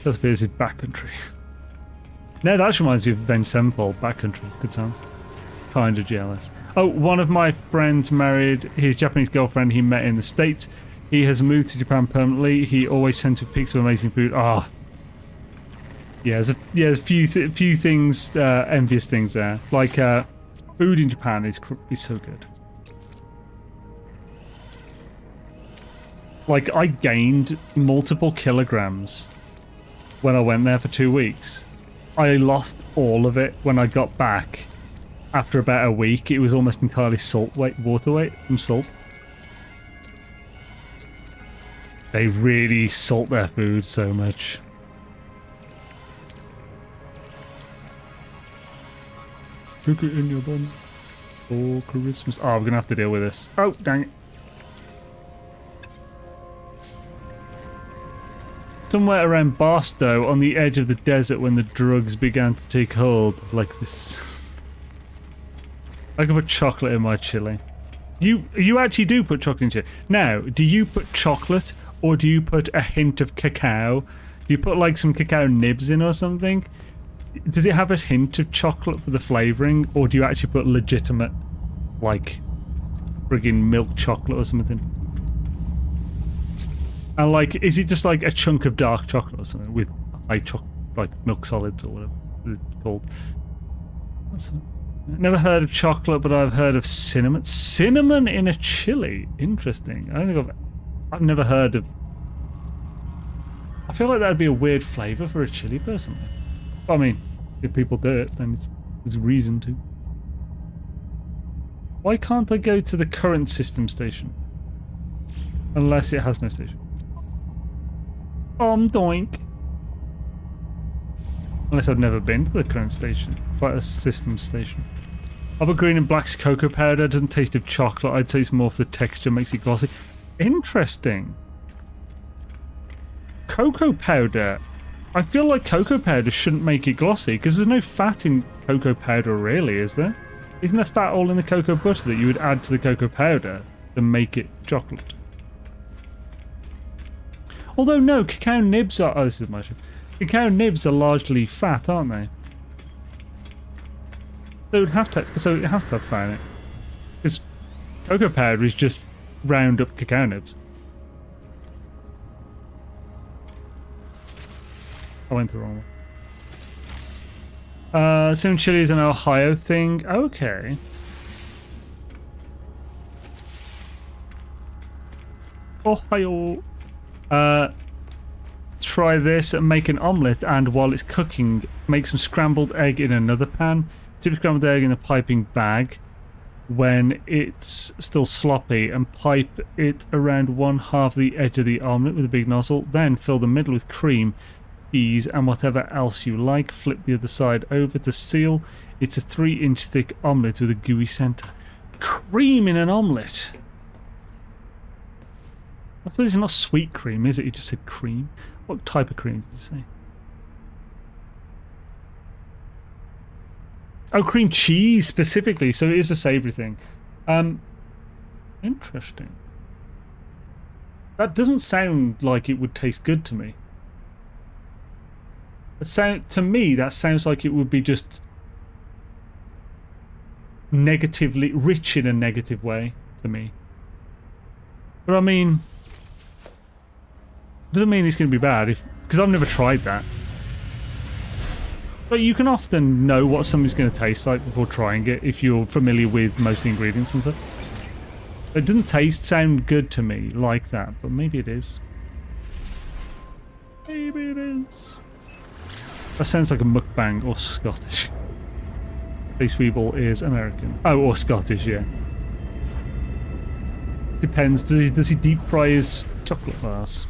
Speaker 1: That's because it's backcountry. No, that actually reminds me of Avenged Sevenfold. Backcountry. Good song. Kind of jealous. Oh, one of my friends married his Japanese girlfriend he met in the States. He has moved to Japan permanently. He always sends me pics of amazing food. Ah. Yeah, there's a few things, envious things there. Like, food in Japan is so good. Like, I gained multiple kilograms when I went there for 2 weeks. I lost all of it when I got back. After about a week, it was almost entirely water weight from salt. They really salt their food so much. Cook it in your bun for Christmas. Oh, we're gonna have to deal with this. Oh, dang it. Somewhere around Barstow, on the edge of the desert, when the drugs began to take hold, like this. I can put chocolate in my chili. You actually do put chocolate in chili. Now, do you put chocolate or do you put a hint of cacao? Do you put like some cacao nibs in or something? Does it have a hint of chocolate for the flavouring, or do you actually put legitimate, like, friggin' milk chocolate or something? And like, is it just like a chunk of dark chocolate or something with high chocolate, like milk solids or whatever it's called? Never heard of chocolate, but I've heard of cinnamon. Cinnamon in a chili. Interesting. I don't think I've never heard of. I feel like that'd be a weird flavour for a chili, personally. But, I mean, if people do it, then there's reason to. Why can't I go to the current system station? Unless it has no station. Doink. Unless I've never been to the current station. Quite a system station. Other green and black's cocoa powder. Doesn't taste of chocolate. I'd say it's more for the texture. Makes it glossy. Interesting. Cocoa powder. I feel like cocoa powder shouldn't make it glossy because there's no fat in cocoa powder really, is there? Isn't there fat all in the cocoa butter that you would add to the cocoa powder to make it chocolate? Although no, cacao nibs are... Oh, this is my show. Cacao nibs are largely fat, aren't they? So it has to have fat in it. Because cocoa powder is just round up cacao nibs. I went the wrong one. Cinnamon chili is an Ohio thing. Okay. Ohio. Try this and make an omelette, and while it's cooking, make some scrambled egg in another pan. Dip scrambled egg in a piping bag when it's still sloppy, and pipe it around one half the edge of the omelette with a big nozzle. Then fill the middle with cream, cheese, and whatever else you like. Flip the other side over to seal. It's a 3-inch thick omelette with a gooey centre. Cream in an omelette. I suppose it's not sweet cream, is it? You just said cream. What type of cream did you say? Oh, cream cheese specifically, so it is a savoury thing. Interesting. That doesn't sound like it would taste good to me. To me, that sounds like it would be just negatively rich in a negative way to me. But I mean, doesn't mean it's going to be bad because I've never tried that. But you can often know what something's going to taste like before trying it if you're familiar with most of the ingredients and stuff. It doesn't sound good to me like that, but maybe it is. Maybe it is. That sounds like a mukbang or Scottish. Space Weeble is American. Oh, or Scottish, yeah. Depends. Does he deep fry his chocolate bars?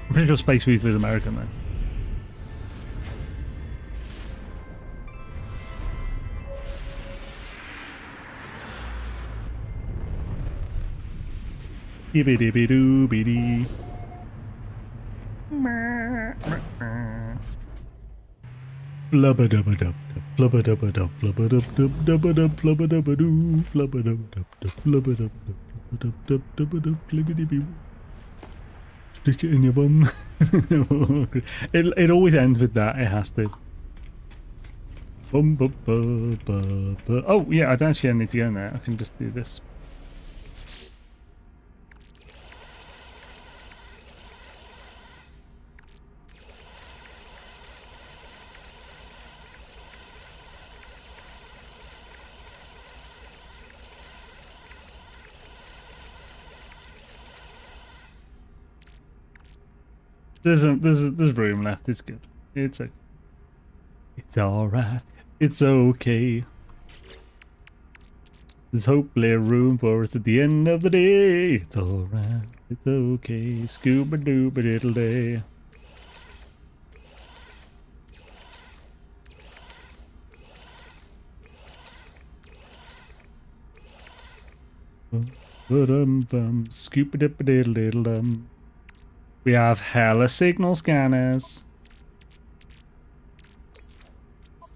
Speaker 1: I'm pretty sure Space Weeble is American, though. Yibbidi-bidoo-biddy. Flubba-dubba-dub, flubba-dubba-dub, flubba-dub-dub, dubba-dub, flubba-dubba-doo, flubba-dub-dub, flubba-dub-dub, flubba-dub-dub, flibbidi-boo. Stick it in your bum. It always ends with that. It has to. Oh yeah, I don't actually need to go in there. I can just do this. There's room left. It's good. It's okay. It's alright. It's okay. There's hopefully room for us at the end of the day. It's alright. It's okay. Scuba dooba diddle day. Scuba dooba diddle diddle dum. We have hella signal scanners. How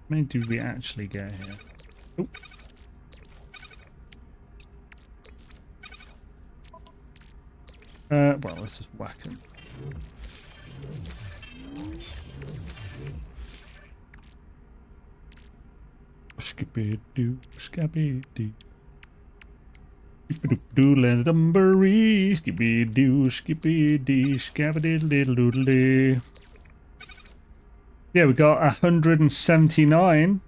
Speaker 1: many do we actually get here? Oh. Well, let's just whack him. Skippy-doo, skippy-doo. Skippy-doo-doo-la-dumbery, skippy-doo, skippy-dee, skabba-diddle-diddle-doodle-dee. Yeah, we got 179.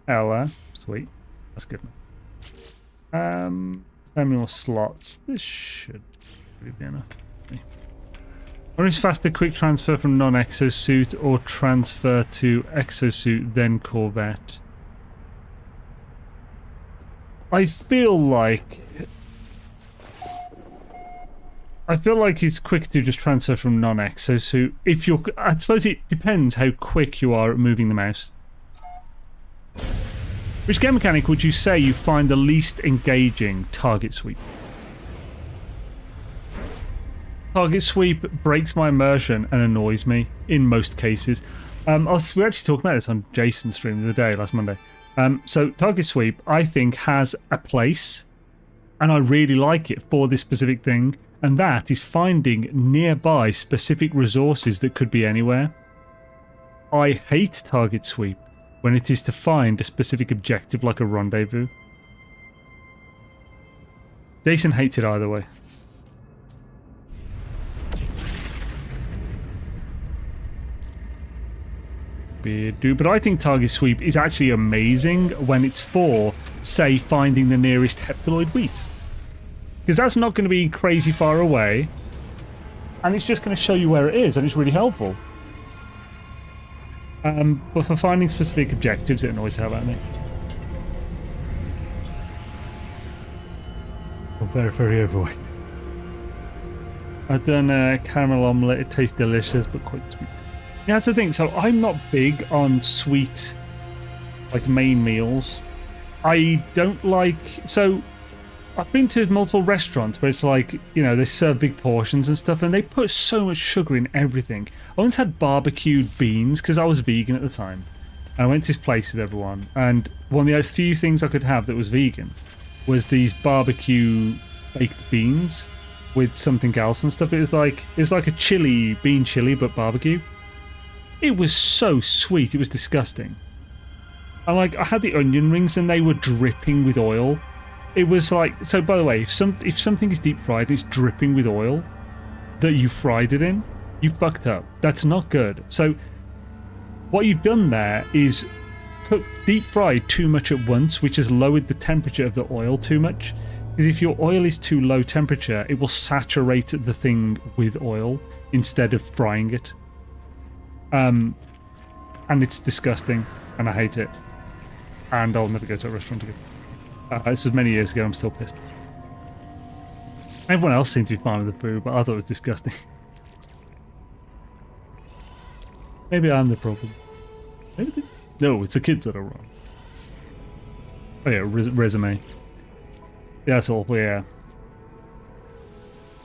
Speaker 1: Ella, sweet. That's good. How many more slots? This should be enough. What is faster, quick transfer from non-exosuit or transfer to exosuit then Corvette? I feel like it's quick to just transfer from non-exosuit. If you're, I suppose it depends how quick you are at moving the mouse. Which game mechanic would you say you find the least engaging? Target sweep. Target sweep breaks my immersion and annoys me in most cases. We actually talked about this on Jason's stream the other day, last Monday. So target sweep, I think, has a place, and I really like it for this specific thing, and that is finding nearby specific resources that could be anywhere. I hate target sweep when it is to find a specific objective like a rendezvous. Jason hates it either way. But I think target sweep is actually amazing when it's for, say, finding the nearest heptaloid wheat. Because that's not going to be crazy far away, and it's just going to show you where it is, and it's really helpful. But for finding specific objectives, it annoys the hell out of me. Oh, very, very overweight. I've done a caramel omelette. It tastes delicious, but quite sweet. Yeah, that's the thing. So I'm not big on sweet, like, main meals. I don't like... So I've been to multiple restaurants where it's like, you know, they serve big portions and stuff, and they put so much sugar in everything. I once had barbecued beans, because I was vegan at the time. And I went to this place with everyone, and one of the few things I could have that was vegan was these barbecue baked beans with something else and stuff. It was like a chili, bean chili, but barbecue. It was so sweet, it was disgusting. And like, I had the onion rings and they were dripping with oil. It was like, so by the way, if something is deep fried and it's dripping with oil that you fried it in, You fucked up. That's not good. So what you've done there is deep fried too much at once, which has lowered the temperature of the oil too much. Because if your oil is too low temperature, it will saturate the thing with oil instead of frying it. And it's disgusting, and I hate it. And I'll never go to a restaurant again. This was many years ago. I'm still pissed. Everyone else seemed to be fine with the food, but I thought it was disgusting. Maybe I'm the problem. Maybe no, it's the kids that are wrong. Oh yeah, resume. Yeah, that's awful, yeah.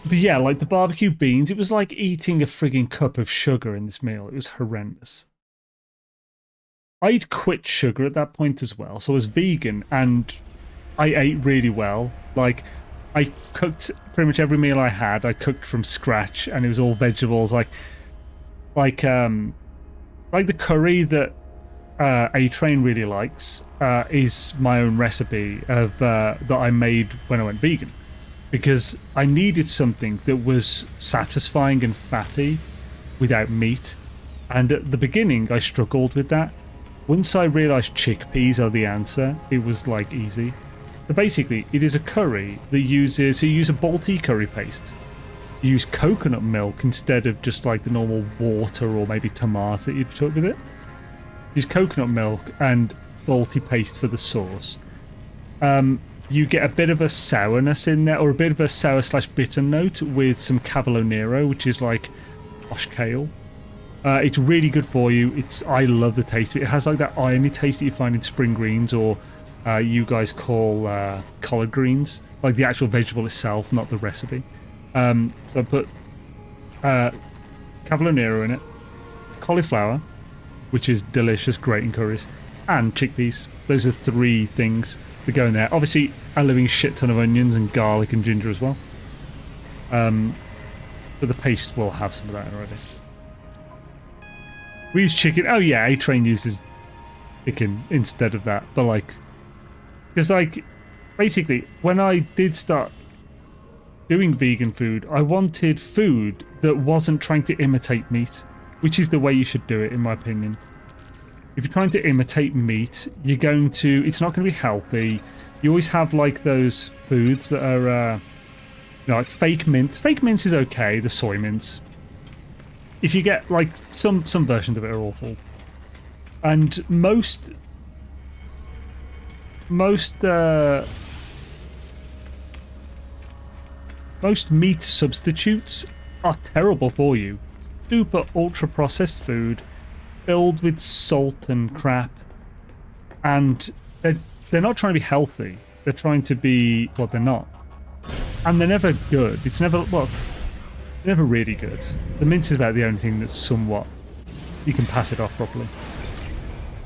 Speaker 1: But yeah, like the barbecue beans, it was like eating a frigging cup of sugar in this meal. It was horrendous. I'd quit sugar at that point as well, so I was vegan and I ate really well. Like, I cooked pretty much every meal I had. I cooked from scratch, and it was all vegetables, like the curry that A-Train really likes is my own recipe of that I made when I went vegan, because I needed something that was satisfying and fatty without meat, and at the beginning I struggled with that. Once I realised chickpeas are the answer, it was like easy. So basically, it is a curry that uses, so you use a Balti curry paste. You use coconut milk instead of just like the normal water or maybe tomato you'd put with it. Use coconut milk and Balti paste for the sauce. You get a bit of a sourness in there, or a bit of a sour/bitter note with some Cavolo Nero, which is like posh kale. It's really good for you. I love the taste of it. It has like that irony taste that you find in spring greens, or you guys call collard greens, like the actual vegetable itself, not the recipe. So I put Cavolo Nero in it, cauliflower, which is delicious, great in curries, and chickpeas. Those are three things that go in there. Obviously, a living shit ton of onions and garlic and ginger as well. But the paste will have some of that already. We use chicken. Oh yeah, A-Train uses chicken instead of that. But like, because like, basically, when I did start doing vegan food, I wanted food that wasn't trying to imitate meat, which is the way you should do it, in my opinion. If you're trying to imitate meat, it's not going to be healthy. You always have like those foods that are, like fake mince. Fake mince is okay, the soy mince. If you get like some versions of it are awful, and most meat substitutes are terrible for you. Super ultra processed food filled with salt and crap, and they're not trying to be healthy. They're trying to be what they're not, and they're never good. It's never never really good. The mince is about the only thing that's somewhat you can pass it off properly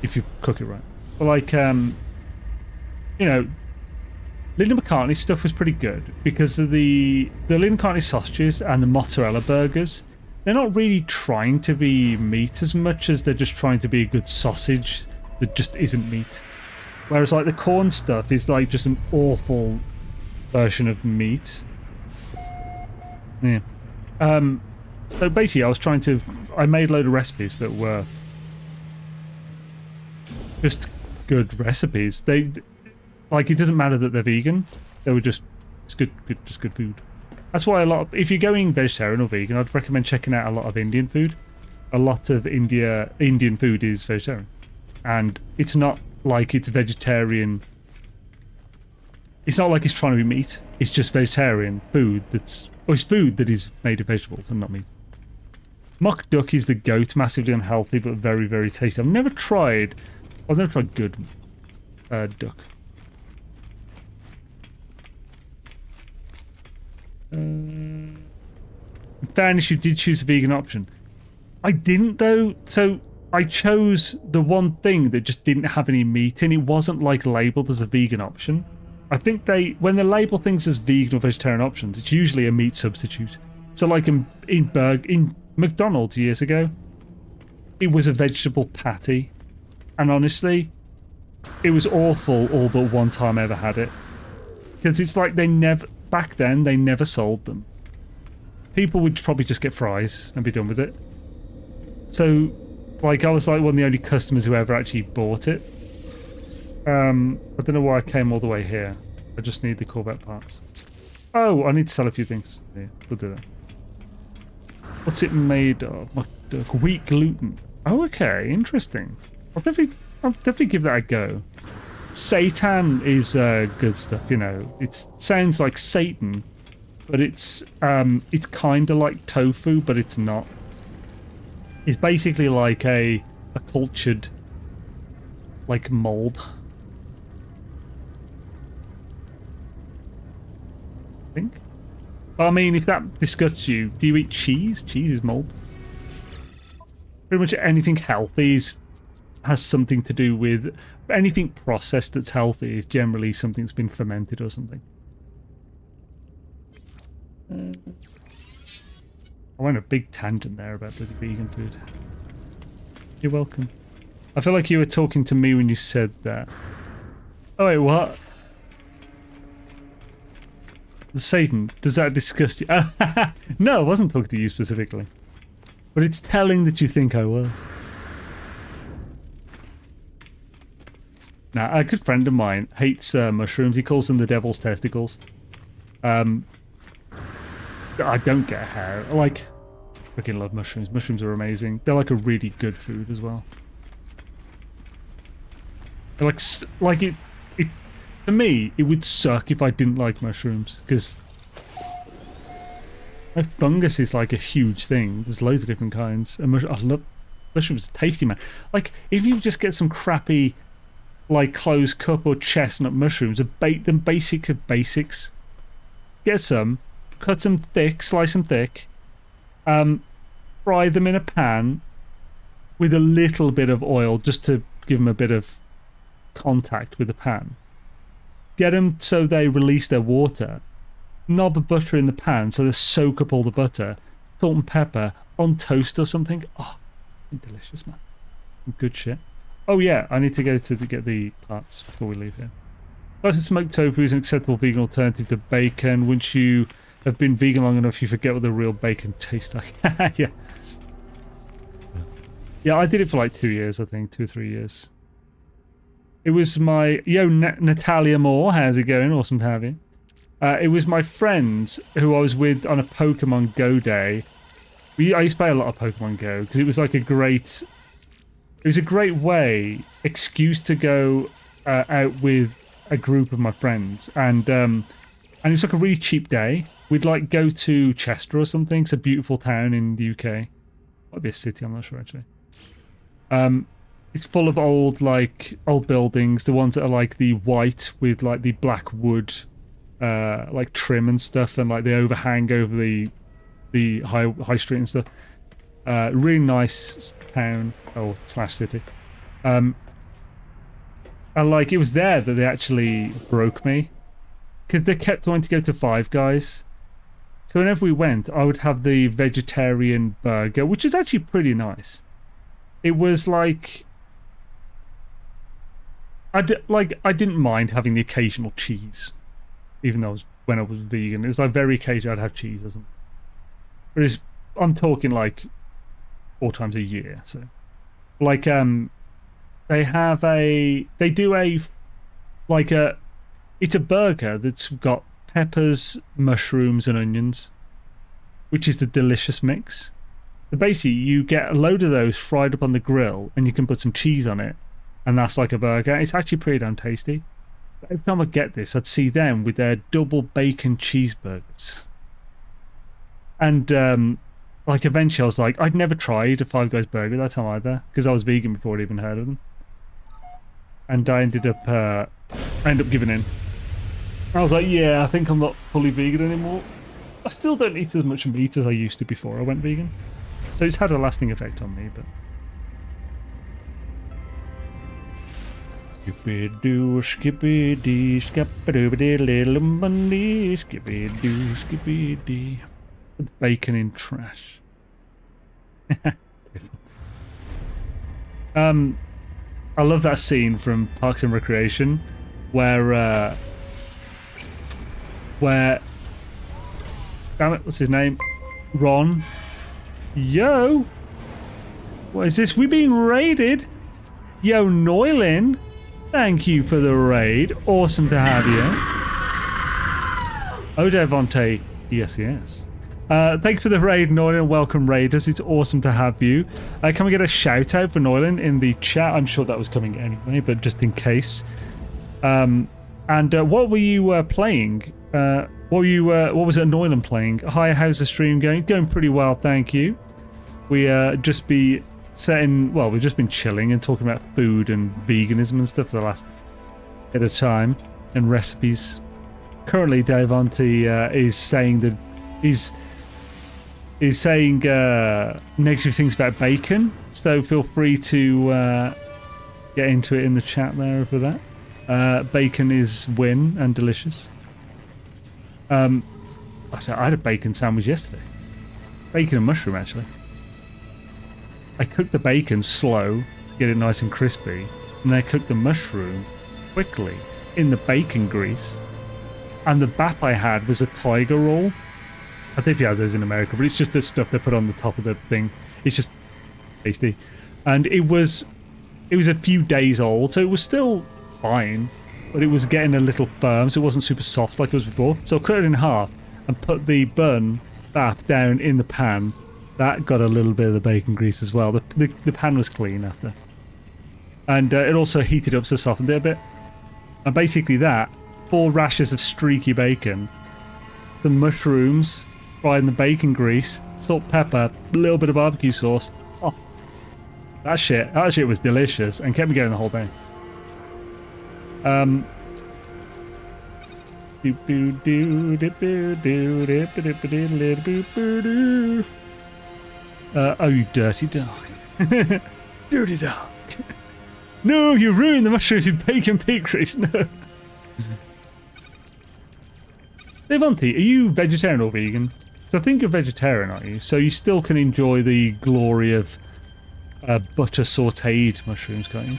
Speaker 1: if you cook it right. But like Linda McCartney's stuff was pretty good because of the Linda McCartney sausages and the mozzarella burgers. They're not really trying to be meat as much as they're just trying to be a good sausage that just isn't meat. Whereas like the corn stuff is like just an awful version of meat. Yeah. So basically I made a load of recipes that were just good recipes. They, like, it doesn't matter that they're vegan. They were just good food. That's why if you're going vegetarian or vegan, I'd recommend checking out a lot of Indian food. A lot of Indian food is vegetarian. And it's not like it's vegetarian. It's not like it's trying to be meat. It's just vegetarian food it's food that is made of vegetables and not meat. Mock duck is the goat, massively unhealthy but very, very tasty. I've never tried good duck. In fairness, you did choose a vegan option. I didn't though, so I chose the one thing that just didn't have any meat and it wasn't like labelled as a vegan option. I think when they label things as vegan or vegetarian options, it's usually a meat substitute. So like in McDonald's years ago, it was a vegetable patty. And honestly, it was awful all but one time I ever had it. Because it's like back then, they never sold them. people would probably just get fries and be done with it. So, like, I was like one of the only customers who ever actually bought it. I don't know why I came all the way here. I just need the Corvette parts. Oh, I need to sell a few things. Yeah, we'll do that. What's it made of? Wheat gluten. Oh, okay, interesting. I'll definitely give that a go. Seitan is good stuff, you know. It sounds like Satan, but it's kind of like tofu, but it's not. It's basically like a cultured, like, mold. I think. But I mean, if that disgusts you, do you eat cheese? Cheese is mold. Pretty much anything healthy has something to do with... Anything processed that's healthy is generally something that's been fermented or something. I went a big tangent there about bloody vegan food. You're welcome. I feel like you were talking to me when you said that. Oh wait, what? Satan, does that disgust you? No, I wasn't talking to you specifically. But it's telling that you think I was. Now, a good friend of mine hates mushrooms. He calls them the devil's testicles. I don't get how. Like, I freaking love mushrooms. Mushrooms are amazing. They're like a really good food as well. They're like it. For me, it would suck if I didn't like mushrooms, because fungus is like a huge thing. There's loads of different kinds. And I love mushrooms. Tasty, man. Like, if you just get some crappy, like, closed cup or chestnut mushrooms, bake them basic of basics. Get some, cut them thick, slice them thick, fry them in a pan with a little bit of oil just to give them a bit of contact with the pan. Get them so they release their water. Knob of butter in the pan so they soak up all the butter. Salt and pepper on toast or something. Oh, delicious, man. Good shit. Oh yeah, I need to go to get the parts before we leave here. Also, smoked tofu is an acceptable vegan alternative to bacon. Once you have been vegan long enough, you forget what the real bacon tastes like. Yeah. Yeah, I did it for like 2 years, I think. 2 or 3 years. It was my... Yo, Natalia Moore, how's it going? Awesome to have you. It was my friends who I was with on a Pokemon Go day. I used to play a lot of Pokemon Go because it was like a great... It was a great excuse to go out with a group of my friends. And it was like a really cheap day. We'd like go to Chester or something. It's a beautiful town in the UK. Might be a city, I'm not sure actually. It's full of old buildings, the ones that are like the white with like the black wood like trim and stuff, and like the overhang over the high street and stuff. Really nice town / city. And like it was there that they actually broke me, because they kept wanting to go to Five Guys. So whenever we went, I would have the vegetarian burger, which is actually pretty nice. It was like I didn't mind having the occasional cheese, even though when I was vegan. It was like very occasionally I'd have cheese or something. But I'm talking like 4 times a year. So, like, it's a burger that's got peppers, mushrooms, and onions, which is the delicious mix. So basically, you get a load of those fried up on the grill, and you can put some cheese on it. And that's like a burger. It's actually pretty damn tasty. But every time I get this, I'd see them with their double bacon cheeseburgers. And like eventually I was like, I'd never tried a Five Guys burger that time either, because I was vegan before I'd even heard of them. And I ended up giving in. I was like, yeah, I think I'm not fully vegan anymore. I still don't eat as much meat as I used to before I went vegan. So it's had a lasting effect on me, but... Skippy-doo, skippy-dee, skippy-doo-dee, little money, skippy-doo, skippy-dee. With bacon in trash. I love that scene from Parks and Recreation where damn it, what's his name? Ron. Yo. What is this? We're being raided. Yo, Noilin. Thank you for the raid. Awesome to have you. Oh, Devontae. Yes. Thank you for the raid, Noilin. Welcome, raiders. It's awesome to have you. Can we get a shout out for Noilin in the chat? I'm sure that was coming anyway, but just in case. And what were you playing? What was it Noilin playing? Hi, how's the stream going? Going pretty well, thank you. We've just been chilling and talking about food and veganism and stuff for the last bit of time and recipes. Currently, Devontae is saying that he's saying negative things about bacon, so feel free to get into it in the chat there for that. Bacon is win and delicious. I had a bacon sandwich yesterday. Bacon and mushroom, actually. I cooked the bacon slow to get it nice and crispy, and then I cooked the mushroom quickly in the bacon grease. And the bap I had was a tiger roll. I think you have those in America, but it's just the stuff they put on the top of the thing. It's just tasty. And it was a few days old, so it was still fine, but it was getting a little firm, so it wasn't super soft like it was before. So I cut it in half and put the bun bap down in the pan. That got a little bit of the bacon grease as well. The pan was clean after. And it also heated up, so softened it a bit. And basically that, 4 rashers of streaky bacon, some mushrooms fried in the bacon grease, salt, pepper, a little bit of barbecue sauce. Oh, that shit was delicious and kept me going the whole day. Oh, you dirty dog. Dirty dog. No, you ruined the mushrooms in bacon pig grease. No. Devontae, are you vegetarian or vegan? So I think you're vegetarian, aren't you? So you still can enjoy the glory of butter sautéed mushrooms, can't you?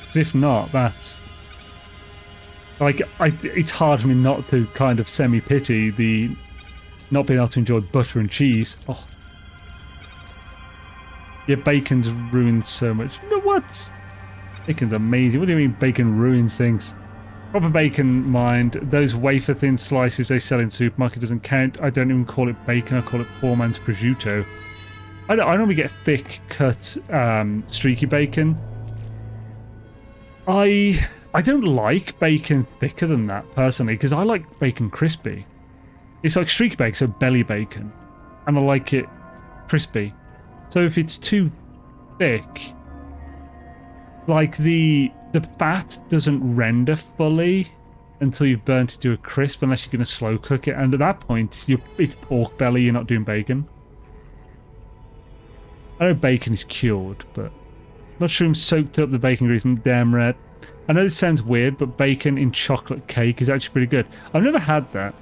Speaker 1: Because if not, that's... like, it's hard for me not to kind of semi-pity the not being able to enjoy butter and cheese. Oh. Yeah, bacon's ruined so much. No, what? Bacon's amazing. What do you mean bacon ruins things? Proper bacon, mind. Those wafer-thin slices they sell in supermarket doesn't count. I don't even call it bacon. I call it poor man's prosciutto. I normally get thick cut streaky bacon. I don't like bacon thicker than that personally, because I like bacon crispy. It's like streaky bacon, so belly bacon, and I like it crispy. So if it's too thick, like the fat doesn't render fully until you've burnt it to a crisp, unless you're going to slow cook it, and at that point it's pork belly, you're not doing bacon. I know bacon is cured, but mushrooms soaked up the bacon grease and damn red. I know this sounds weird, but bacon in chocolate cake is actually pretty good. I've never had that.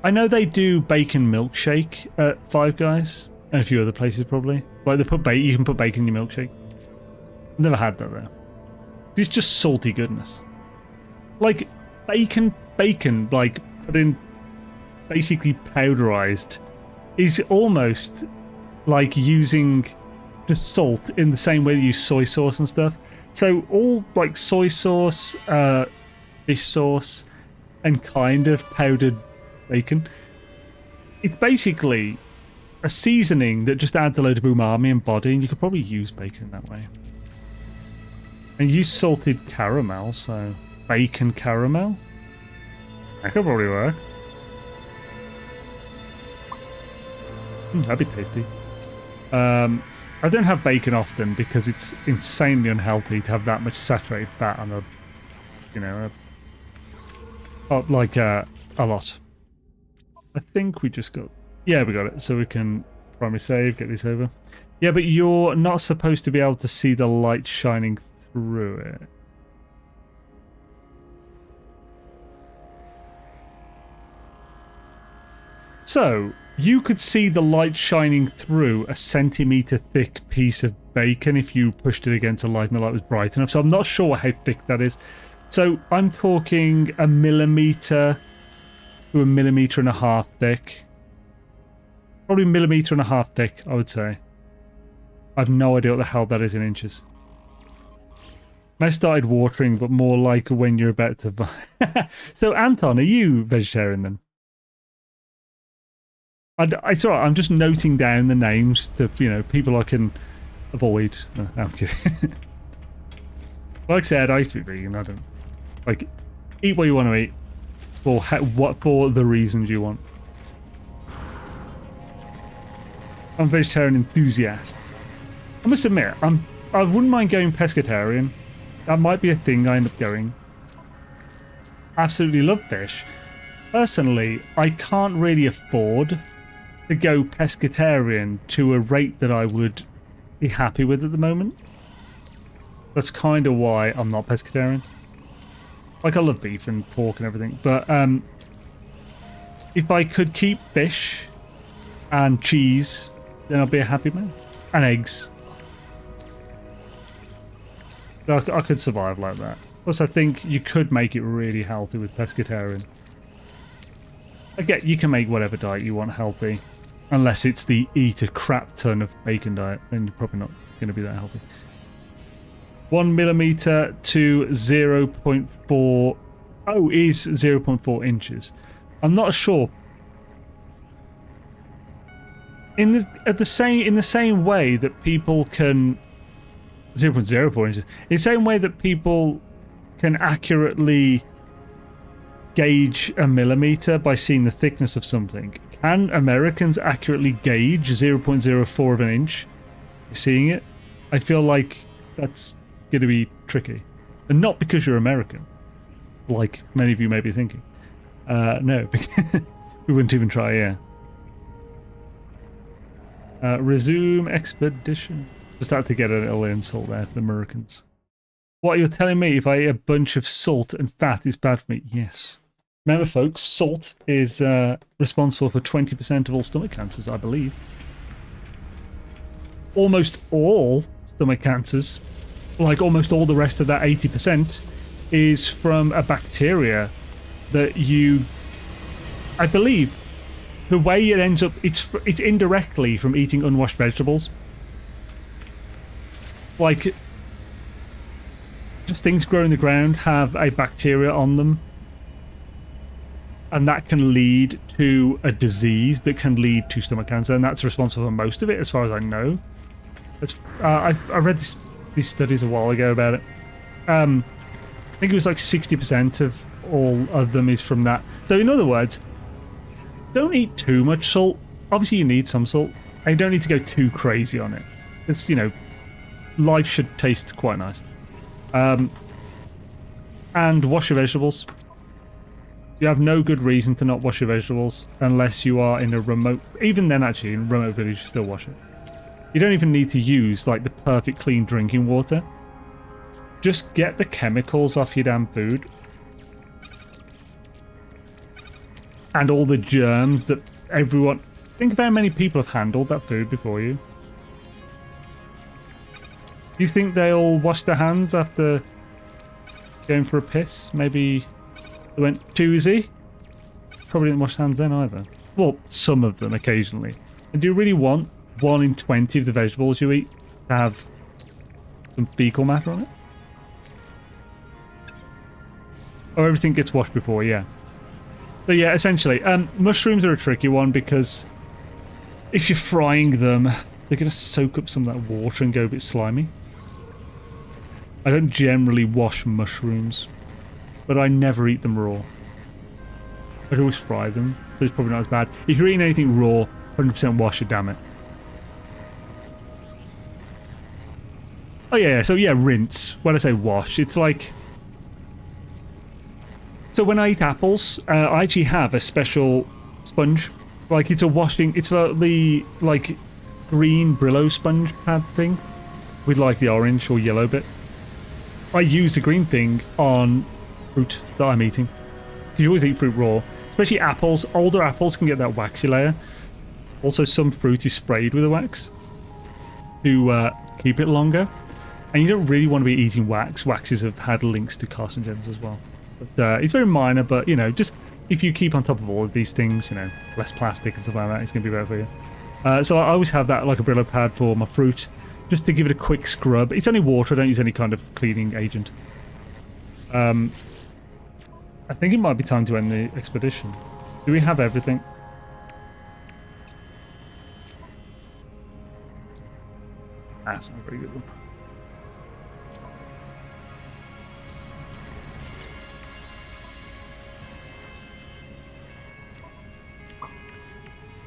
Speaker 1: I know they do bacon milkshake at Five Guys and a few other places probably. Like they put you can put bacon in your milkshake. I've never had that though. It's just salty goodness. Like bacon, like put in basically powderized, is almost like using just salt in the same way you use soy sauce and stuff. So all like soy sauce, fish sauce, and kind of powdered bacon. It's basically a seasoning that just adds a load of umami and body, and you could probably use bacon in that way. And use salted caramel, so bacon caramel. That could probably work. That'd be tasty. I don't have bacon often because it's insanely unhealthy to have that much saturated fat on a, you know, a lot. I think we just got, yeah, we got it. So we can primary save, get this over. Yeah, but you're not supposed to be able to see the light shining through it. So, you could see the light shining through a centimetre thick piece of bacon if you pushed it against a light and the light was bright enough. So I'm not sure how thick that is. So I'm talking 1 millimetre to 1.5 millimetres thick. Probably 1.5 mm thick, I would say. I've no idea what the hell that is in inches. I started watering, but more like when you're about to buy. So, Anton, are you vegetarian then? It's all right. I'm just noting down the names to, people I can avoid. No, I'm kidding. Like I said, I used to be vegan. I don't eat what you want to eat for the reasons you want. I'm a vegetarian enthusiast. I must admit, I wouldn't mind going pescatarian. That might be a thing I end up going. Absolutely love fish. Personally, I can't really afford to go pescatarian to a rate that I would be happy with at the moment. That's kind of why I'm not pescatarian. I love beef and pork and everything, but if I could keep fish and cheese, then I'd be a happy man. And eggs. So I could survive like that. Plus, I think you could make it really healthy with pescatarian. Again, you can make whatever diet you want healthy. Unless it's the eat a crap ton of bacon diet, then you're probably not going to be that healthy. 1 mm to 0.4... Oh, is 0.4 inches. I'm not sure. In the same way that people can 0.04 inches. In the same way that people can accurately gauge a millimeter by seeing the thickness of something, can Americans accurately gauge 0.04 of an inch? Seeing it, I feel like that's going to be tricky, and not because you're American, like many of you may be thinking. No, we wouldn't even try. Yeah. Resume expedition. Just had to get a little insult there for the Americans. What, you're telling me if I eat a bunch of salt and fat is bad for me? Yes. Remember, folks, salt is responsible for 20% of all stomach cancers, I believe. Almost all stomach cancers, like almost all the rest of that 80%, is from a bacteria that you, I believe, the way it ends up, it's indirectly from eating unwashed vegetables. Like, just things grow in the ground have a bacteria on them, and that can lead to a disease that can lead to stomach cancer, and that's responsible for most of it, as far as I know. I read these studies a while ago about it. I think it was like 60% of all of them is from that. So in other words, don't eat too much salt. Obviously you need some salt, and you don't need to go too crazy on it. It's, life should taste quite nice. And wash your vegetables. You have no good reason to not wash your vegetables unless you are in a remote... Even then, actually, in a remote village, you still wash it. You don't even need to use, like, the perfect clean drinking water. Just get the chemicals off your damn food. And all the germs that everyone... Think of how many people have handled that food before you. Do you think they all washed their hands after going for a piss? Maybe they went toozy? Probably didn't wash their hands then either. Well, some of them occasionally. And do you really want 1 in 20 of the vegetables you eat to have some fecal matter on it? Or everything gets washed before, yeah. So yeah, essentially, mushrooms are a tricky one because if you're frying them, they're going to soak up some of that water and go a bit slimy. I don't generally wash mushrooms, but I never eat them raw. I'd always fry them, so it's probably not as bad. If you're eating anything raw, 100% wash it, damn it. Oh yeah, so yeah, rinse. When I say wash, it's like... So when I eat apples, I actually have a special sponge. Like, it's a washing... It's the, like, green Brillo sponge pad thing with, like, the orange or yellow bit. I use the green thing on fruit that I'm eating. You always eat fruit raw. Especially apples. Older apples can get that waxy layer. Also, some fruit is sprayed with a wax to keep it longer. And you don't really want to be eating wax. Waxes have had links to carcinogens as well. But it's very minor, but, just if you keep on top of all of these things, you know, less plastic and stuff like that, it's going to be better for you. So I always have that like a Brillo pad for my fruit, just to give it a quick scrub. It's only water, I don't use any kind of cleaning agent. I think it might be time to end the expedition. Do we have everything? That's not a very good one.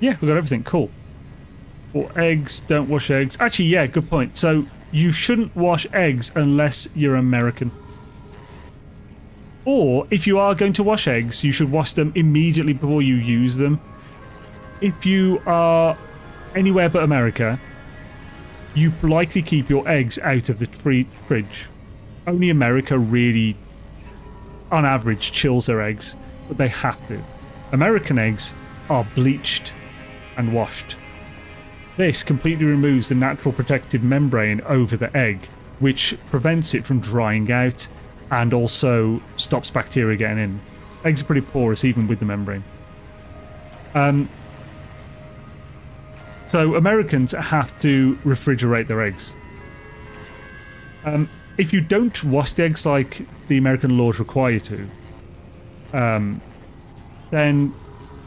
Speaker 1: Yeah, we got everything. Cool. Or eggs, don't wash eggs. Actually, yeah, good point. So you shouldn't wash eggs unless you're American. Or if you are going to wash eggs, you should wash them immediately before you use them. If you are anywhere but America, you likely keep your eggs out of the fridge. Only America really, on average, chills their eggs, but they have to. American eggs are bleached and washed. This completely removes the natural protective membrane over the egg, which prevents it from drying out and also stops bacteria getting in. Eggs are pretty porous even with the membrane. So Americans have to refrigerate their eggs. If you don't wash the eggs like the American laws require you to, then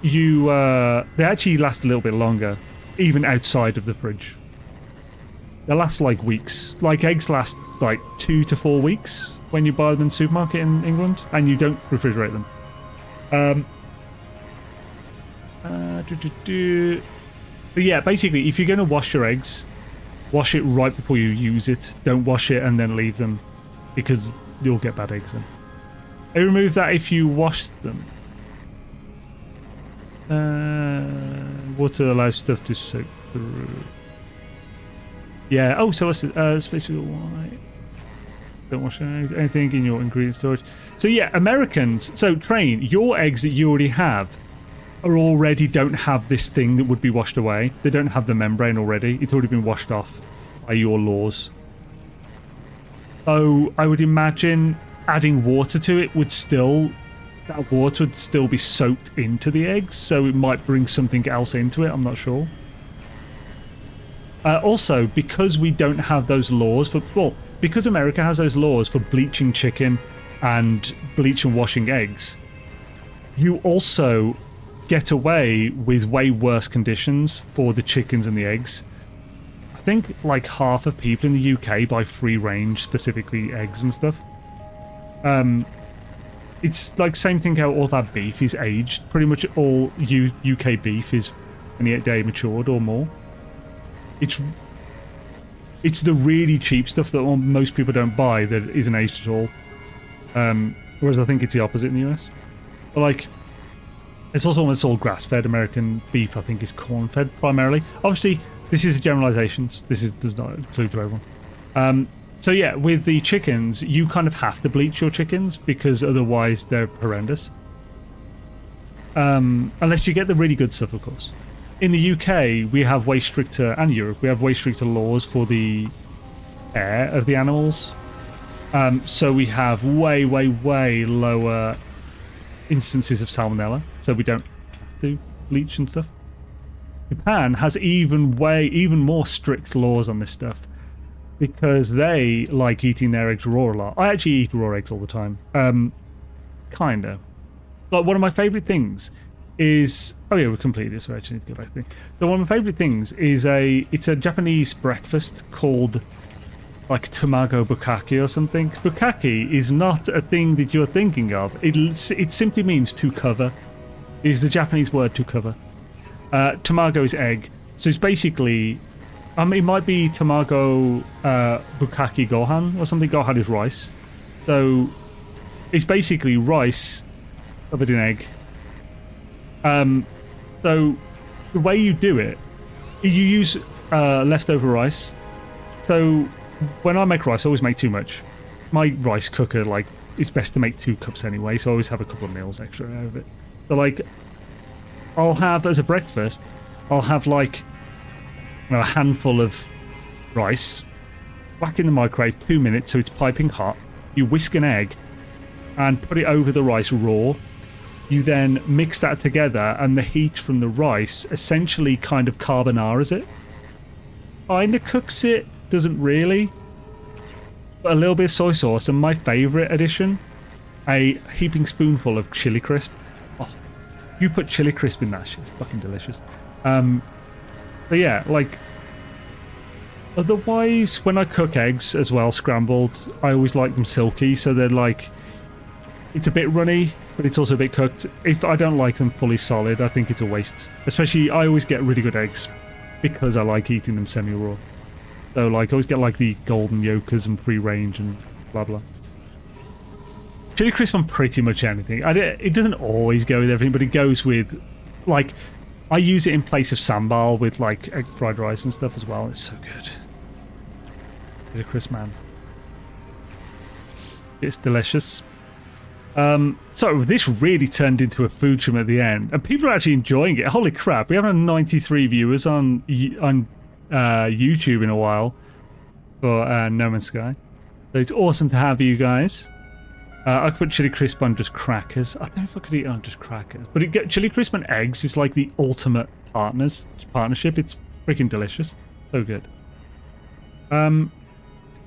Speaker 1: you they actually last a little bit longer, even outside of the fridge. They last like weeks. Like eggs last like 2 to 4 weeks when you buy them in the supermarket in England, and you don't refrigerate them. But yeah, basically, if you're going to wash your eggs, wash it right before you use it. Don't wash it and then leave them, because you'll get bad eggs in. They remove that if you wash them. Water allows stuff to soak through. Yeah. Oh, so what's it? Space with white. Don't wash anything in your ingredient storage. So yeah, Americans. So train your eggs that you already have already don't have this thing that would be washed away. They don't have the membrane already. It's already been washed off by your laws. So I would imagine adding water to it would still. That water would still be soaked into the eggs, so it might bring something else into it. I'm not sure. Also, because we don't have those laws for... Well, because America has those laws for bleaching chicken and bleach and washing eggs, you also get away with way worse conditions for the chickens and the eggs. I think like half of people in the UK buy free range, specifically eggs and stuff. It's like same thing how all that beef is aged. Pretty much all UK beef is 28-day matured or more. It's the really cheap stuff that most people don't buy that isn't aged at all. Whereas I think it's the opposite in the US. But like, it's also almost all grass-fed. American beef, I think, is corn-fed primarily. Obviously, this is generalizations. Does not include to everyone. So yeah, with the chickens, you kind of have to bleach your chickens because otherwise they're horrendous. Unless you get the really good stuff, of course. In the UK, we have way stricter, and Europe, we have way stricter laws for the air of the animals. So we have way, way, way lower instances of salmonella, so we don't have to bleach and stuff. Japan has even more strict laws on this stuff, because they like eating their eggs raw a lot. I actually eat raw eggs all the time. Kinda. Like, one of my favourite things is... Oh yeah, we completed this, so I actually need to go back there. So one of my favourite things is it's a Japanese breakfast called, like, tamago bukkake or something. Bukkake is not a thing that you're thinking of. It simply means to cover. It is the Japanese word to cover. Tamago is egg. So it's basically... it might be tamago bukkake gohan or something. Gohan is rice. So it's basically rice covered in egg. So the way you do it, you use leftover rice. So when I make rice, I always make too much. My rice cooker, like, it's best to make 2 cups anyway, so I always have a couple of meals extra out of it. So like, I'll have, as a breakfast, I'll have like a handful of rice, whack in the microwave 2 minutes so it's piping hot. You whisk an egg and put it over the rice raw. you then mix that together, and the heat from the rice essentially kind of carbonaras it. Kinda cooks it, doesn't really. But a little bit of soy sauce, and my favourite addition, a heaping spoonful of chili crisp. Oh, you put chili crisp in that shit, it's fucking delicious. But yeah, like, otherwise, when I cook eggs as well, scrambled, I always like them silky, so they're like, it's a bit runny, but it's also a bit cooked. If I don't like them fully solid, I think it's a waste. Especially, I always get really good eggs because I like eating them semi-raw. So, like, I always get, like, the golden yolkers and free range and blah, blah. Chili crisp on pretty much anything. It doesn't always go with everything, but it goes with, like, I use it in place of sambal with, like, egg fried rice and stuff as well. It's so good. Chili crisp, man. It's delicious. So this really turned into a food stream at the end, and people are actually enjoying it. Holy crap, we have 93 viewers on YouTube in a while for No Man's Sky. So it's awesome to have you guys. I could put chili crisp on just crackers. I don't know if I could eat it on just crackers, but chili crisp and eggs is like the ultimate partnership. It's freaking delicious. So good.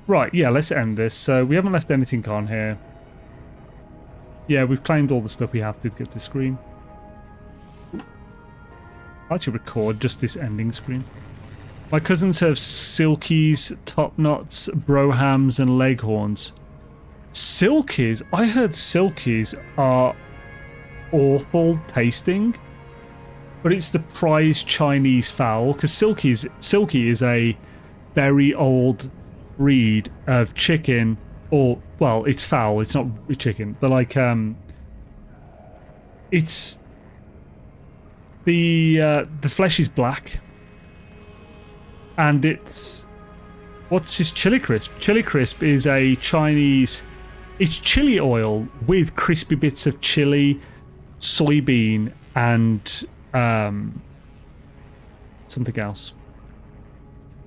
Speaker 1: Right, yeah, let's end this. So we haven't left anything on here. Yeah, we've claimed all the stuff we have to get the screen. I'll actually record just this ending screen. My cousins have silkies, top knots, brohams, and leghorns. Silkies? I heard silkies are awful tasting, but it's the prized Chinese fowl, because silky is a very old breed of chicken. Or, well, it's fowl, it's not chicken, but like, it's, the flesh is black, and it's, what's this chili crisp? Chili crisp is a Chinese, it's chili oil with crispy bits of chili, soybean, and, something else.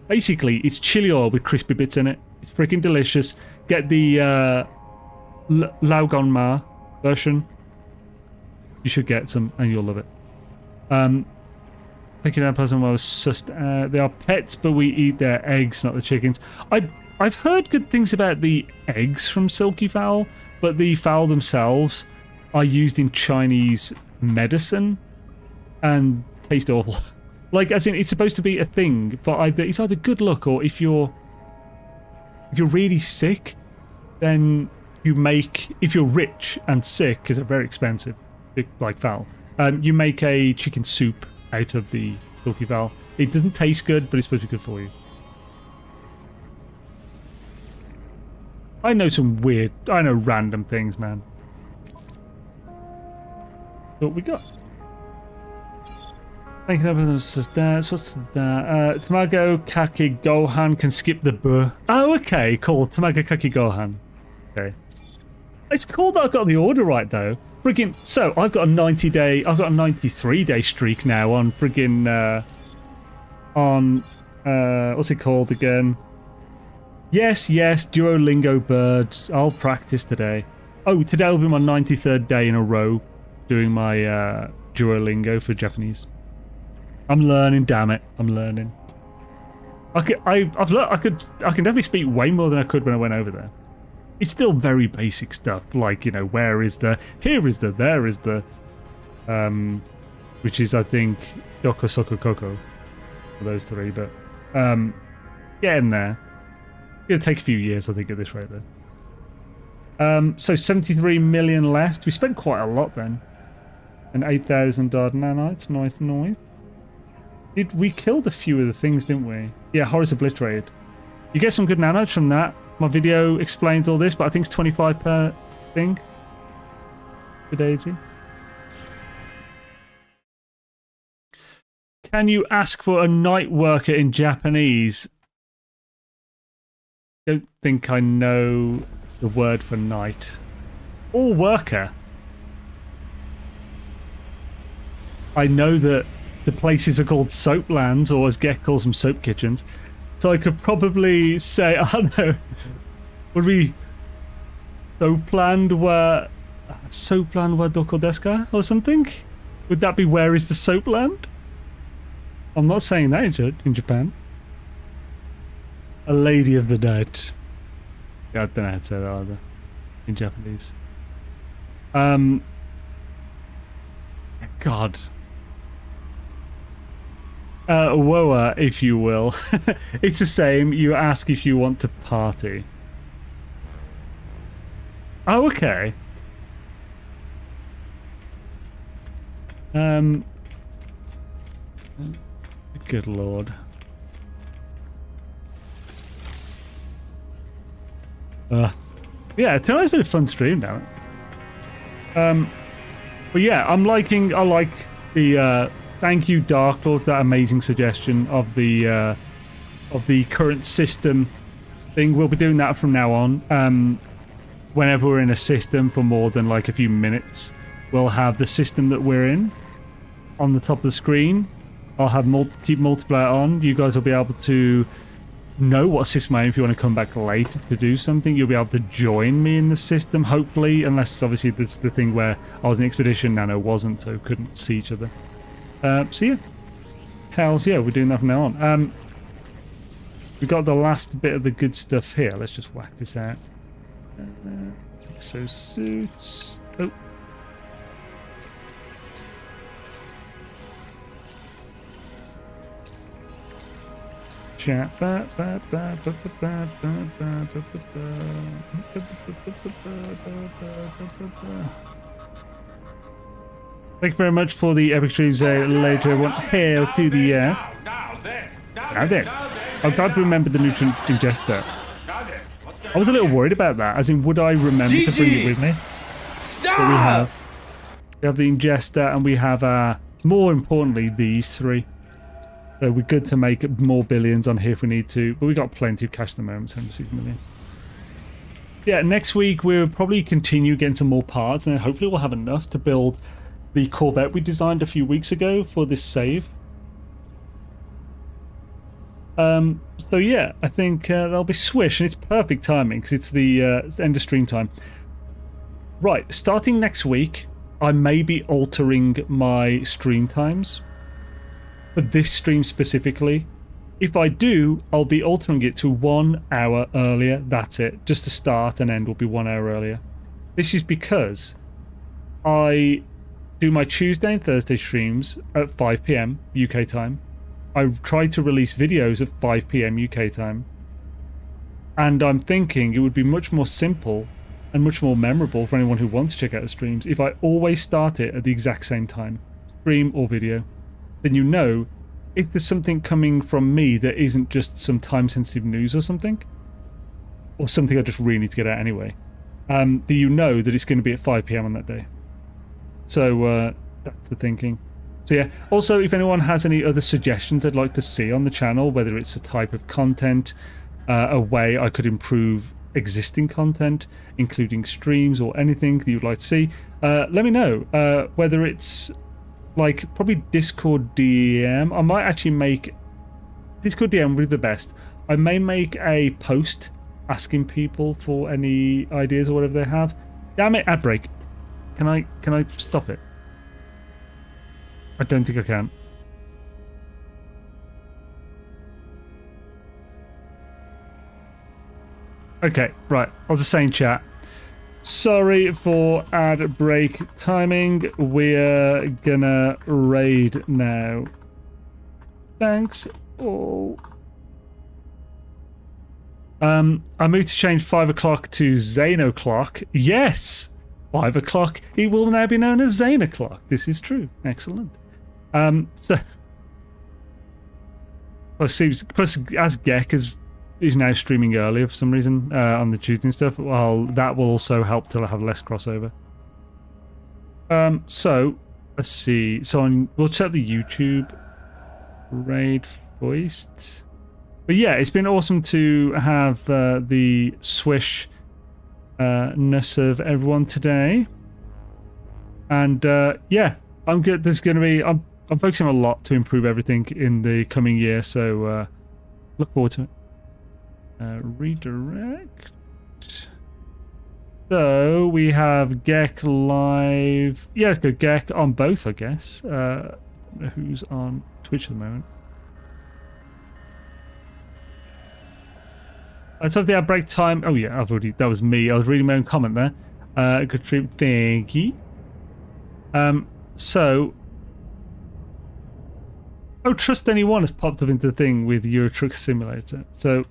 Speaker 1: Basically, it's chili oil with crispy bits in it. It's freaking delicious. Get the Lao Ma version. You should get some, and you'll love it. Picking up as they are pets, but we eat their eggs, not the chickens. I've heard good things about the eggs from silky fowl, but the fowl themselves are used in Chinese medicine and taste awful. Like, as in, it's supposed to be a thing for it's either good luck, or if you're really sick, then you make, if you're rich and sick, because they're very expensive, like fowl, you make a chicken soup out of the silky fowl. It doesn't taste good, but it's supposed to be good for you. I know random things, man. What we got? Thank you, what's that? Tamago Kake Gohan can skip the buh. Oh, okay, cool. Tamago Kake Gohan. Okay. It's cool that I got the order right, though. Friggin', so I've got a 93-day streak now on friggin', what's it called again? Yes, Duolingo bird. I'll practice today. Oh, today will be my 93rd day in a row doing my, Duolingo for Japanese. I'm learning, damn it. I'm learning. I can definitely speak way more than I could when I went over there. It's still very basic stuff, like, you know, where is the, here is the, there is the, which is, I think, Yoko Soko Koko, for those three, but, getting there. It'll take a few years, I think, at this rate, though. So 73 million left. We spent quite a lot then. And 8,000 odd nanites. Nice. We killed a few of the things, didn't we? Yeah, Horus Obliterated. You get some good nanites from that. My video explains all this, but I think it's 25 per thing. For Daisy. Can you ask for a night worker in Japanese? Don't think I know the word for night. Or worker. I know that the places are called soaplands, or as Gek calls them, soap kitchens. So I could probably say, I don't know, would we soapland where Soapland wa doko desu ka? Or something? Would that be where is the soapland? I'm not saying that in Japan. A lady of the night. Yeah, I don't know how to say that either in Japanese. God. Woa, if you will. It's the same. You ask if you want to party. Oh, okay. Good lord. Yeah, tonight's been a fun stream now. But yeah, I like the thank you Dark Lord for that amazing suggestion of the current system thing. We'll be doing that from now on. Whenever we're in a system for more than like a few minutes, we'll have the system that we're in on the top of the screen. I'll have keep multiplier on. You guys will be able to know what system I'm in. If you want to come back later to do something, you'll be able to join me in the system, hopefully, unless obviously there's the thing where I was in expedition, Nano wasn't, so couldn't see each other. So yeah, hells yeah, we're doing that from now on. We've got the last bit of the good stuff here. Let's just whack this out. Exosuits. Oh. Chat. Thank you very much for the epic streams later. Everyone, hail to the air. Now then. I'm glad to remember the nutrient ingester. I was a little worried about that, as in, would I remember to bring it with me?
Speaker 4: Stop!
Speaker 1: But we have the ingester, and we have, more importantly, these three. So we're good to make more billions on here if we need to, but we got plenty of cash at the moment, 76 million. Yeah, next week we'll probably continue getting some more parts, and then hopefully we'll have enough to build the Corvette we designed a few weeks ago for this save. So yeah, I think that'll be swish, and it's perfect timing because it's the end of stream time. Right, starting next week, I may be altering my stream times for this stream specifically. If I do, I'll be altering it to 1 hour earlier. That's it. Just the start and end will be 1 hour earlier. This is because I do my Tuesday and Thursday streams at 5 PM UK time. I try to release videos at 5 PM UK time. And I'm thinking it would be much more simple and much more memorable for anyone who wants to check out the streams if I always start it at the exact same time, stream or video. Then you know if there's something coming from me that isn't just some time-sensitive news or something, or something I just really need to get out anyway, do you know that it's going to be at 5 PM on that day. So that's the thinking. So yeah, also if anyone has any other suggestions they'd like to see on the channel, whether it's a type of content, a way I could improve existing content, including streams or anything that you'd like to see, let me know. Whether it's like probably Discord DM, I might actually make Discord DM would be the best. I may make a post asking people for any ideas or whatever they have. Damn it, ad break. Can I stop it? I don't think I can. Okay, right. I was just saying, chat. Sorry for ad break timing. We're gonna raid now. Thanks all. I moved to change 5 o'clock to Zane o'clock. Yes! 5 o'clock. It will now be known as Zane o'clock. This is true. Excellent. So plus as Gek is now streaming earlier for some reason on the Tuesday and stuff, well, that will also help to have less crossover. So let's see. So we'll check the YouTube raid voiced. But yeah, it's been awesome to have the swish ness of everyone today. And yeah, I'm good. There's going to be I'm focusing a lot to improve everything in the coming year, so look forward to it. Redirect. So we have Gek live. Yeah, let's go Gek on both, I guess. I don't know who's on Twitch at the moment. Let's have the outbreak time. Oh yeah, that was me. I was reading my own comment there. Good trip, thank you. So Trust Anyone has popped up into the thing with Euro Truck Simulator. So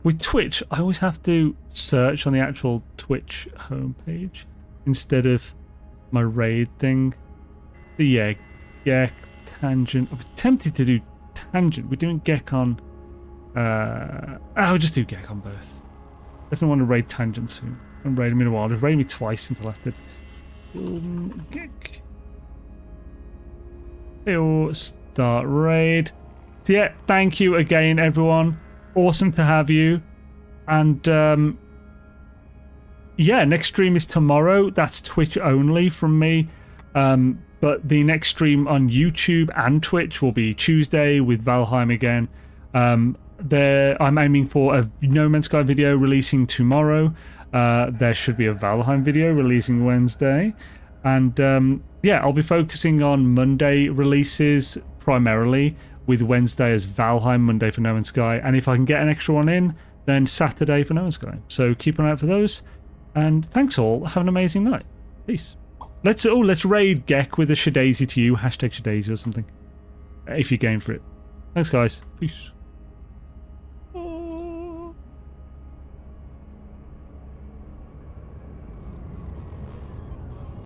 Speaker 1: with Twitch, I always have to search on the actual Twitch homepage instead of my raid thing. So yeah, Gek, Tangent. I'm tempted to do Tangent. We're doing Gek on... I'll just do Gek on both. Definitely want to raid Tangent soon. I haven't raided him in a while. They've raided me twice since I last did. Gek. It'll start raid. So yeah, thank you again, everyone. Awesome to have you. And yeah, next stream is tomorrow. That's Twitch only from me. But the next stream on YouTube and Twitch will be Tuesday with Valheim again. I'm aiming for a No Man's Sky video releasing tomorrow. There should be a Valheim video releasing Wednesday. And yeah, I'll be focusing on Monday releases primarily, with Wednesday as Valheim, Monday for No Man's Sky. And if I can get an extra one in, then Saturday for No Man's Sky. So keep an eye out for those. And thanks all. Have an amazing night. Peace. Let's raid Gek with a Shadazy to you. Hashtag Shadazy or something. If you're game for it. Thanks guys. Peace.